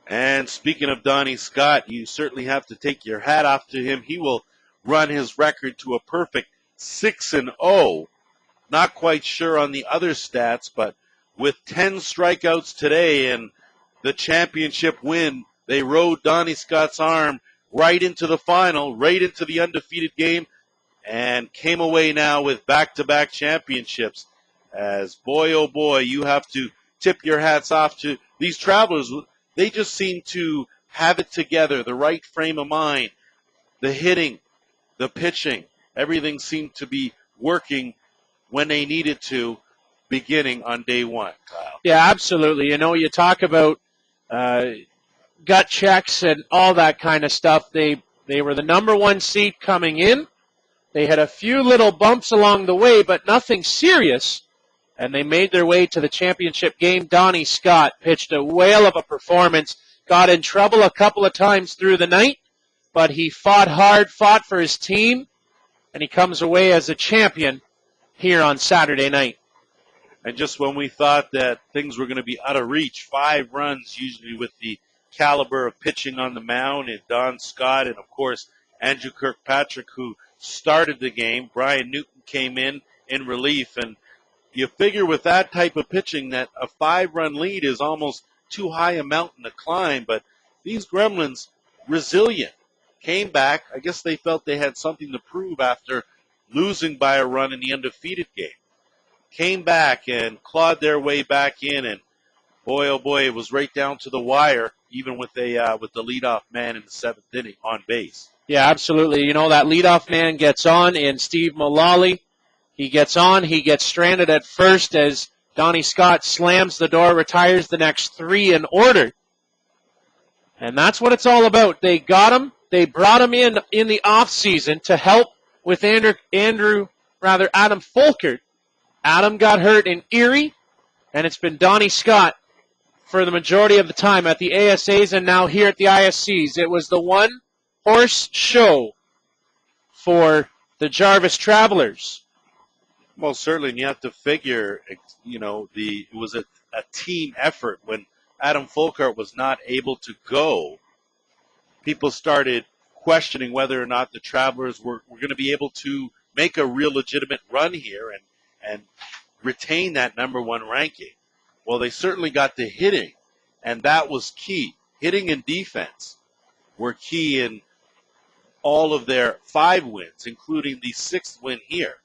And speaking of Donnie Scott, you certainly have to take your hat off to him. He will run his record to a perfect 6-0. Not quite sure on the other stats, but with 10 strikeouts today and the championship win, they rode Donnie Scott's arm right into the final, right into the undefeated game, and came away now with back-to-back championships. As boy, oh boy, you have to tip your hats off to these Travelers. They just seem to have it together, the right frame of mind, the hitting, the pitching. Everything seemed to be working when they needed to, beginning on day one, Kyle. Yeah, absolutely. You know, you talk about gut checks and all that kind of stuff. They were the number 1 seed coming in. They had a few little bumps along the way, but nothing serious. And they made their way to the championship game. Donnie Scott pitched a whale of a performance, got in trouble a couple of times through the night, but he fought hard, fought for his team, and he comes away as a champion here on Saturday night. And just when we thought that things were going to be out of reach, 5 runs usually with the caliber of pitching on the mound, and Don Scott and, of course, Andrew Kirkpatrick, who started the game. Brian Newton came in relief, and you figure with that type of pitching that a 5-run lead is almost too high a mountain to climb, but these Gremlins, resilient, came back. I guess they felt they had something to prove after losing by a run in the undefeated game. Came back and clawed their way back in, and boy, oh boy, it was right down to the wire, even with the leadoff man in the 7th inning on base. Yeah, absolutely. You know, that leadoff man gets on, and Steve Mullally, he gets on, he gets stranded at first as Donnie Scott slams the door, retires the next 3 in order. And that's what it's all about. They got him. They brought him in the offseason to help with Adam Folkert. Adam got hurt in Erie, and it's been Donnie Scott for the majority of the time at the ASAs and now here at the ISCs. It was the one-horse show for the Jarvis Travelers. Well, certainly, and you have to figure, you know, it was a team effort. When Adam Folkert was not able to go, people started questioning whether or not the Travelers were going to be able to make a real legitimate run here and retain that number 1 ranking. Well, they certainly got the hitting, and that was key. Hitting and defense were key in all of their 5 wins, including the 6th win here,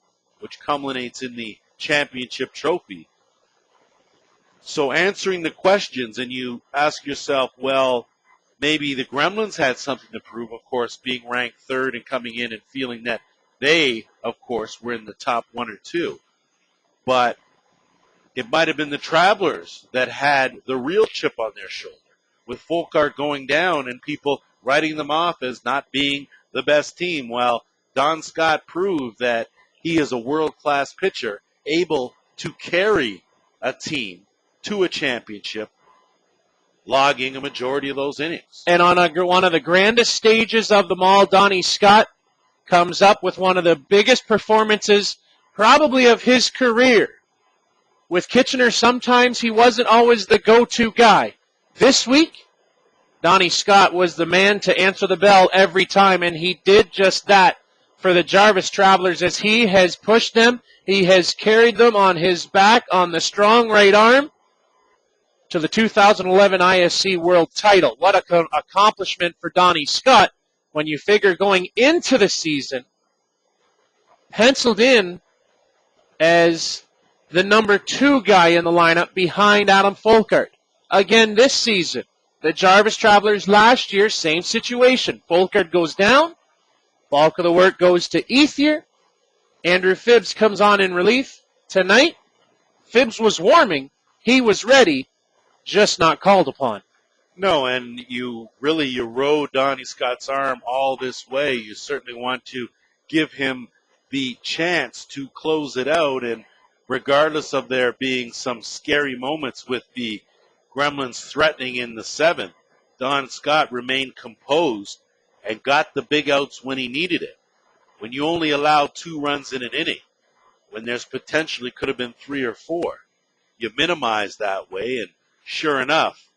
which culminates in the championship trophy. So answering the questions, and you ask yourself, well, maybe the Gremlins had something to prove, of course, being ranked 3rd and coming in and feeling that they, of course, were in the top 1 or 2. But it might have been the Travelers that had the real chip on their shoulder, with Folkert going down and people writing them off as not being the best team. Well, Don Scott proved that he is a world-class pitcher, able to carry a team to a championship, logging a majority of those innings. And on one of the grandest stages of them all, Donnie Scott comes up with one of the biggest performances probably of his career. With Kitchener, sometimes he wasn't always the go-to guy. This week, Donnie Scott was the man to answer the bell every time, and he did just that for the Jarvis Travelers as he has pushed them. He has carried them on his back on the strong right arm to the 2011 ISC World title. What an accomplishment for Donnie Scott when you figure going into the season, penciled in as the number 2 guy in the lineup behind Adam Folkert. Again this season, the Jarvis Travelers last year, same situation. Folkert goes down. Bulk of the work goes to Ethier. Andrew Phibbs comes on in relief. Tonight, Phibbs was warming. He was ready, just not called upon. No, and you rode Donnie Scott's arm all this way. You certainly want to give him the chance to close it out, and regardless of there being some scary moments with the Gremlins threatening in the 7th, Don Scott remained composed and got the big outs when he needed it. When you only allow 2 runs in an inning, when there's potentially could have been 3 or 4, you minimize that way, and sure enough,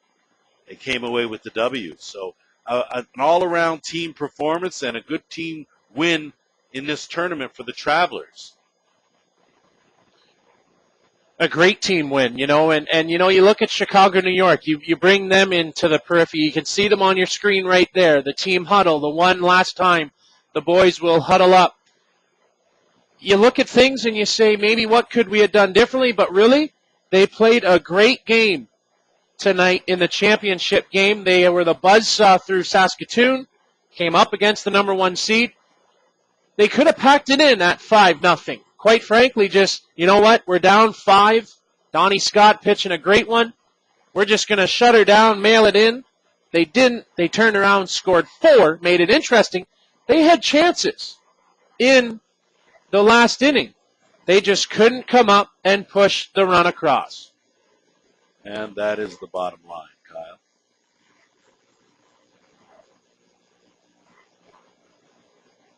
they came away with the W. So an all-around team performance and a good team win in this tournament for the Travelers. A great team win, you know, and you know, you look at Chicago, New York, you bring them into the periphery. You can see them on your screen right there, the team huddle, the one last time the boys will huddle up. You look at things and you say, maybe what could we have done differently, but really, they played a great game tonight in the championship game. They were the buzzsaw through Saskatoon, came up against the number 1 seed. They could have packed it in at 5-0. Quite frankly, just, you know what, we're down 5. Donnie Scott pitching a great one. We're just going to shut her down, mail it in. They didn't. They turned around, scored 4, made it interesting. They had chances in the last inning. They just couldn't come up and push the run across. And that is the bottom line, Kyle.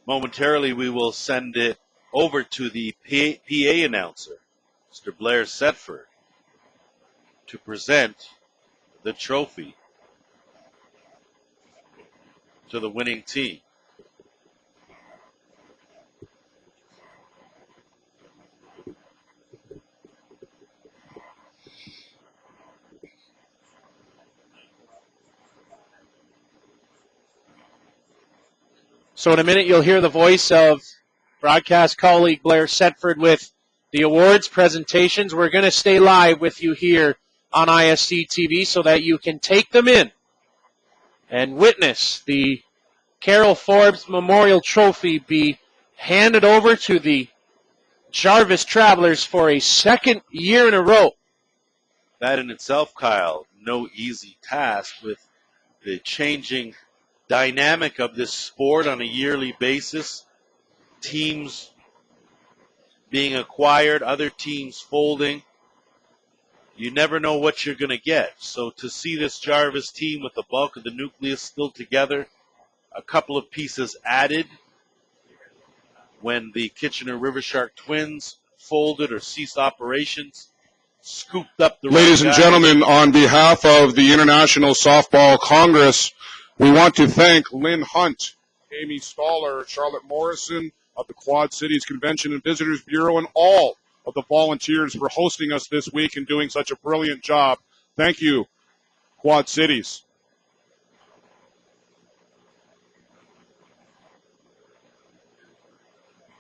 Momentarily, we will send it over to the PA announcer, Mr. Blair Setford, to present the trophy to the winning team. So in a minute, you'll hear the voice of broadcast colleague Blair Setford with the awards presentations. We're going to stay live with you here on ISC TV so that you can take them in and witness the Carol Forbes Memorial Trophy be handed over to the Jarvis Travelers for a second year in a row. That in itself, Kyle, no easy task with the changing dynamic of this sport on a yearly basis. Teams being acquired, other teams folding. You never know what you're going to get. So to see this Jarvis team with the bulk of the nucleus still together, a couple of pieces added when the Kitchener River Shark twins folded or ceased operations, scooped up the Ladies and guys. gentlemen, on behalf of the International Softball Congress, we want to thank Lynn Hunt, Amy Stoller, Charlotte Morrison of the Quad Cities Convention and Visitors Bureau, and all of the volunteers for hosting us this week and doing such a brilliant job. Thank you, Quad Cities.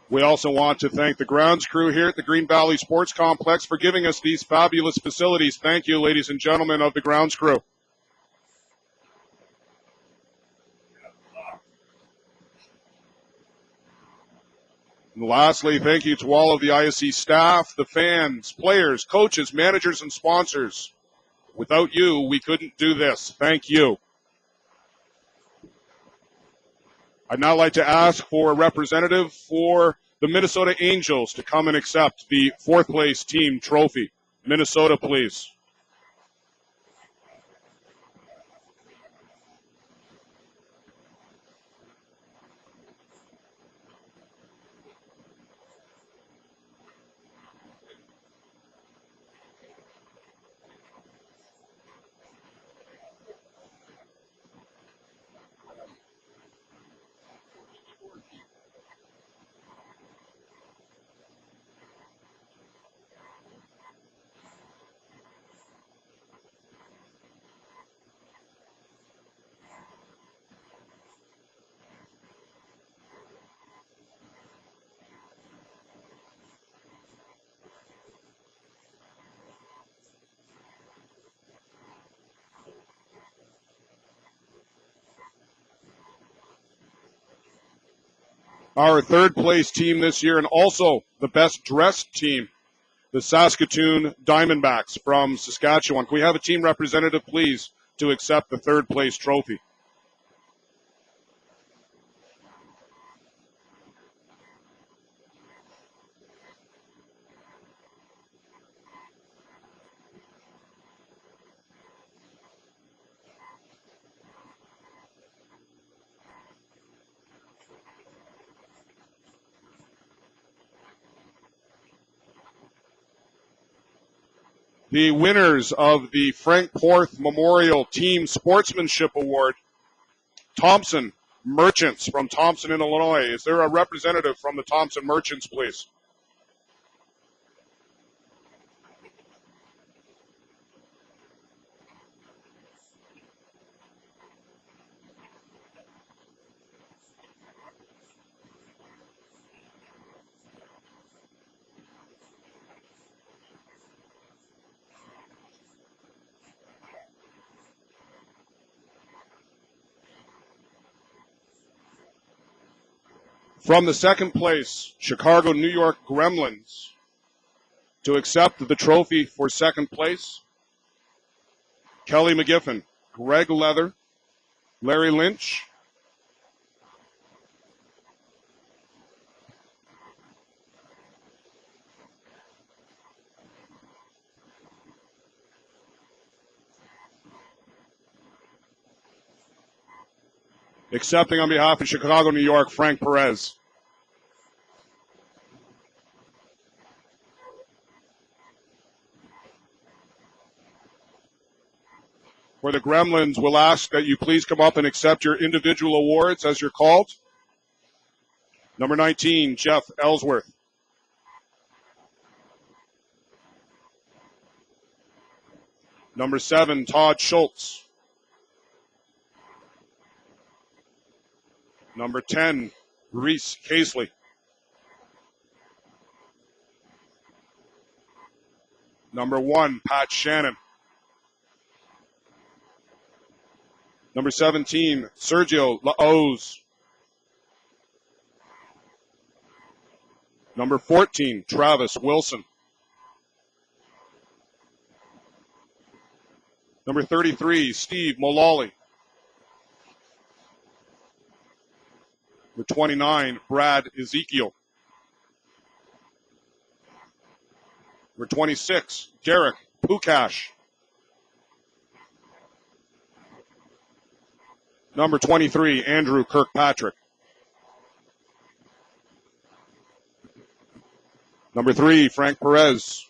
We also want to thank the grounds crew here at the Green Valley Sports Complex for giving us these fabulous facilities. Thank you, ladies and gentlemen of the grounds crew. And lastly, thank you to all of the ISC staff, the fans, players, coaches, managers, and sponsors. Without you, we couldn't do this. Thank you. I'd now like to ask for a representative for the Minnesota Angels to come and accept the fourth place team trophy. Minnesota, please. Our third place team this year, and also the best dressed team, the Saskatoon Diamondbacks from Saskatchewan. Can we have a team representative, please, to accept the third place trophy? The winners of the Frank Porth Memorial Team Sportsmanship Award, Thompson Merchants from Thompson, Illinois. Is there a representative from the Thompson Merchants, please? From the second place, Chicago, New York Gremlins, to accept the trophy for second place, Kelly McGiffin, Greg Leather, Larry Lynch, accepting on behalf of Chicago, New York, Frank Perez. For the Gremlins, we'll ask that you please come up and accept your individual awards as you're called. Number 19, Jeff Ellsworth. Number 7, Todd Schultz. Number 10, Reese Casely. Number 1, Pat Shannon. Number 17, Sergio Laoz. Number 14, Travis Wilson. Number 33, Steve Mullally. Number 29, Brad Ezekiel. Number 26, Derek Pukash. Number 23, Andrew Kirkpatrick. Number 3, Frank Perez.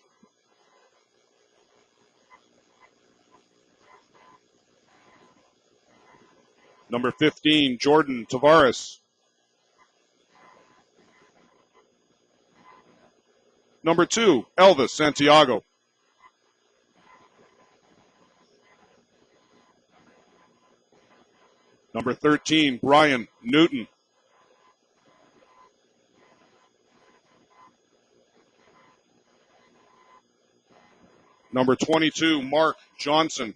Number 15, Jordan Tavares. Number 2, Elvis Santiago. Number 13, Brian Newton. Number 22, Mark Johnson.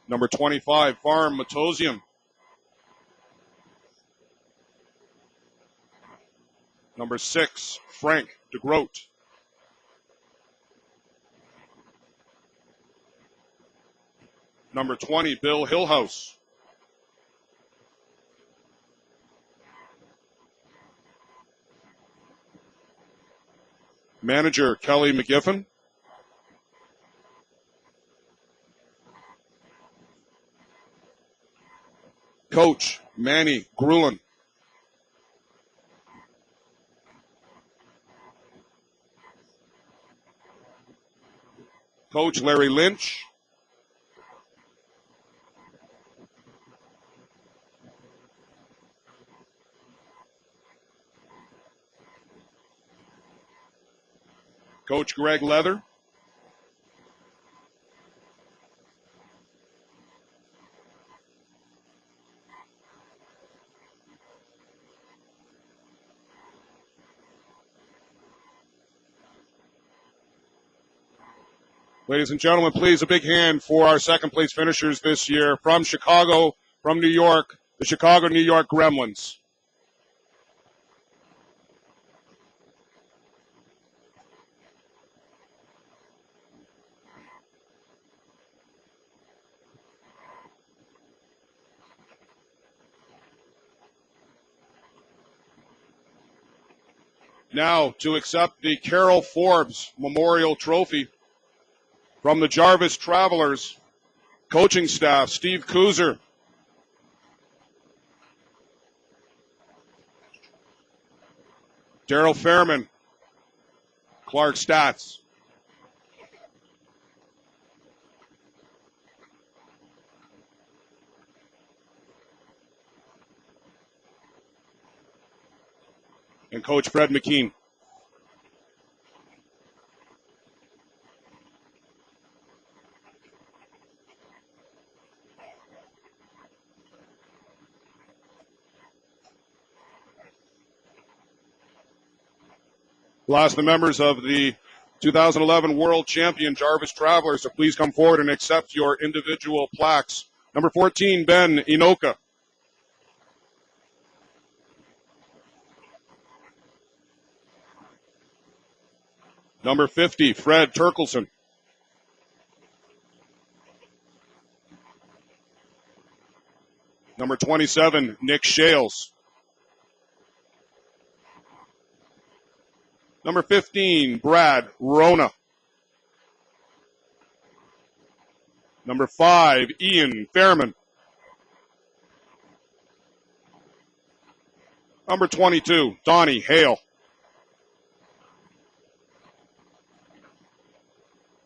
Number 25, Farm Matosium. Number 6, Frank DeGroat. Number 20, Bill Hillhouse. Manager, Kelly McGiffin. Coach, Manny Grulin. Coach, Larry Lynch. Coach, Greg Leather. Ladies and gentlemen, please a big hand for our second place finishers this year from Chicago, from New York, the Chicago New York Gremlins. Now to accept the Carol Forbes Memorial Trophy from the Jarvis Travelers coaching staff, Steve Kuzer. Daryl Fairman, Clark Statz. And Coach Fred McKean. We'll ask the members of the 2011 World Champion Jarvis Travelers to please come forward and accept your individual plaques. Number 14, Ben Inoka. Number 50, Fred Turkelson. Number 27, Nick Shales. Number 15, Brad Rona. Number 5, Ian Fairman. Number 22, Donnie Hale.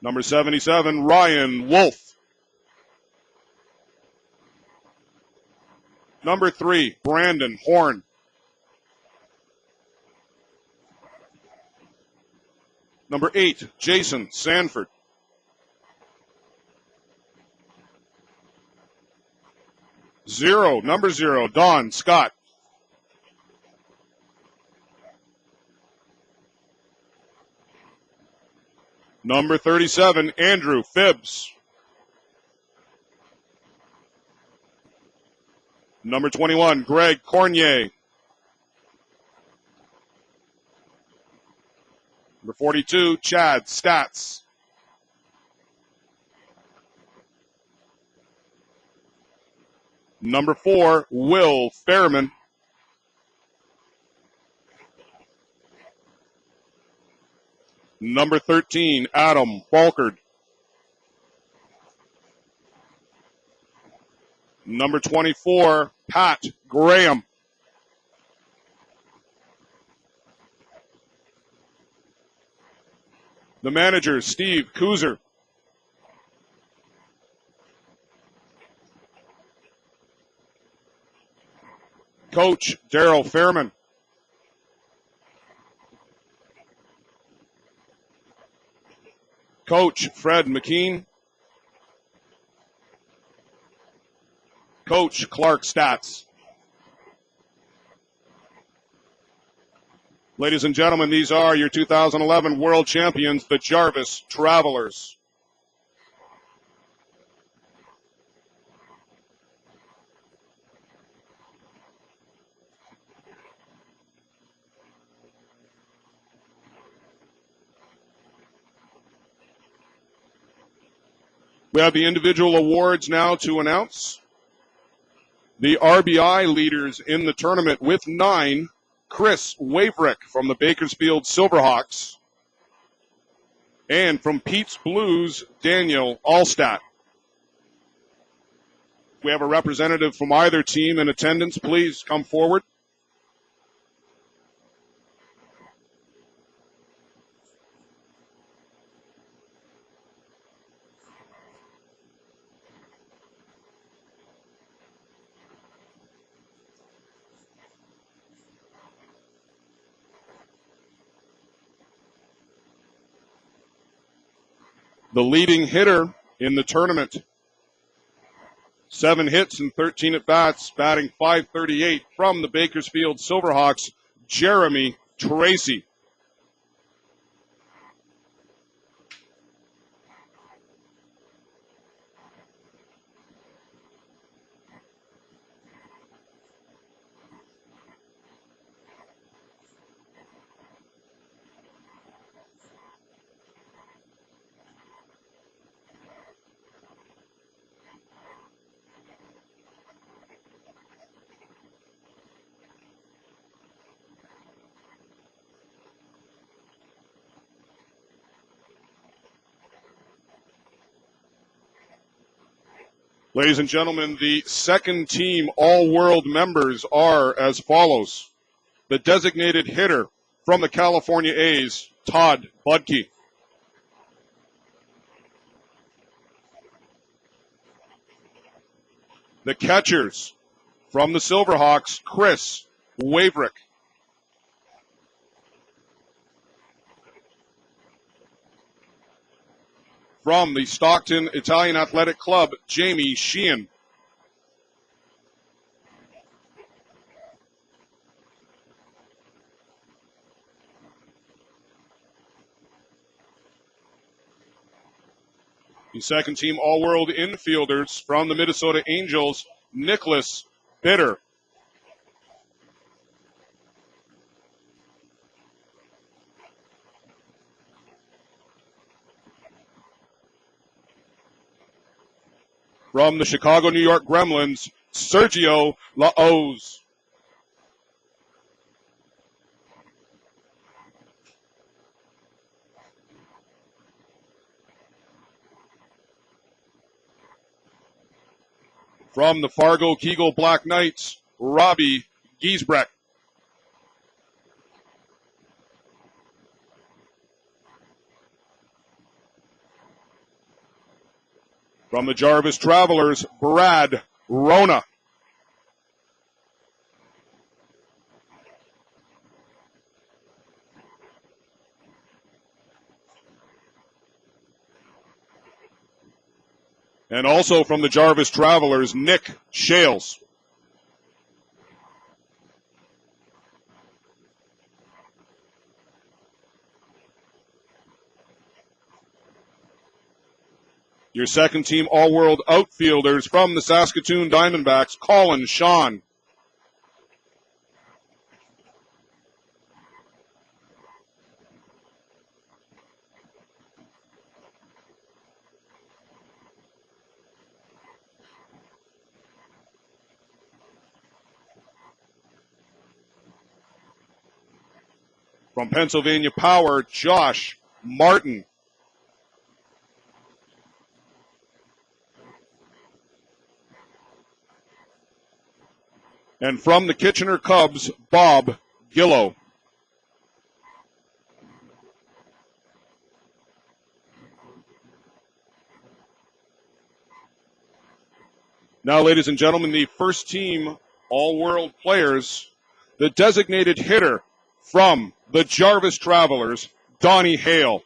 Number 77, Ryan Wolf. Number 3, Brandon Horn. Number 8, Jason Sanford. Number 0, Don Scott. Number 37, Andrew Phibbs. Number 21, Greg Cornier. Number 42, Chad Stats. Number 4, Will Fairman. Number 13, Adam Falkard. Number 24, Pat Graham. The manager, Steve Kuzer. Coach, Daryl Fairman. Coach, Fred McKean. Coach, Clark Stats. Ladies and gentlemen, these are your 2011 world champions, the Jarvis Travelers. We have the individual awards now to announce. The RBI leaders in the tournament with 9, Chris Waverick from the Bakersfield Silverhawks, and from Pete's Blues, Daniel Allstat. If we have a representative from either team in attendance, please come forward. The leading hitter in the tournament, 7 hits and 13 at-bats, batting .538 from the Bakersfield Silverhawks, Jeremy Tracy. Ladies and gentlemen, the second team all-world members are as follows. The designated hitter from the California A's, Todd Budke. The catchers from the Silverhawks, Chris Waverick. From the Stockton Italian Athletic Club, Jamie Sheehan. The second team all-world infielders from the Minnesota Angels, Nicholas Bitter. From the Chicago, New York Gremlins, Sergio Laoz. From the Fargo Kegel Black Knights, Robbie Giesbrecht. From the Jarvis Travelers, Brad Rona. And also from the Jarvis Travelers, Nick Shales. Your second team all-world outfielders from the Saskatoon Diamondbacks, Colin Shawn. From Pennsylvania Power, Josh Martin. And from the Kitchener Cubs, Bob Gillow. Now, ladies and gentlemen, the first team all-world players, the designated hitter from the Jarvis Travelers, Donnie Hale.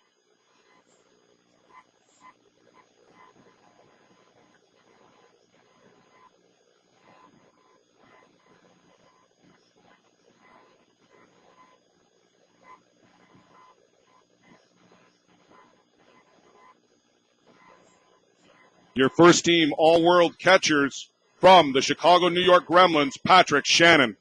Your first team all-world catchers from the Chicago New York Gremlins, Patrick Shannon.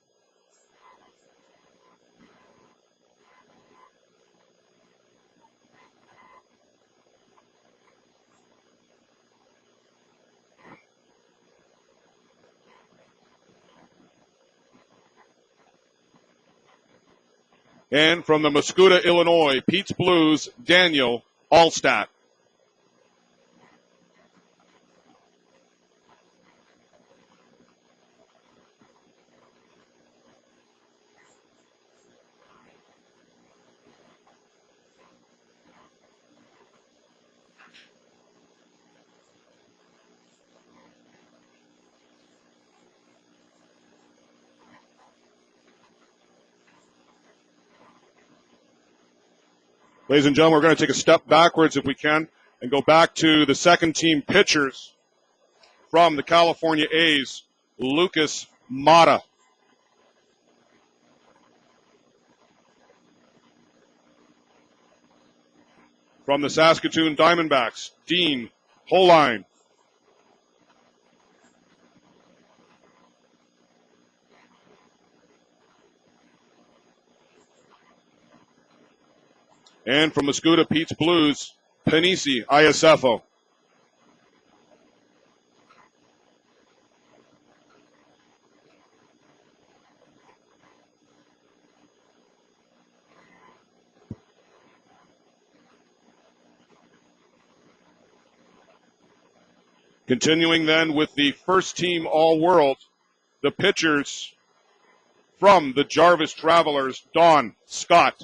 And from the Muscuda, Illinois, Pete's Blues, Daniel Allstat. Ladies and gentlemen, we're going to take a step backwards if we can and go back to the second team pitchers from the California A's, Lucas Mata. From the Saskatoon Diamondbacks, Dean Holine. And from Muscuda Pete's Blues, Panisi Iasefo. Continuing then with the first team all-world, the pitchers from the Jarvis Travelers, Don Scott.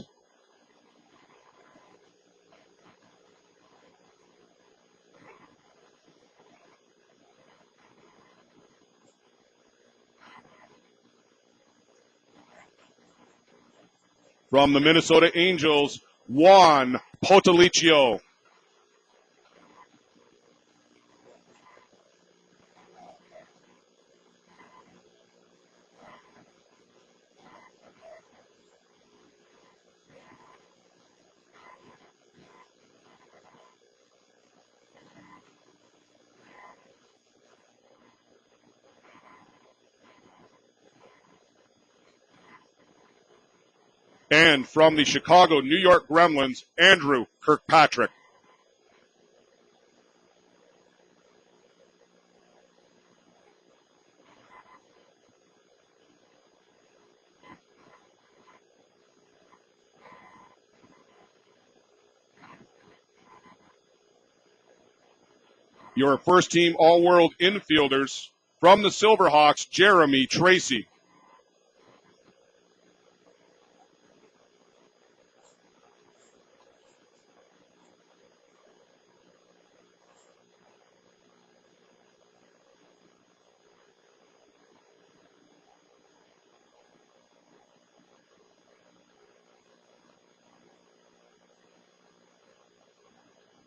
From the Minnesota Angels, Juan Potalicio. And from the Chicago New York Gremlins, Andrew Kirkpatrick. Your first team all-world infielders from the Silverhawks, Jeremy Tracy.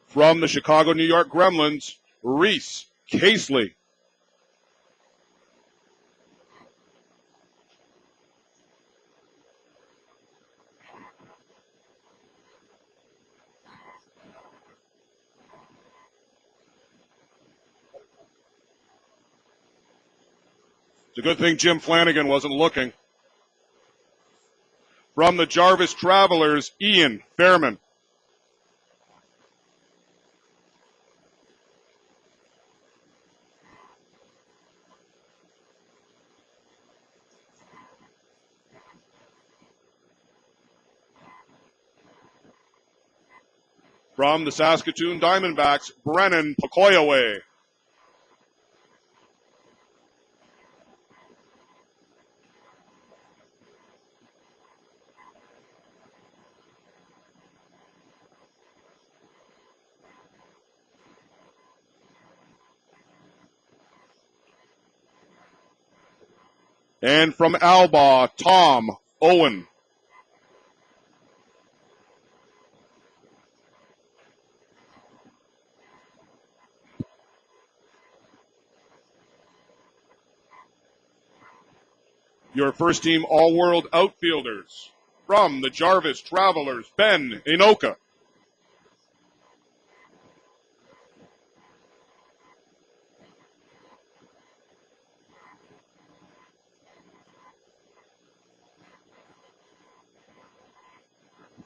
From the Chicago New York Gremlins, Reese Casely. It's a good thing Jim Flanagan wasn't looking. From the Jarvis Travelers, Ian Fairman. From the Saskatoon Diamondbacks, Brennan Pokoyaway. And from Alba, Tom Owen. Your first team all-world outfielders. From the Jarvis Travelers, Ben Inoka.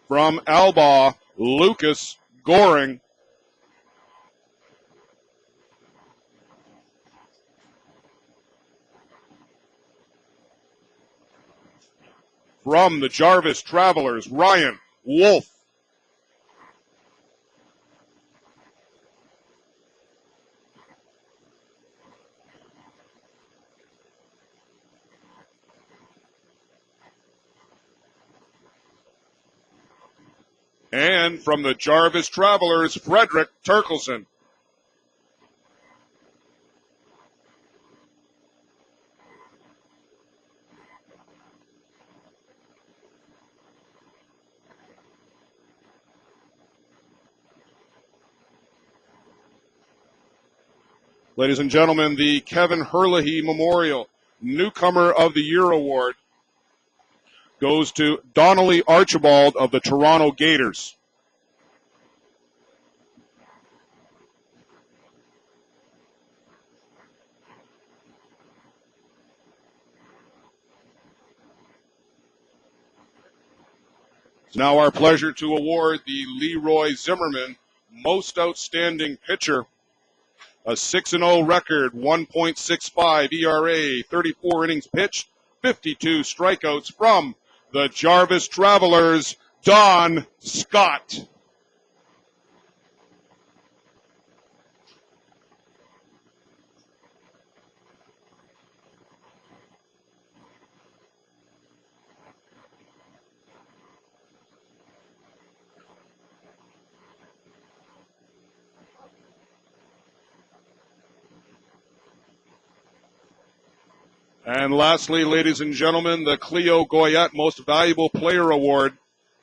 From Alba, Lucas Goring. From the Jarvis Travelers, Ryan Wolf. And from the Jarvis Travelers, Frederick Turkelson. Ladies and gentlemen, the Kevin Herlihy Memorial Newcomer of the Year Award goes to Donnelly Archibald of the Toronto Gators. It's now our pleasure to award the Leroy Zimmerman Most Outstanding Pitcher. A 6-0 record, 1.65 ERA, 34 innings pitched, 52 strikeouts from the Jarvis Travelers, Don Scott. And lastly, ladies and gentlemen, the Cleo Goyette Most Valuable Player Award.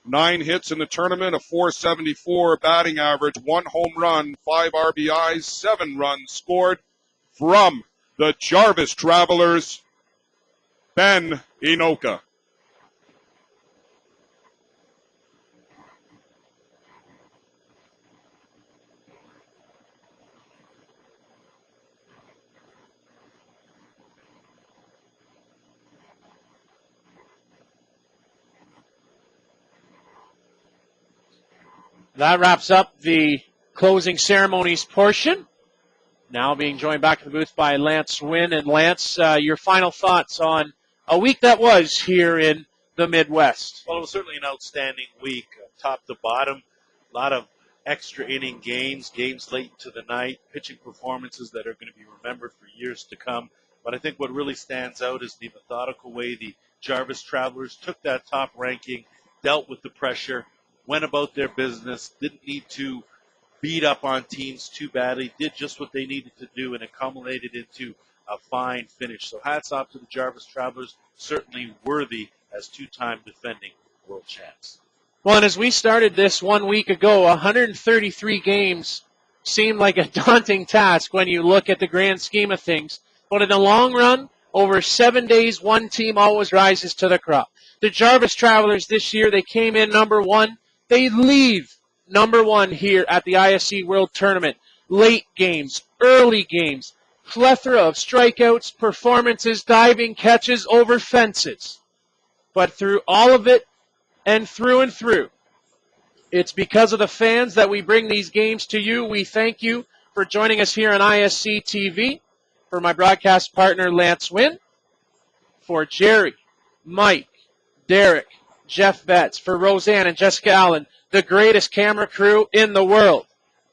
9 hits in the tournament, a .474 batting average, 1 home run, 5 RBIs, 7 runs scored from the Jarvis Travelers, Ben Inoka. That wraps up the closing ceremonies portion. Now being joined back in the booth by Lance Wynn. And Lance, your final thoughts on a week that was here in the Midwest. Well, it was certainly an outstanding week, top to bottom. A lot of extra inning games late into the night, pitching performances that are going to be remembered for years to come. But I think what really stands out is the methodical way the Jarvis Travelers took that top ranking, dealt with the pressure, went about their business, didn't need to beat up on teams too badly, did just what they needed to do, and it culminated into a fine finish. So hats off to the Jarvis Travelers, certainly worthy as 2-time defending world champs. Well, and as we started this 1 week ago, 133 games seemed like a daunting task when you look at the grand scheme of things. But in the long run, over 7 days, one team always rises to the crop. The Jarvis Travelers this year, they came in number 1. They leave number 1 here at the ISC World Tournament. Late games, early games, plethora of strikeouts, performances, diving catches over fences. But through all of it and through, it's because of the fans that we bring these games to you. We thank you for joining us here on ISC TV. For my broadcast partner, Lance Wynn. For Jerry, Mike, Derek, Jeff Betts. For Roseanne and Jessica Allen, the greatest camera crew in the world.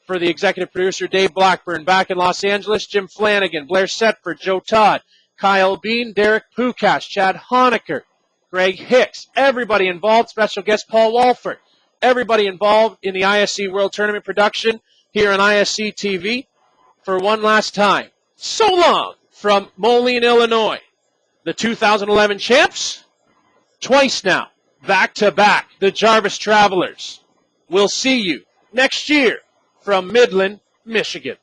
For the executive producer, Dave Blackburn, back in Los Angeles, Jim Flanagan, Blair Setford, Joe Todd, Kyle Bean, Derek Pukash, Chad Honecker, Greg Hicks, everybody involved, special guest Paul Walford, everybody involved in the ISC World Tournament production here on ISC TV. For one last time, so long from Moline, Illinois. The 2011 champs, twice now, back-to-back, the Jarvis Travelers. We'll see you next year from Midland, Michigan.